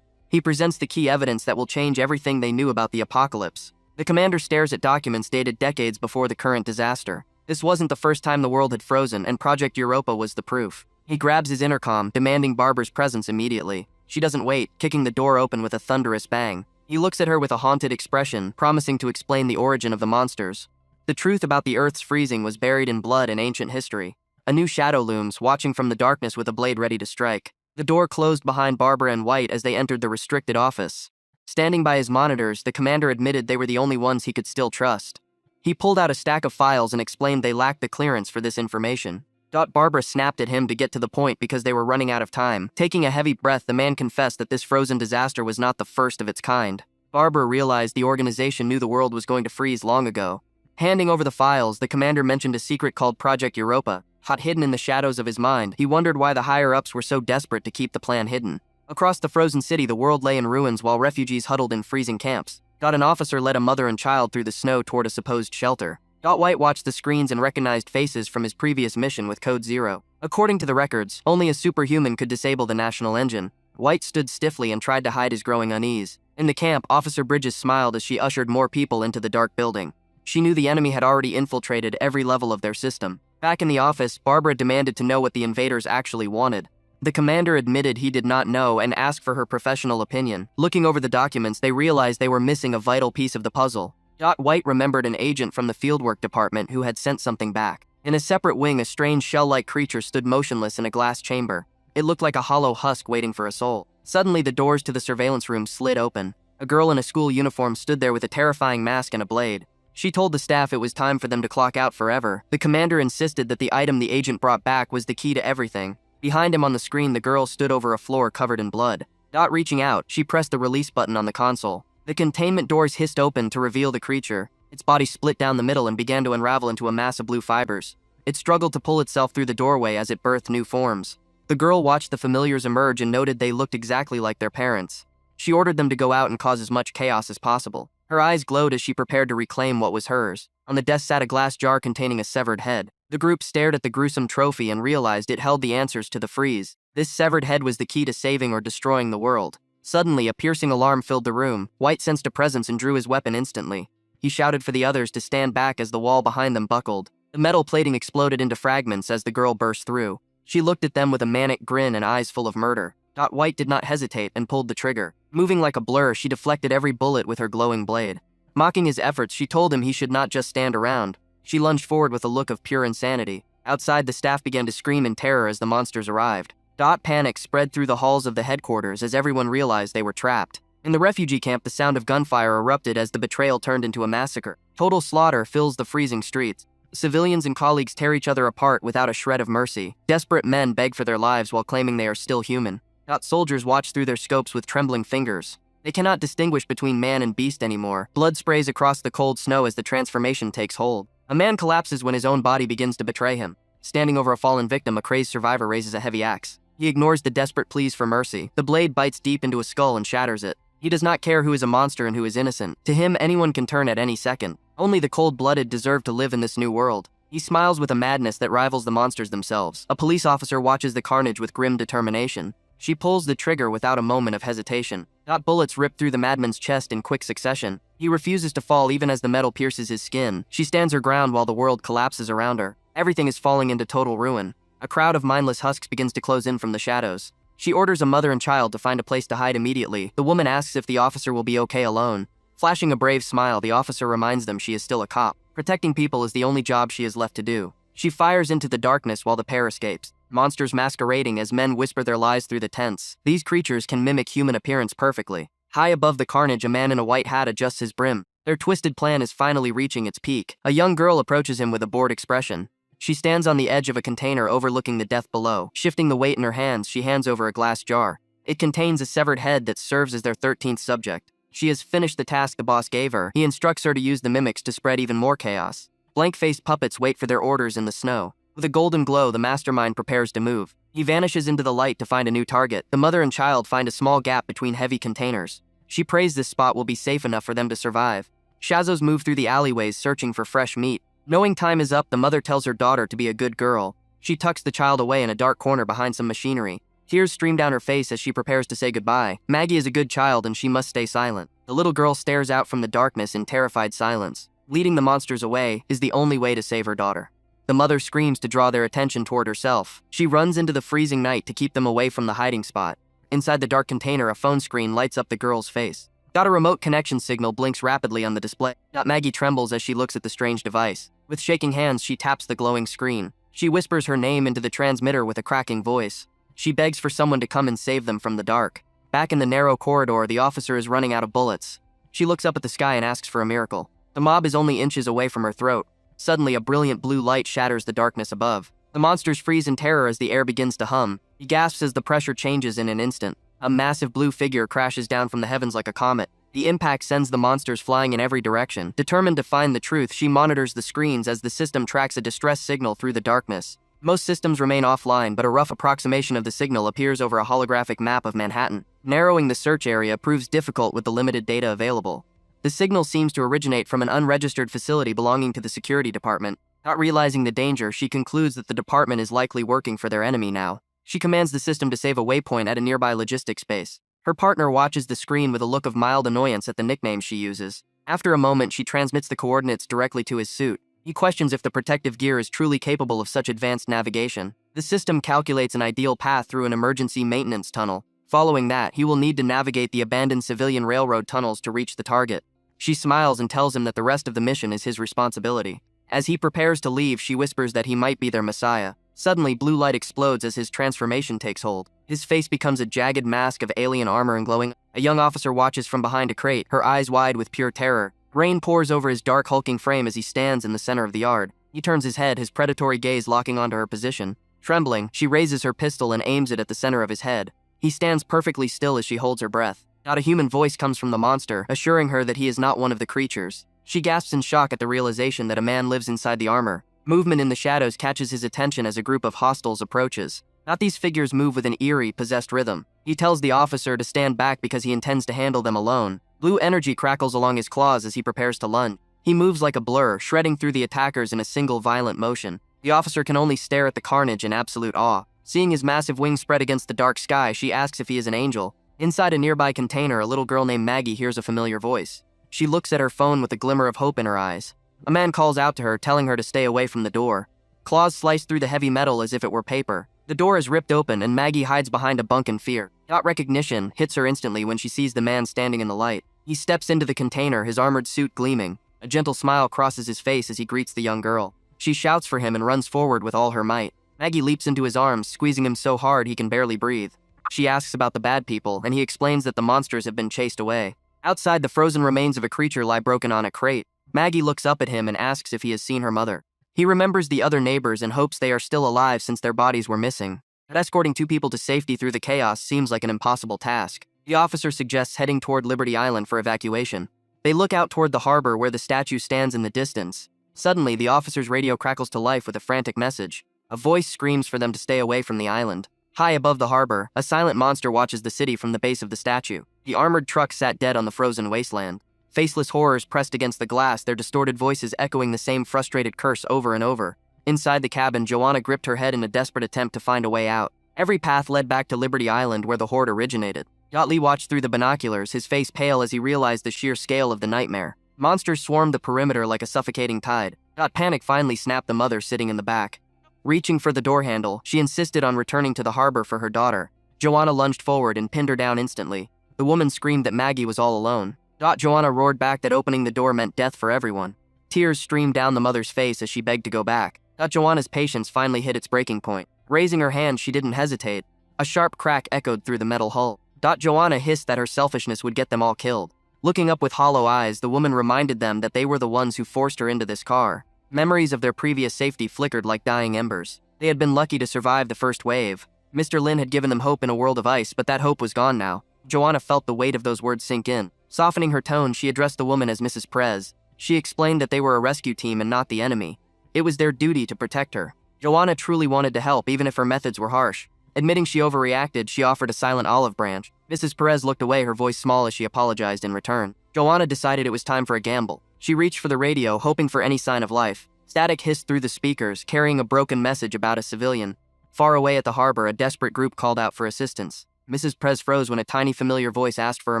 He presents the key evidence that will change everything they knew about the apocalypse. The commander stares at documents dated decades before the current disaster. This wasn't the first time the world had frozen, and Project Europa was the proof. He grabs his intercom, demanding Barbara's presence immediately. She doesn't wait, kicking the door open with a thunderous bang. He looks at her with a haunted expression, promising to explain the origin of the monsters. The truth about the Earth's freezing was buried in blood and ancient history. A new shadow looms, watching from the darkness with a blade ready to strike. The door closed behind Barbara and White as they entered the restricted office. Standing by his monitors, the commander admitted they were the only ones he could still trust. He pulled out a stack of files and explained they lacked the clearance for this information. Barbara snapped at him to get to the point because they were running out of time. Taking a heavy breath, the man confessed that this frozen disaster was not the first of its kind. Barbara realized the organization knew the world was going to freeze long ago. Handing over the files, the commander mentioned a secret called Project Europa. Hidden in the shadows of his mind, he wondered why the higher-ups were so desperate to keep the plan hidden. Across the frozen city, the world lay in ruins while refugees huddled in freezing camps. An officer led a mother and child through the snow toward a supposed shelter. White watched the screens and recognized faces from his previous mission with Code Zero. According to the records, only a superhuman could disable the national engine. White stood stiffly and tried to hide his growing unease. In the camp, Officer Bridges smiled as she ushered more people into the dark building. She knew the enemy had already infiltrated every level of their system. Back in the office, Barbara demanded to know what the invaders actually wanted. The commander admitted he did not know and asked for her professional opinion. Looking over the documents, they realized they were missing a vital piece of the puzzle. White remembered an agent from the fieldwork department who had sent something back. In a separate wing, a strange shell-like creature stood motionless in a glass chamber. It looked like a hollow husk waiting for a soul. Suddenly, the doors to the surveillance room slid open. A girl in a school uniform stood there with a terrifying mask and a blade. She told the staff it was time for them to clock out forever. The commander insisted that the item the agent brought back was the key to everything. Behind him on the screen, the girl stood over a floor covered in blood. Reaching out, she pressed the release button on the console. The containment doors hissed open to reveal the creature. Its body split down the middle and began to unravel into a mass of blue fibers. It struggled to pull itself through the doorway as it birthed new forms. The girl watched the familiars emerge and noted they looked exactly like their parents. She ordered them to go out and cause as much chaos as possible. Her eyes glowed as she prepared to reclaim what was hers. On the desk sat a glass jar containing a severed head. The group stared at the gruesome trophy and realized it held the answers to the freeze. This severed head was the key to saving or destroying the world. Suddenly, a piercing alarm filled the room. White sensed a presence and drew his weapon instantly. He shouted for the others to stand back as the wall behind them buckled. The metal plating exploded into fragments as the girl burst through. She looked at them with a manic grin and eyes full of murder. White did not hesitate and pulled the trigger. Moving like a blur, she deflected every bullet with her glowing blade. Mocking his efforts, she told him he should not just stand around. She lunged forward with a look of pure insanity. Outside, the staff began to scream in terror as the monsters arrived. Panic spread through the halls of the headquarters as everyone realized they were trapped. In the refugee camp, the sound of gunfire erupted as the betrayal turned into a massacre. Total slaughter fills the freezing streets. Civilians and colleagues tear each other apart without a shred of mercy. Desperate men beg for their lives while claiming they are still human. Soldiers watch through their scopes with trembling fingers. They cannot distinguish between man and beast anymore. Blood sprays across the cold snow as the transformation takes hold. A man collapses when his own body begins to betray him. Standing over a fallen victim, a crazed survivor raises a heavy axe. He ignores the desperate pleas for mercy. The blade bites deep into a skull and shatters it. He does not care who is a monster and who is innocent. To him, anyone can turn at any second. Only the cold-blooded deserve to live in this new world. He smiles with a madness that rivals the monsters themselves. A police officer watches the carnage with grim determination. She pulls the trigger without a moment of hesitation. Bullets rip through the madman's chest in quick succession. He refuses to fall even as the metal pierces his skin. She stands her ground while the world collapses around her. Everything is falling into total ruin. A crowd of mindless husks begins to close in from the shadows. She orders a mother and child to find a place to hide immediately. The woman asks if the officer will be okay alone. Flashing a brave smile, the officer reminds them she is still a cop. Protecting people is the only job she has left to do. She fires into the darkness while the pair escapes. Monsters masquerading as men whisper their lies through the tents. These creatures can mimic human appearance perfectly. High above the carnage, a man in a white hat adjusts his brim. Their twisted plan is finally reaching its peak. A young girl approaches him with a bored expression. She stands on the edge of a container overlooking the death below. Shifting the weight in her hands, she hands over a glass jar. It contains a severed head that serves as their 13th subject. She has finished the task the boss gave her. He instructs her to use the mimics to spread even more chaos. Blank-faced puppets wait for their orders in the snow. With a golden glow, the mastermind prepares to move. He vanishes into the light to find a new target. The mother and child find a small gap between heavy containers. She prays this spot will be safe enough for them to survive. Shazos move through the alleyways searching for fresh meat. Knowing time is up, the mother tells her daughter to be a good girl. She tucks the child away in a dark corner behind some machinery. Tears stream down her face as she prepares to say goodbye. Maggie is a good child and she must stay silent. The little girl stares out from the darkness in terrified silence. Leading the monsters away is the only way to save her daughter. The mother screams to draw their attention toward herself. She runs into the freezing night to keep them away from the hiding spot. Inside the dark container, a phone screen lights up the girl's face. A remote connection signal blinks rapidly on the display. Maggie trembles as she looks at the strange device. With shaking hands, she taps the glowing screen. She whispers her name into the transmitter with a cracking voice. She begs for someone to come and save them from the dark. Back in the narrow corridor, the officer is running out of bullets. She looks up at the sky and asks for a miracle. The mob is only inches away from her throat. Suddenly, a brilliant blue light shatters the darkness above. The monsters freeze in terror as the air begins to hum. He gasps as the pressure changes in an instant. A massive blue figure crashes down from the heavens like a comet. The impact sends the monsters flying in every direction. Determined to find the truth, she monitors the screens as the system tracks a distress signal through the darkness. Most systems remain offline, but a rough approximation of the signal appears over a holographic map of Manhattan. Narrowing the search area proves difficult with the limited data available. The signal seems to originate from an unregistered facility belonging to the security department. Not realizing the danger, she concludes that the department is likely working for their enemy now. She commands the system to save a waypoint at a nearby logistics base. Her partner watches the screen with a look of mild annoyance at the nickname she uses. After a moment, she transmits the coordinates directly to his suit. He questions if the protective gear is truly capable of such advanced navigation. The system calculates an ideal path through an emergency maintenance tunnel. Following that, he will need to navigate the abandoned civilian railroad tunnels to reach the target. She smiles and tells him that the rest of the mission is his responsibility. As he prepares to leave, she whispers that he might be their messiah. Suddenly, blue light explodes as his transformation takes hold. His face becomes a jagged mask of alien armor and glowing. A young officer watches from behind a crate, her eyes wide with pure terror. Rain pours over his dark, hulking frame as he stands in the center of the yard. He turns his head, his predatory gaze locking onto her position. Trembling, she raises her pistol and aims it at the center of his head. He stands perfectly still as she holds her breath. Not a human voice comes from the monster, assuring her that he is not one of the creatures. She gasps in shock at the realization that a man lives inside the armor. Movement in the shadows catches his attention as a group of hostiles approaches. Not these figures move with an eerie, possessed rhythm. He tells the officer to stand back because he intends to handle them alone. Blue energy crackles along his claws as he prepares to lunge. He moves like a blur, shredding through the attackers in a single violent motion. The officer can only stare at the carnage in absolute awe. Seeing his massive wings spread against the dark sky, she asks if he is an angel. Inside a nearby container, a little girl named Maggie hears a familiar voice. She looks at her phone with a glimmer of hope in her eyes. A man calls out to her, telling her to stay away from the door. Claws slice through the heavy metal as if it were paper. The door is ripped open and Maggie hides behind a bunk in fear. Recognition hits her instantly when she sees the man standing in the light. He steps into the container, his armored suit gleaming. A gentle smile crosses his face as he greets the young girl. She shouts for him and runs forward with all her might. Maggie leaps into his arms, squeezing him so hard he can barely breathe. She asks about the bad people, and he explains that the monsters have been chased away. Outside, the frozen remains of a creature lie broken on a crate. Maggie looks up at him and asks if he has seen her mother. He remembers the other neighbors and hopes they are still alive since their bodies were missing. But escorting two people to safety through the chaos seems like an impossible task. The officer suggests heading toward Liberty Island for evacuation. They look out toward the harbor where the statue stands in the distance. Suddenly, the officer's radio crackles to life with a frantic message. A voice screams for them to stay away from the island. High above the harbor, a silent monster watches the city from the base of the statue. The armored truck sat dead on the frozen wasteland. Faceless horrors pressed against the glass, their distorted voices echoing the same frustrated curse over and over. Inside the cabin, Joanna gripped her head in a desperate attempt to find a way out. Every path led back to Liberty Island where the horde originated. Lee watched through the binoculars, his face pale as he realized the sheer scale of the nightmare. Monsters swarmed the perimeter like a suffocating tide. Panic finally snapped the mother sitting in the back. Reaching for the door handle, she insisted on returning to the harbor for her daughter. Joanna lunged forward and pinned her down instantly. The woman screamed that Maggie was all alone. Joanna roared back that opening the door meant death for everyone. Tears streamed down the mother's face as she begged to go back. Joanna's patience finally hit its breaking point. Raising her hand, she didn't hesitate. A sharp crack echoed through the metal hull. Joanna hissed that her selfishness would get them all killed. Looking up with hollow eyes, the woman reminded them that they were the ones who forced her into this car. Memories of their previous safety flickered like dying embers. They had been lucky to survive the first wave. Mr. Lin had given them hope in a world of ice, but that hope was gone now. Joanna felt the weight of those words sink in. Softening her tone, she addressed the woman as Mrs. Perez. She explained that they were a rescue team and not the enemy. It was their duty to protect her. Joanna truly wanted to help, even if her methods were harsh. Admitting she overreacted, she offered a silent olive branch. Mrs. Perez looked away, her voice small as she apologized in return. Joanna decided it was time for a gamble. She reached for the radio, hoping for any sign of life. Static hissed through the speakers, carrying a broken message about a civilian. Far away at the harbor, a desperate group called out for assistance. Mrs. Perez froze when a tiny familiar voice asked for her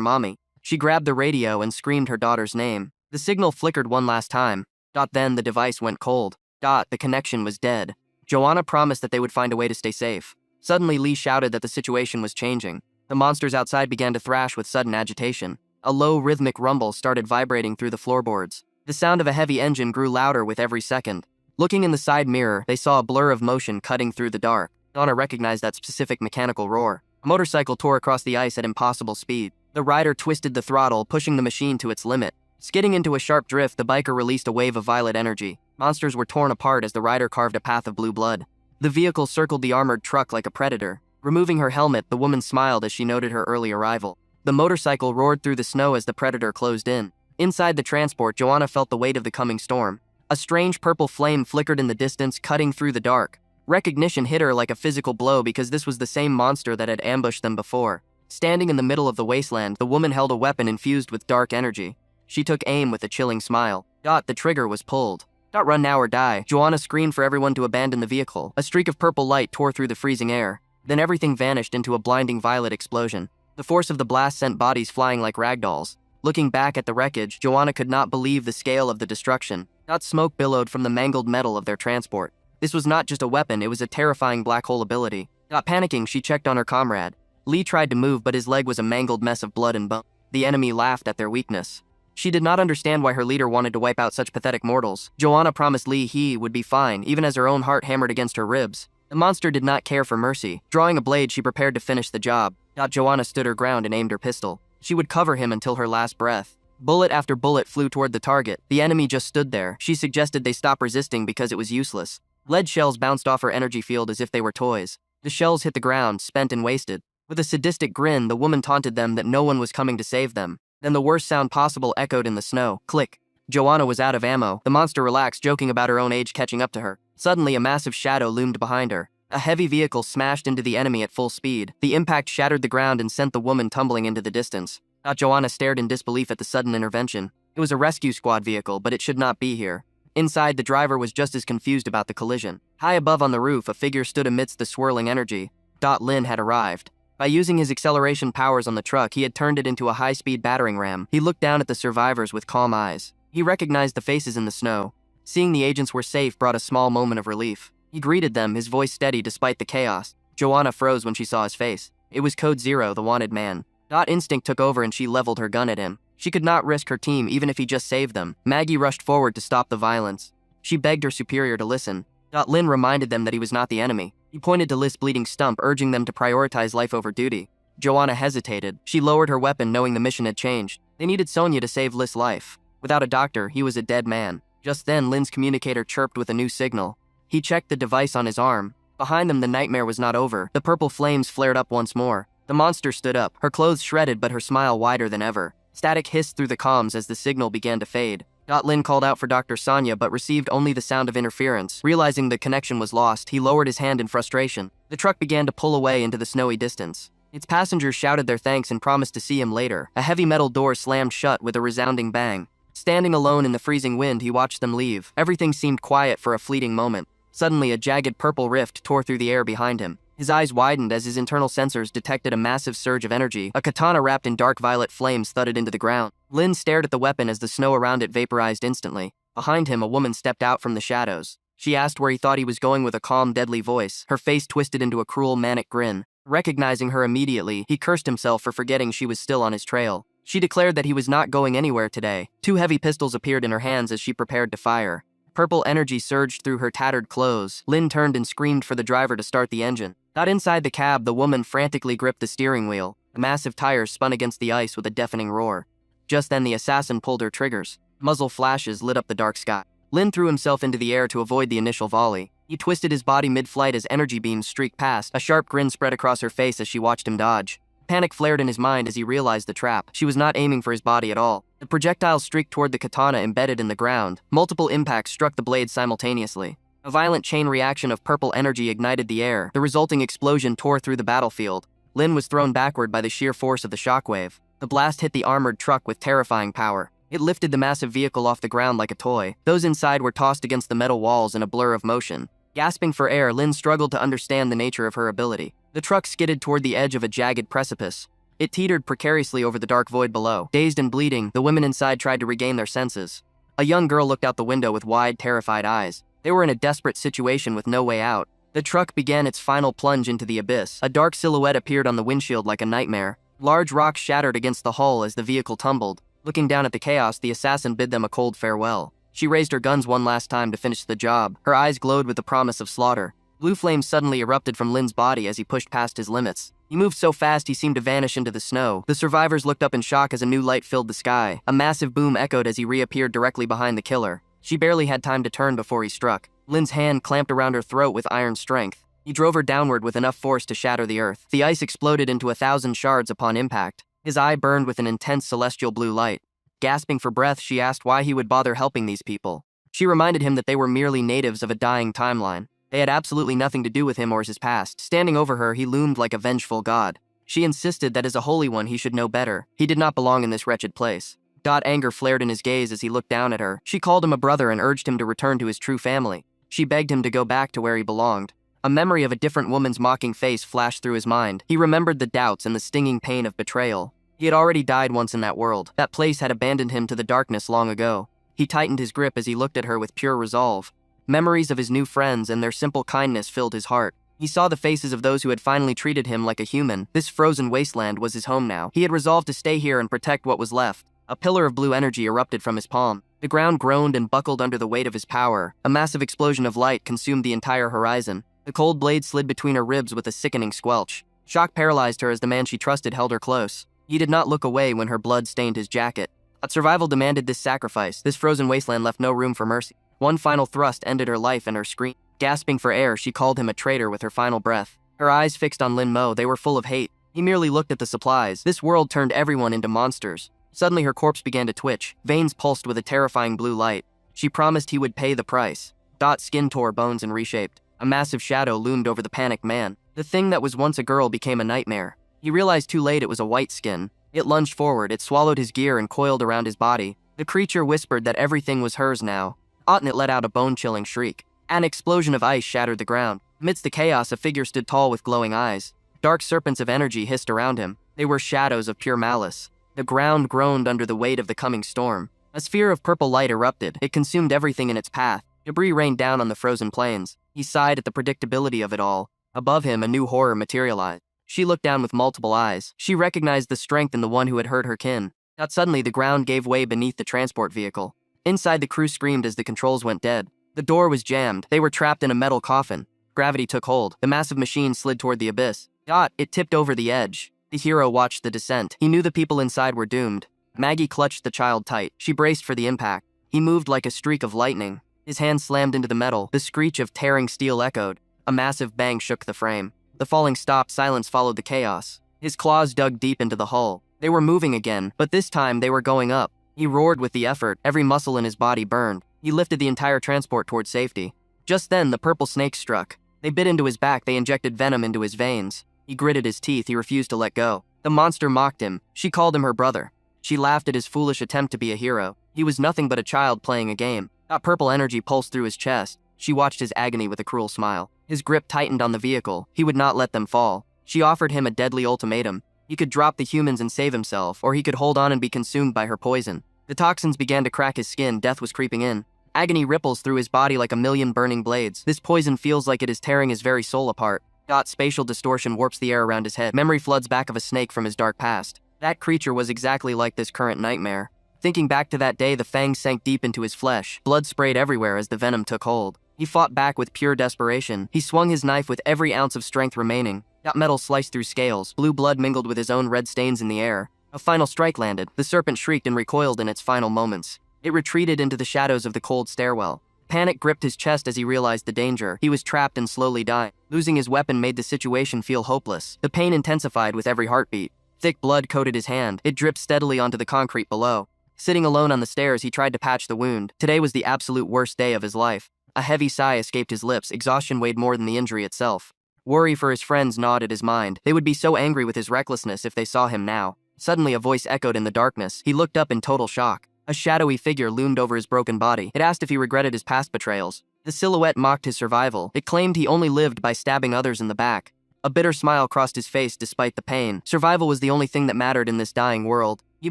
mommy. She grabbed the radio and screamed her daughter's name. The signal flickered one last time. Then the device went cold. The connection was dead. Joanna promised that they would find a way to stay safe. Suddenly, Lee shouted that the situation was changing. The monsters outside began to thrash with sudden agitation. A low, rhythmic rumble started vibrating through the floorboards. The sound of a heavy engine grew louder with every second. Looking in the side mirror, they saw a blur of motion cutting through the dark. Donna recognized that specific mechanical roar. A motorcycle tore across the ice at impossible speed. The rider twisted the throttle, pushing the machine to its limit. Skidding into a sharp drift, the biker released a wave of violet energy. Monsters were torn apart as the rider carved a path of blue blood. The vehicle circled the armored truck like a predator. Removing her helmet, the woman smiled as she noted her early arrival. The motorcycle roared through the snow as the predator closed in. Inside the transport, Joanna felt the weight of the coming storm. A strange purple flame flickered in the distance, cutting through the dark. Recognition hit her like a physical blow because this was the same monster that had ambushed them before. Standing in the middle of the wasteland, the woman held a weapon infused with dark energy. She took aim with a chilling smile. The trigger was pulled. Run now or die. Joanna screamed for everyone to abandon the vehicle. A streak of purple light tore through the freezing air. Then everything vanished into a blinding violet explosion. The force of the blast sent bodies flying like ragdolls. Looking back at the wreckage, Joanna could not believe the scale of the destruction. Smoke billowed from the mangled metal of their transport. This was not just a weapon, it was a terrifying black hole ability. Panicking, she checked on her comrade. Lee tried to move, but his leg was a mangled mess of blood and bone. The enemy laughed at their weakness. She did not understand why her leader wanted to wipe out such pathetic mortals. Joanna promised Lee he would be fine, even as her own heart hammered against her ribs. The monster did not care for mercy. Drawing a blade, she prepared to finish the job. Joanna stood her ground and aimed her pistol. She would cover him until her last breath. Bullet after bullet flew toward the target. The enemy just stood there. She suggested they stop resisting because it was useless. Lead shells bounced off her energy field as if they were toys. The shells hit the ground, spent and wasted. With a sadistic grin, the woman taunted them that no one was coming to save them. Then the worst sound possible echoed in the snow. Click. Joanna was out of ammo. The monster relaxed, joking about her own age catching up to her. Suddenly, a massive shadow loomed behind her. A heavy vehicle smashed into the enemy at full speed. The impact shattered the ground and sent the woman tumbling into the distance. Joanna stared in disbelief at the sudden intervention. It was a rescue squad vehicle, but it should not be here. Inside, the driver was just as confused about the collision. High above on the roof, a figure stood amidst the swirling energy. Lin had arrived. By using his acceleration powers on the truck, he had turned it into a high-speed battering ram. He looked down at the survivors with calm eyes. He recognized the faces in the snow. Seeing the agents were safe brought a small moment of relief. He greeted them, his voice steady despite the chaos. Joanna froze when she saw his face. It was Code Zero, the wanted man. Instinct took over and she leveled her gun at him. She could not risk her team even if he just saved them. Maggie rushed forward to stop the violence. She begged her superior to listen. Lin reminded them that he was not the enemy. He pointed to Lis's bleeding stump, urging them to prioritize life over duty. Joanna hesitated. She lowered her weapon, knowing the mission had changed. They needed Sonia to save Lis's life. Without a doctor, he was a dead man. Just then, Lin's communicator chirped with a new signal. He checked the device on his arm. Behind them, the nightmare was not over. The purple flames flared up once more. The monster stood up, her clothes shredded but her smile wider than ever. Static hissed through the comms as the signal began to fade. Lin called out for Dr. Sonia but received only the sound of interference. Realizing the connection was lost, he lowered his hand in frustration. The truck began to pull away into the snowy distance. Its passengers shouted their thanks and promised to see him later. A heavy metal door slammed shut with a resounding bang. Standing alone in the freezing wind, he watched them leave. Everything seemed quiet for a fleeting moment. Suddenly, a jagged purple rift tore through the air behind him. His eyes widened as his internal sensors detected a massive surge of energy. A katana wrapped in dark violet flames thudded into the ground. Lin stared at the weapon as the snow around it vaporized instantly. Behind him, a woman stepped out from the shadows. She asked where he thought he was going with a calm, deadly voice, her face twisted into a cruel, manic grin. Recognizing her immediately, he cursed himself for forgetting she was still on his trail. She declared that he was not going anywhere today. 2 heavy pistols appeared in her hands as she prepared to fire. Purple energy surged through her tattered clothes. Lin turned and screamed for the driver to start the engine. Not inside the cab, the woman frantically gripped the steering wheel. The massive tires spun against the ice with a deafening roar. Just then, the assassin pulled her triggers. Muzzle flashes lit up the dark sky. Lin threw himself into the air to avoid the initial volley. He twisted his body mid-flight as energy beams streaked past. A sharp grin spread across her face as she watched him dodge. Panic flared in his mind as he realized the trap. She was not aiming for his body at all. The projectile streaked toward the katana embedded in the ground. Multiple impacts struck the blade simultaneously. A violent chain reaction of purple energy ignited the air. The resulting explosion tore through the battlefield. Lin was thrown backward by the sheer force of the shockwave. The blast hit the armored truck with terrifying power. It lifted the massive vehicle off the ground like a toy. Those inside were tossed against the metal walls in a blur of motion. Gasping for air, Lin struggled to understand the nature of her ability. The truck skidded toward the edge of a jagged precipice. It teetered precariously over the dark void below. Dazed and bleeding, the women inside tried to regain their senses. A young girl looked out the window with wide, terrified eyes. They were in a desperate situation with no way out. The truck began its final plunge into the abyss. A dark silhouette appeared on the windshield like a nightmare. Large rocks shattered against the hull as the vehicle tumbled. Looking down at the chaos, the assassin bid them a cold farewell. She raised her guns one last time to finish the job. Her eyes glowed with the promise of slaughter. Blue flames suddenly erupted from Lin's body as he pushed past his limits. He moved so fast he seemed to vanish into the snow. The survivors looked up in shock as a new light filled the sky. A massive boom echoed as he reappeared directly behind the killer. She barely had time to turn before he struck. Lin's hand clamped around her throat with iron strength. He drove her downward with enough force to shatter the earth. The ice exploded into 1,000 shards upon impact. His eye burned with an intense celestial blue light. Gasping for breath, she asked why he would bother helping these people. She reminded him that they were merely natives of a dying timeline. They had absolutely nothing to do with him or his past. Standing over her, he loomed like a vengeful god. She insisted that as a holy one, he should know better. He did not belong in this wretched place. Anger flared in his gaze as he looked down at her. She called him a brother and urged him to return to his true family. She begged him to go back to where he belonged. A memory of a different woman's mocking face flashed through his mind. He remembered the doubts and the stinging pain of betrayal. He had already died once in that world. That place had abandoned him to the darkness long ago. He tightened his grip as he looked at her with pure resolve. Memories of his new friends and their simple kindness filled his heart. He saw the faces of those who had finally treated him like a human. This frozen wasteland was his home now. He had resolved to stay here and protect what was left. A pillar of blue energy erupted from his palm. The ground groaned and buckled under the weight of his power. A massive explosion of light consumed the entire horizon. The cold blade slid between her ribs with a sickening squelch. Shock paralyzed her as the man she trusted held her close. He did not look away when her blood stained his jacket. But survival demanded this sacrifice. This frozen wasteland left no room for mercy. One final thrust ended her life and her scream. Gasping for air, she called him a traitor with her final breath. Her eyes fixed on Lin Mo, they were full of hate. He merely looked at the supplies. This world turned everyone into monsters. Suddenly her corpse began to twitch. Veins pulsed with a terrifying blue light. She promised he would pay the price. Skin tore bones and reshaped. A massive shadow loomed over the panicked man. The thing that was once a girl became a nightmare. He realized too late it was a white skin. It lunged forward, it swallowed his gear and coiled around his body. The creature whispered that everything was hers now. Otnet let out a bone-chilling shriek. An explosion of ice shattered the ground. Amidst the chaos, a figure stood tall with glowing eyes. Dark serpents of energy hissed around him. They were shadows of pure malice. The ground groaned under the weight of the coming storm. A sphere of purple light erupted. It consumed everything in its path. Debris rained down on the frozen plains. He sighed at the predictability of it all. Above him, a new horror materialized. She looked down with multiple eyes. She recognized the strength in the one who had hurt her kin. Suddenly, the ground gave way beneath the transport vehicle. Inside, the crew screamed as the controls went dead. The door was jammed. They were trapped in a metal coffin. Gravity took hold. The massive machine slid toward the abyss. It tipped over the edge. The hero watched the descent. He knew the people inside were doomed. Maggie clutched the child tight. She braced for the impact. He moved like a streak of lightning. His hand slammed into the metal. The screech of tearing steel echoed. A massive bang shook the frame. The falling stopped. Silence followed the chaos. His claws dug deep into the hull. They were moving again, but this time they were going up. He roared with the effort. Every muscle in his body burned. He lifted the entire transport toward safety. Just then, the purple snakes struck. They bit into his back. They injected venom into his veins. He gritted his teeth, he refused to let go. The monster mocked him. She called him her brother. She laughed at his foolish attempt to be a hero. He was nothing but a child playing a game. That purple energy pulsed through his chest. She watched his agony with a cruel smile. His grip tightened on the vehicle. He would not let them fall. She offered him a deadly ultimatum. He could drop the humans and save himself, or he could hold on and be consumed by her poison. The toxins began to crack his skin. Death was creeping in. Agony ripples through his body like a million burning blades. This poison feels like it is tearing his very soul apart. Spatial distortion warps the air around his head. Memory floods back of a snake from his dark past. That creature was exactly like this current nightmare. Thinking back to that day, the fangs sank deep into his flesh. Blood sprayed everywhere as the venom took hold. He fought back with pure desperation. He swung his knife with every ounce of strength remaining. That metal sliced through scales. Blue blood mingled with his own red stains in the air. A final strike landed. The serpent shrieked and recoiled in its final moments. It retreated into the shadows of the cold stairwell. Panic gripped his chest as he realized the danger. He was trapped and slowly dying. Losing his weapon made the situation feel hopeless. The pain intensified with every heartbeat. Thick blood coated his hand. It dripped steadily onto the concrete below. Sitting alone on the stairs, he tried to patch the wound. Today was the absolute worst day of his life. A heavy sigh escaped his lips. Exhaustion weighed more than the injury itself. Worry for his friends gnawed at his mind. They would be so angry with his recklessness if they saw him now. Suddenly, a voice echoed in the darkness. He looked up in total shock. A shadowy figure loomed over his broken body. It asked if he regretted his past betrayals. The silhouette mocked his survival. It claimed he only lived by stabbing others in the back. A bitter smile crossed his face despite the pain. Survival was the only thing that mattered in this dying world. He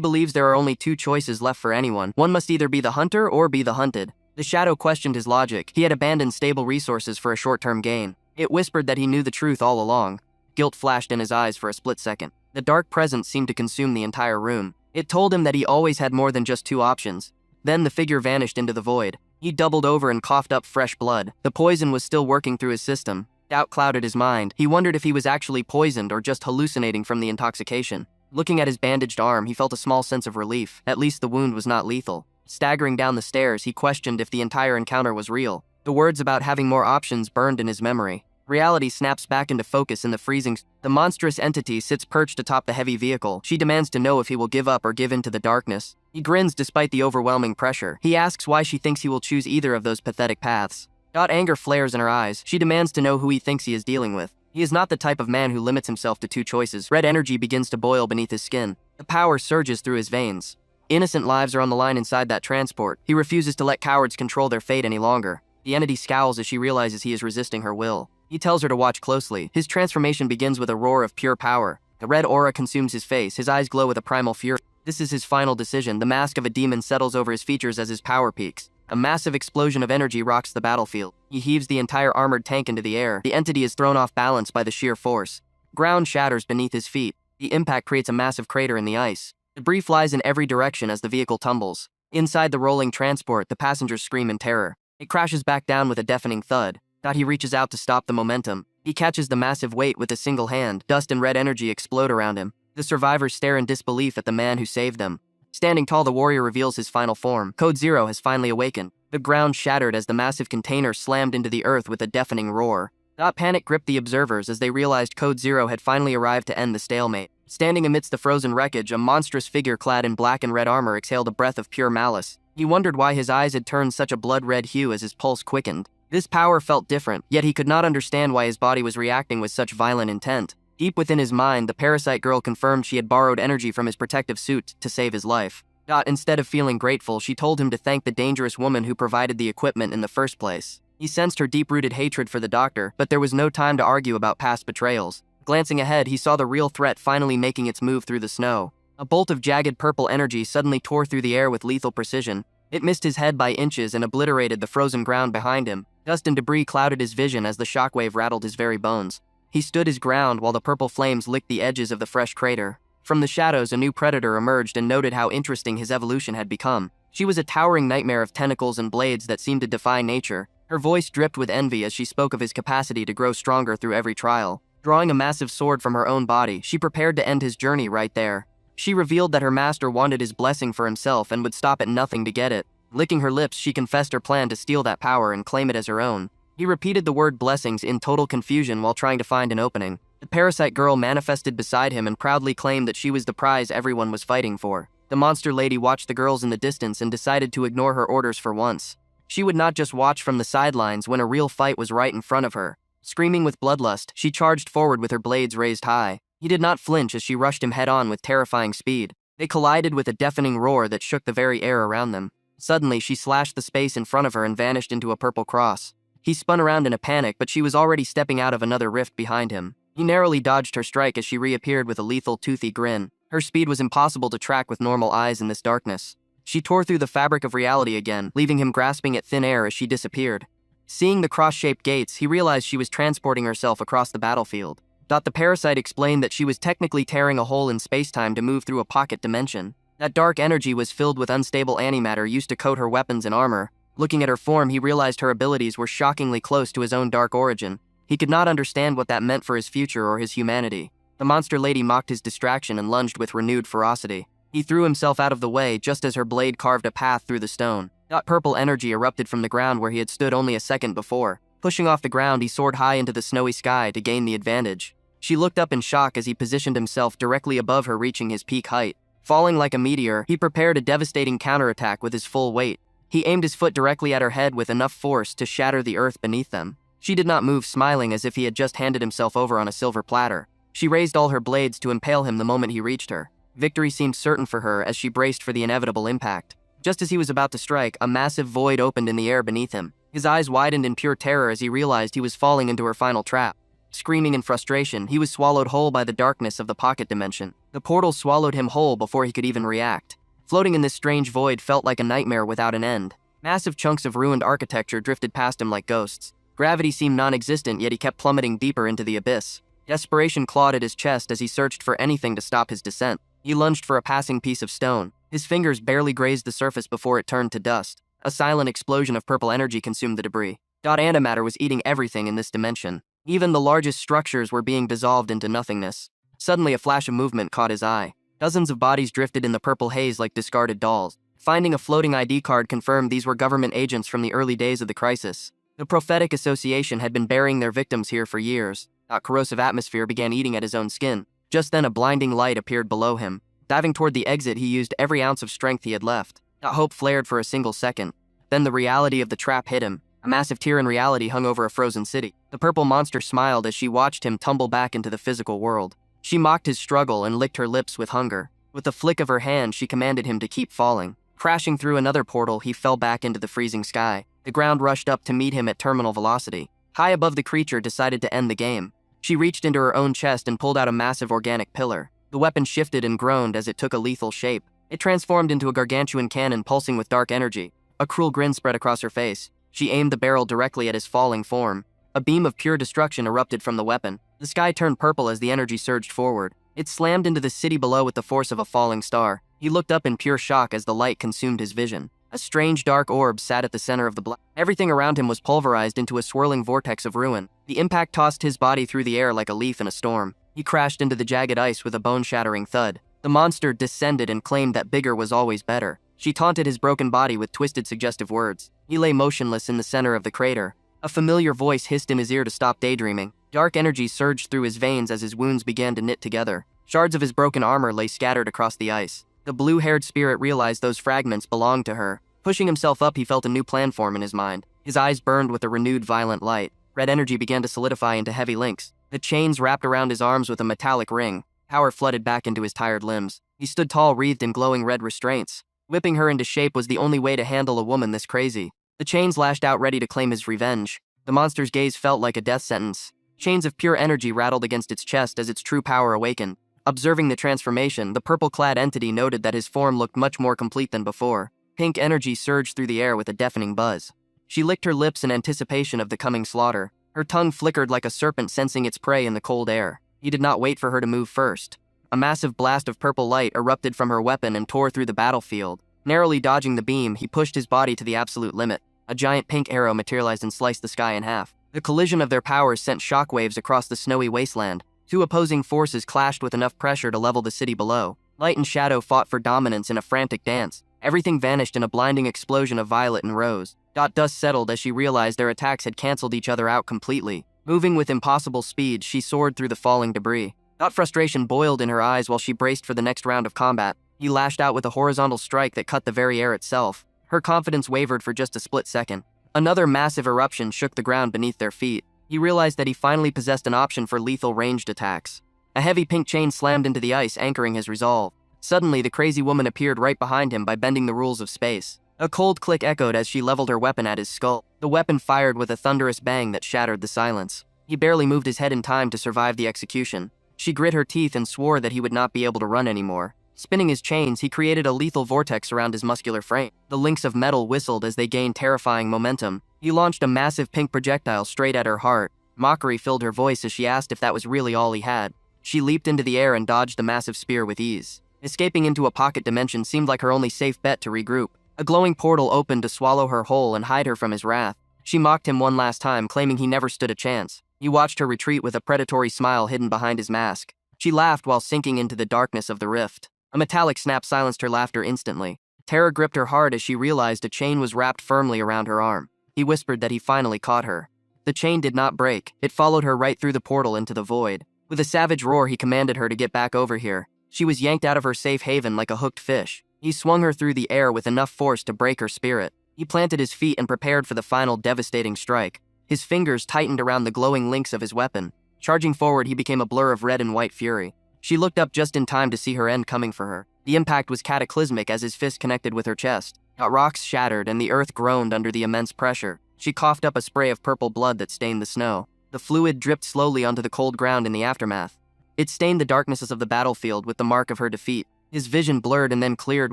believes there are only two choices left for anyone. One must either be the hunter or be the hunted. The shadow questioned his logic. He had abandoned stable resources for a short-term gain. It whispered that he knew the truth all along. Guilt flashed in his eyes for a split second. The dark presence seemed to consume the entire room. It told him that he always had more than just two options. Then the figure vanished into the void. He doubled over and coughed up fresh blood. The poison was still working through his system. Doubt clouded his mind. He wondered if he was actually poisoned or just hallucinating from the intoxication. Looking at his bandaged arm, he felt a small sense of relief. At least the wound was not lethal. Staggering down the stairs, he questioned if the entire encounter was real. The words about having more options burned in his memory. Reality snaps back into focus in the freezing. The monstrous entity sits perched atop the heavy vehicle. She demands to know if he will give up or give in to the darkness. He grins despite the overwhelming pressure. He asks why she thinks he will choose either of those pathetic paths. Anger flares in her eyes. She demands to know who he thinks he is dealing with. He is not the type of man who limits himself to two choices. Red energy begins to boil beneath his skin. The power surges through his veins. Innocent lives are on the line inside that transport. He refuses to let cowards control their fate any longer. The entity scowls as she realizes he is resisting her will. He tells her to watch closely. His transformation begins with a roar of pure power. The red aura consumes his face. His eyes glow with a primal fury. This is his final decision. The mask of a demon settles over his features as his power peaks. A massive explosion of energy rocks the battlefield. He heaves the entire armored tank into the air. The entity is thrown off balance by the sheer force. Ground shatters beneath his feet. The impact creates a massive crater in the ice. Debris flies in every direction as the vehicle tumbles. Inside the rolling transport, the passengers scream in terror. It crashes back down with a deafening thud. He reaches out to stop the momentum. He catches the massive weight with a single hand. Dust and red energy explode around him. The survivors stare in disbelief at the man who saved them. Standing tall, the warrior reveals his final form. Code Zero has finally awakened. The ground shattered as the massive container slammed into the earth with a deafening roar. Panic gripped the observers as they realized Code Zero had finally arrived to end the stalemate. Standing amidst the frozen wreckage, a monstrous figure clad in black and red armor exhaled a breath of pure malice. He wondered why his eyes had turned such a blood-red hue as his pulse quickened. This power felt different, yet he could not understand why his body was reacting with such violent intent. Deep within his mind, the parasite girl confirmed she had borrowed energy from his protective suit to save his life. Instead of feeling grateful, she told him to thank the dangerous woman who provided the equipment in the first place. He sensed her deep-rooted hatred for the doctor, but there was no time to argue about past betrayals. Glancing ahead, he saw the real threat finally making its move through the snow. A bolt of jagged purple energy suddenly tore through the air with lethal precision. It missed his head by inches and obliterated the frozen ground behind him. Dust and debris clouded his vision as the shockwave rattled his very bones. He stood his ground while the purple flames licked the edges of the fresh crater. From the shadows, a new predator emerged and noted how interesting his evolution had become. She was a towering nightmare of tentacles and blades that seemed to defy nature. Her voice dripped with envy as she spoke of his capacity to grow stronger through every trial. Drawing a massive sword from her own body, she prepared to end his journey right there. She revealed that her master wanted his blessing for himself and would stop at nothing to get it. Licking her lips, she confessed her plan to steal that power and claim it as her own. He repeated the word blessings in total confusion while trying to find an opening. The parasite girl manifested beside him and proudly claimed that she was the prize everyone was fighting for. The monster lady watched the girls in the distance and decided to ignore her orders for once. She would not just watch from the sidelines when a real fight was right in front of her. Screaming with bloodlust, she charged forward with her blades raised high. He did not flinch as she rushed him head-on with terrifying speed. They collided with a deafening roar that shook the very air around them. Suddenly, she slashed the space in front of her and vanished into a purple cross. He spun around in a panic, but she was already stepping out of another rift behind him. He narrowly dodged her strike as she reappeared with a lethal, toothy grin. Her speed was impossible to track with normal eyes in this darkness. She tore through the fabric of reality again, leaving him grasping at thin air as she disappeared. Seeing the cross-shaped gates, he realized she was transporting herself across the battlefield. The parasite explained that she was technically tearing a hole in space-time to move through a pocket dimension. That dark energy was filled with unstable antimatter used to coat her weapons and armor. Looking at her form, he realized her abilities were shockingly close to his own dark origin. He could not understand what that meant for his future or his humanity. The monster lady mocked his distraction and lunged with renewed ferocity. He threw himself out of the way just as her blade carved a path through the stone. Purple energy erupted from the ground where he had stood only a second before. Pushing off the ground, he soared high into the snowy sky to gain the advantage. She looked up in shock as he positioned himself directly above her, reaching his peak height. Falling like a meteor, he prepared a devastating counterattack with his full weight. He aimed his foot directly at her head with enough force to shatter the earth beneath them. She did not move, smiling as if he had just handed himself over on a silver platter. She raised all her blades to impale him the moment he reached her. Victory seemed certain for her as she braced for the inevitable impact. Just as he was about to strike, a massive void opened in the air beneath him. His eyes widened in pure terror as he realized he was falling into her final trap. Screaming in frustration, he was swallowed whole by the darkness of the pocket dimension. The portal swallowed him whole before he could even react. Floating in this strange void felt like a nightmare without an end. Massive chunks of ruined architecture drifted past him like ghosts. Gravity seemed non-existent, yet he kept plummeting deeper into the abyss. Desperation clawed at his chest as he searched for anything to stop his descent. He lunged for a passing piece of stone. His fingers barely grazed the surface before it turned to dust. A silent explosion of purple energy consumed the debris. Antimatter was eating everything in this dimension. Even the largest structures were being dissolved into nothingness. Suddenly, a flash of movement caught his eye. Dozens of bodies drifted in the purple haze like discarded dolls. Finding a floating ID card confirmed these were government agents from the early days of the crisis. The prophetic association had been burying their victims here for years. That corrosive atmosphere began eating at his own skin. Just then, a blinding light appeared below him. Diving toward the exit, he used every ounce of strength he had left. Hope flared for a single second. Then the reality of the trap hit him. A massive tear in reality hung over a frozen city. The purple monster smiled as she watched him tumble back into the physical world. She mocked his struggle and licked her lips with hunger. With a flick of her hand, she commanded him to keep falling. Crashing through another portal, he fell back into the freezing sky. The ground rushed up to meet him at terminal velocity. High above, the creature decided to end the game. She reached into her own chest and pulled out a massive organic pillar. The weapon shifted and groaned as it took a lethal shape. It transformed into a gargantuan cannon pulsing with dark energy. A cruel grin spread across her face. She aimed the barrel directly at his falling form. A beam of pure destruction erupted from the weapon. The sky turned purple as the energy surged forward. It slammed into the city below with the force of a falling star. He looked up in pure shock as the light consumed his vision. A strange dark orb sat at the center of the black. Everything around him was pulverized into a swirling vortex of ruin. The impact tossed his body through the air like a leaf in a storm. He crashed into the jagged ice with a bone-shattering thud. The monster descended and claimed that bigger was always better. She taunted his broken body with twisted, suggestive words. He lay motionless in the center of the crater. A familiar voice hissed in his ear to stop daydreaming. Dark energy surged through his veins as his wounds began to knit together. Shards of his broken armor lay scattered across the ice. The blue-haired spirit realized those fragments belonged to her. Pushing himself up, he felt a new plan form in his mind. His eyes burned with a renewed violent light. Red energy began to solidify into heavy links. The chains wrapped around his arms with a metallic ring. Power flooded back into his tired limbs. He stood tall, wreathed in glowing red restraints. Whipping her into shape was the only way to handle a woman this crazy. The chains lashed out, ready to claim his revenge. The monster's gaze felt like a death sentence. Chains of pure energy rattled against its chest as its true power awakened. Observing the transformation, the purple-clad entity noted that his form looked much more complete than before. Pink energy surged through the air with a deafening buzz. She licked her lips in anticipation of the coming slaughter. Her tongue flickered like a serpent sensing its prey in the cold air. He did not wait for her to move first. A massive blast of purple light erupted from her weapon and tore through the battlefield. Narrowly dodging the beam, he pushed his body to the absolute limit. A giant pink arrow materialized and sliced the sky in half. The collision of their powers sent shockwaves across the snowy wasteland. Two opposing forces clashed with enough pressure to level the city below. Light and shadow fought for dominance in a frantic dance. Everything vanished in a blinding explosion of violet and rose. Dust settled as she realized their attacks had canceled each other out completely. Moving with impossible speed, she soared through the falling debris. Frustration boiled in her eyes while she braced for the next round of combat. He lashed out with a horizontal strike that cut the very air itself. Her confidence wavered for just a split second. Another massive eruption shook the ground beneath their feet. he realized that he finally possessed an option for lethal ranged attacks. A heavy pink chain slammed into the ice, anchoring his resolve. Suddenly, the crazy woman appeared right behind him by bending the rules of space. A cold click echoed as she leveled her weapon at his skull. The weapon fired with a thunderous bang that shattered the silence. He barely moved his head in time to survive the execution. She grit her teeth and swore that he would not be able to run anymore. Spinning his chains, he created a lethal vortex around his muscular frame. The links of metal whistled as they gained terrifying momentum. He launched a massive pink projectile straight at her heart. Mockery filled her voice as she asked if that was really all he had. She leaped into the air and dodged the massive spear with ease. Escaping into a pocket dimension seemed like her only safe bet to regroup. A glowing portal opened to swallow her whole and hide her from his wrath. She mocked him one last time, claiming he never stood a chance. He watched her retreat with a predatory smile hidden behind his mask. She laughed while sinking into the darkness of the rift. A metallic snap silenced her laughter instantly. Terror gripped her heart as she realized a chain was wrapped firmly around her arm. He whispered that he finally caught her. The chain did not break. It followed her right through the portal into the void. With a savage roar, he commanded her to get back over here. She was yanked out of her safe haven like a hooked fish. He swung her through the air with enough force to break her spirit. He planted his feet and prepared for the final devastating strike. His fingers tightened around the glowing links of his weapon. Charging forward, he became a blur of red and white fury. She looked up just in time to see her end coming for her. The impact was cataclysmic as his fist connected with her chest. Rocks shattered and the earth groaned under the immense pressure. She coughed up a spray of purple blood that stained the snow. The fluid dripped slowly onto the cold ground in the aftermath. It stained the darknesses of the battlefield with the mark of her defeat. His vision blurred and then cleared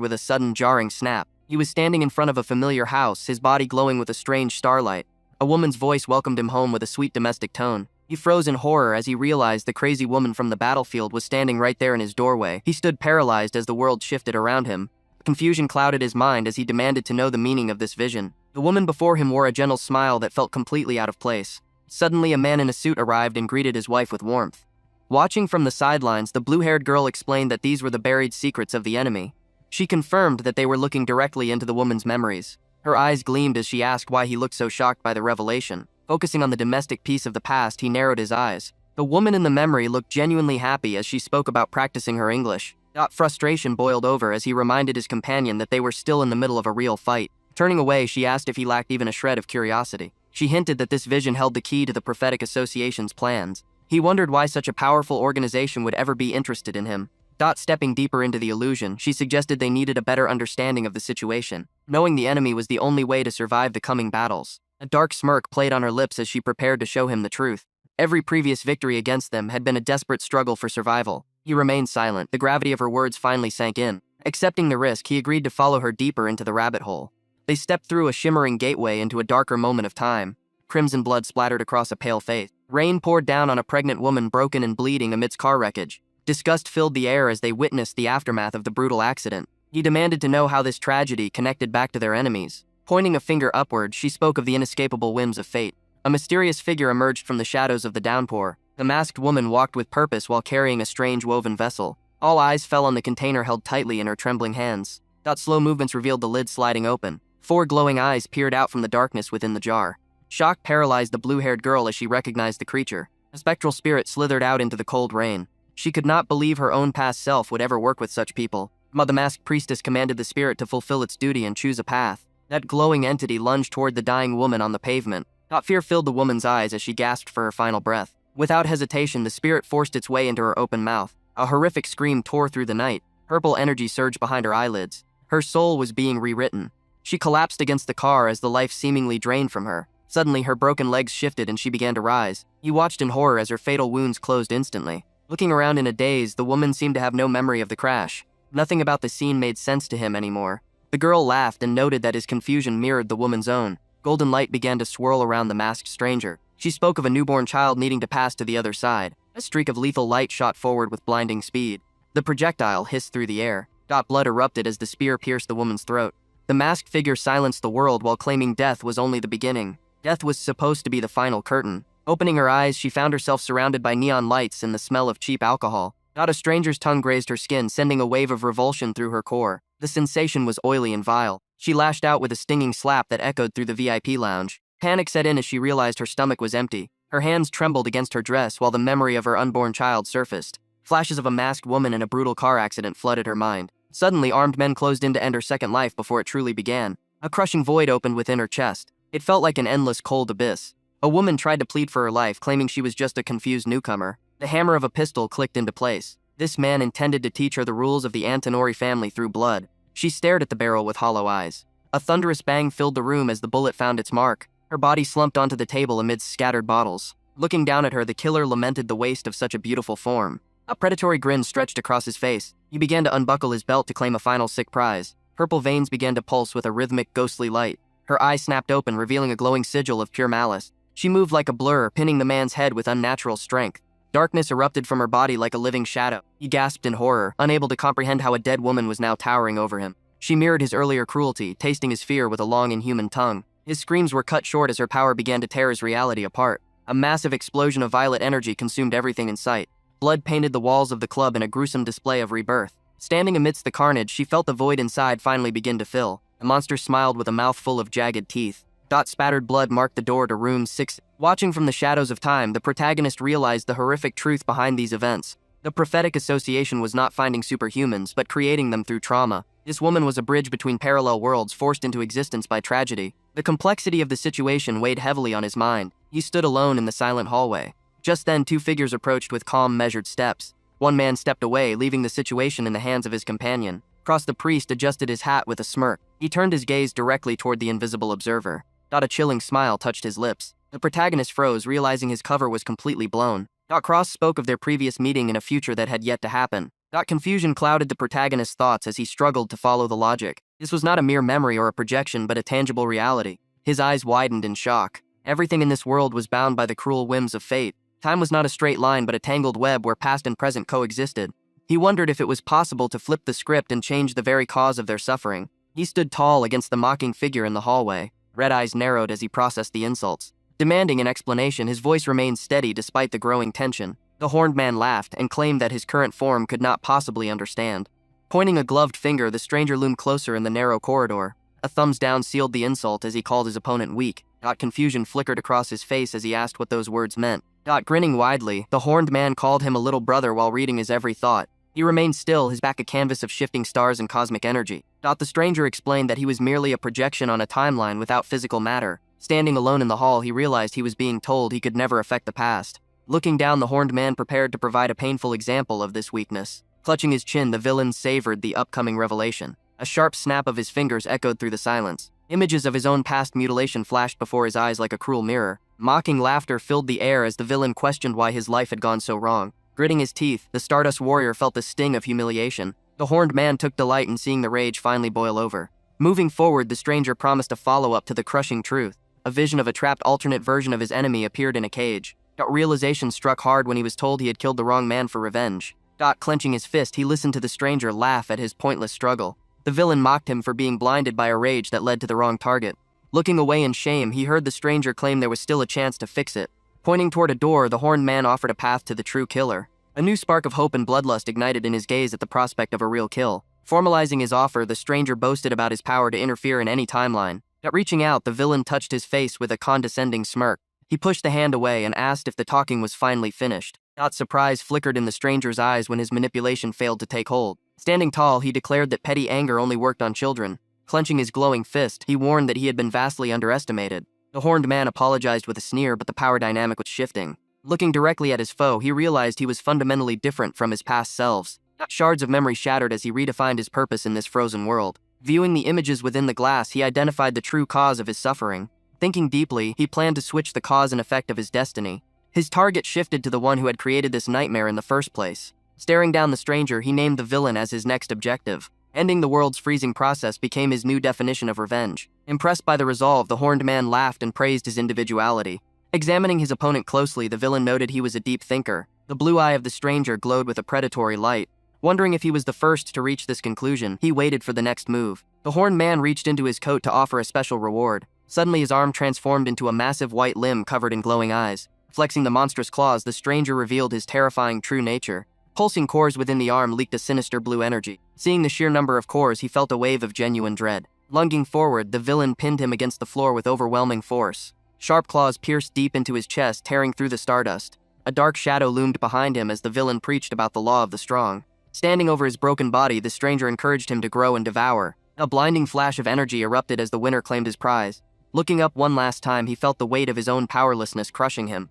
with a sudden jarring snap. He was standing in front of a familiar house, his body glowing with a strange starlight. A woman's voice welcomed him home with a sweet domestic tone. He froze in horror as he realized the crazy woman from the battlefield was standing right there in his doorway. He stood paralyzed as the world shifted around him. Confusion clouded his mind as he demanded to know the meaning of this vision. The woman before him wore a gentle smile that felt completely out of place. Suddenly, a man in a suit arrived and greeted his wife with warmth. Watching from the sidelines, the blue-haired girl explained that these were the buried secrets of the enemy. She confirmed that they were looking directly into the woman's memories. Her eyes gleamed as she asked why he looked so shocked by the revelation. Focusing on the domestic piece of the past, he narrowed his eyes. The woman in the memory looked genuinely happy as she spoke about practicing her English. Frustration boiled over as he reminded his companion that they were still in the middle of a real fight. Turning away, she asked if he lacked even a shred of curiosity. She hinted that this vision held the key to the prophetic association's plans. He wondered why such a powerful organization would ever be interested in him. Stepping deeper into the illusion, she suggested they needed a better understanding of the situation. Knowing the enemy was the only way to survive the coming battles. A dark smirk played on her lips as she prepared to show him the truth. Every previous victory against them had been a desperate struggle for survival. He remained silent. The gravity of her words finally sank in. Accepting the risk, he agreed to follow her deeper into the rabbit hole. They stepped through a shimmering gateway into a darker moment of time. Crimson blood splattered across a pale face. Rain poured down on a pregnant woman broken and bleeding amidst car wreckage. Disgust filled the air as they witnessed the aftermath of the brutal accident. He demanded to know how this tragedy connected back to their enemies. Pointing a finger upward, she spoke of the inescapable whims of fate. A mysterious figure emerged from the shadows of the downpour. The masked woman walked with purpose while carrying a strange woven vessel. All eyes fell on the container held tightly in her trembling hands. Slow movements revealed the lid sliding open. 4 glowing eyes peered out from the darkness within the jar. Shock paralyzed the blue-haired girl as she recognized the creature. A spectral spirit slithered out into the cold rain. She could not believe her own past self would ever work with such people. The masked priestess commanded the spirit to fulfill its duty and choose a path. That glowing entity lunged toward the dying woman on the pavement. Fear filled the woman's eyes as she gasped for her final breath. Without hesitation, the spirit forced its way into her open mouth. A horrific scream tore through the night. Purple energy surged behind her eyelids. Her soul was being rewritten. She collapsed against the car as the life seemingly drained from her. Suddenly, her broken legs shifted and she began to rise. He watched in horror as her fatal wounds closed instantly. Looking around in a daze, the woman seemed to have no memory of the crash. Nothing about the scene made sense to him anymore. The girl laughed and noted that his confusion mirrored the woman's own. Golden light began to swirl around the masked stranger. She spoke of a newborn child needing to pass to the other side. A streak of lethal light shot forward with blinding speed. The projectile hissed through the air. Blood erupted as the spear pierced the woman's throat. The masked figure silenced the world while claiming death was only the beginning. Death was supposed to be the final curtain. Opening her eyes, she found herself surrounded by neon lights and the smell of cheap alcohol. A stranger's tongue grazed her skin, sending a wave of revulsion through her core. The sensation was oily and vile. She lashed out with a stinging slap that echoed through the VIP lounge. Panic set in as she realized her stomach was empty. Her hands trembled against her dress while the memory of her unborn child surfaced. Flashes of a masked woman and a brutal car accident flooded her mind. Suddenly, armed men closed in to end her second life before it truly began. A crushing void opened within her chest. It felt like an endless cold abyss. A woman tried to plead for her life, claiming she was just a confused newcomer. The hammer of a pistol clicked into place. This man intended to teach her the rules of the Antonori family through blood. She stared at the barrel with hollow eyes. A thunderous bang filled the room as the bullet found its mark. Her body slumped onto the table amidst scattered bottles. Looking down at her, the killer lamented the waste of such a beautiful form. A predatory grin stretched across his face. He began to unbuckle his belt to claim a final sick prize. Purple veins began to pulse with a rhythmic, ghostly light. Her eyes snapped open, revealing a glowing sigil of pure malice. She moved like a blur, pinning the man's head with unnatural strength. Darkness erupted from her body like a living shadow. He gasped in horror, unable to comprehend how a dead woman was now towering over him. She mirrored his earlier cruelty, tasting his fear with a long, inhuman tongue. His screams were cut short as her power began to tear his reality apart. A massive explosion of violet energy consumed everything in sight. Blood painted the walls of the club in a gruesome display of rebirth. Standing amidst the carnage, she felt the void inside finally begin to fill. The monster smiled with a mouth full of jagged teeth. Spattered blood marked the door to room 6. Watching from the shadows of time, the protagonist realized the horrific truth behind these events. The prophetic association was not finding superhumans, but creating them through trauma. This woman was a bridge between parallel worlds forced into existence by tragedy. The complexity of the situation weighed heavily on his mind. He stood alone in the silent hallway. Just then, two figures approached with calm, measured steps. One man stepped away, leaving the situation in the hands of his companion. Cross the priest adjusted his hat with a smirk. He turned his gaze directly toward the invisible observer. A chilling smile touched his lips. The protagonist froze, realizing his cover was completely blown. Cross spoke of their previous meeting in a future that had yet to happen. Confusion clouded the protagonist's thoughts as he struggled to follow the logic. This was not a mere memory or a projection, but a tangible reality. His eyes widened in shock. Everything in this world was bound by the cruel whims of fate. Time was not a straight line, but a tangled web where past and present coexisted. He wondered if it was possible to flip the script and change the very cause of their suffering. He stood tall against the mocking figure in the hallway. Red eyes narrowed as he processed the insults. Demanding an explanation, his voice remained steady despite the growing tension. The horned man laughed and claimed that his current form could not possibly understand. Pointing a gloved finger, the stranger loomed closer in the narrow corridor. A thumbs down sealed the insult as he called his opponent weak. Confusion flickered across his face as he asked what those words meant. Grinning widely, the horned man called him a little brother while reading his every thought. He remained still, his back a canvas of shifting stars and cosmic energy. The stranger explained that he was merely a projection on a timeline without physical matter. Standing alone in the hall, he realized he was being told he could never affect the past. Looking down, the horned man prepared to provide a painful example of this weakness. Clutching his chin, the villain savored the upcoming revelation. A sharp snap of his fingers echoed through the silence. Images of his own past mutilation flashed before his eyes like a cruel mirror. Mocking laughter filled the air as the villain questioned why his life had gone so wrong. Gritting his teeth, the Stardust warrior felt the sting of humiliation. The horned man took delight in seeing the rage finally boil over. Moving forward, the stranger promised a follow-up to the crushing truth. A vision of a trapped alternate version of his enemy appeared in a cage. Realization struck hard when he was told he had killed the wrong man for revenge. Clenching his fist, he listened to the stranger laugh at his pointless struggle. The villain mocked him for being blinded by a rage that led to the wrong target. Looking away in shame, he heard the stranger claim there was still a chance to fix it. Pointing toward a door, the horned man offered a path to the true killer. A new spark of hope and bloodlust ignited in his gaze at the prospect of a real kill. Formalizing his offer, the stranger boasted about his power to interfere in any timeline. Reaching out, the villain touched his face with a condescending smirk. He pushed the hand away and asked if the talking was finally finished. Surprise flickered in the stranger's eyes when his manipulation failed to take hold. Standing tall, he declared that petty anger only worked on children. Clenching his glowing fist, he warned that he had been vastly underestimated. The horned man apologized with a sneer, but the power dynamic was shifting. Looking directly at his foe, he realized he was fundamentally different from his past selves. Shards of memory shattered as he redefined his purpose in this frozen world. Viewing the images within the glass, he identified the true cause of his suffering. Thinking deeply, he planned to switch the cause and effect of his destiny. His target shifted to the one who had created this nightmare in the first place. Staring down the stranger, he named the villain as his next objective. Ending the world's freezing process became his new definition of revenge. Impressed by the resolve, the horned man laughed and praised his individuality. Examining his opponent closely, the villain noted he was a deep thinker. The blue eye of the stranger glowed with a predatory light. Wondering if he was the first to reach this conclusion, he waited for the next move. The horned man reached into his coat to offer a special reward. Suddenly, his arm transformed into a massive white limb covered in glowing eyes. Flexing the monstrous claws, the stranger revealed his terrifying true nature. Pulsing cores within the arm leaked a sinister blue energy. Seeing the sheer number of cores, he felt a wave of genuine dread. Lunging forward, the villain pinned him against the floor with overwhelming force. Sharp claws pierced deep into his chest, tearing through the stardust. A dark shadow loomed behind him as the villain preached about the law of the strong. Standing over his broken body, the stranger encouraged him to grow and devour. A blinding flash of energy erupted as the winner claimed his prize. Looking up one last time, he felt the weight of his own powerlessness crushing him.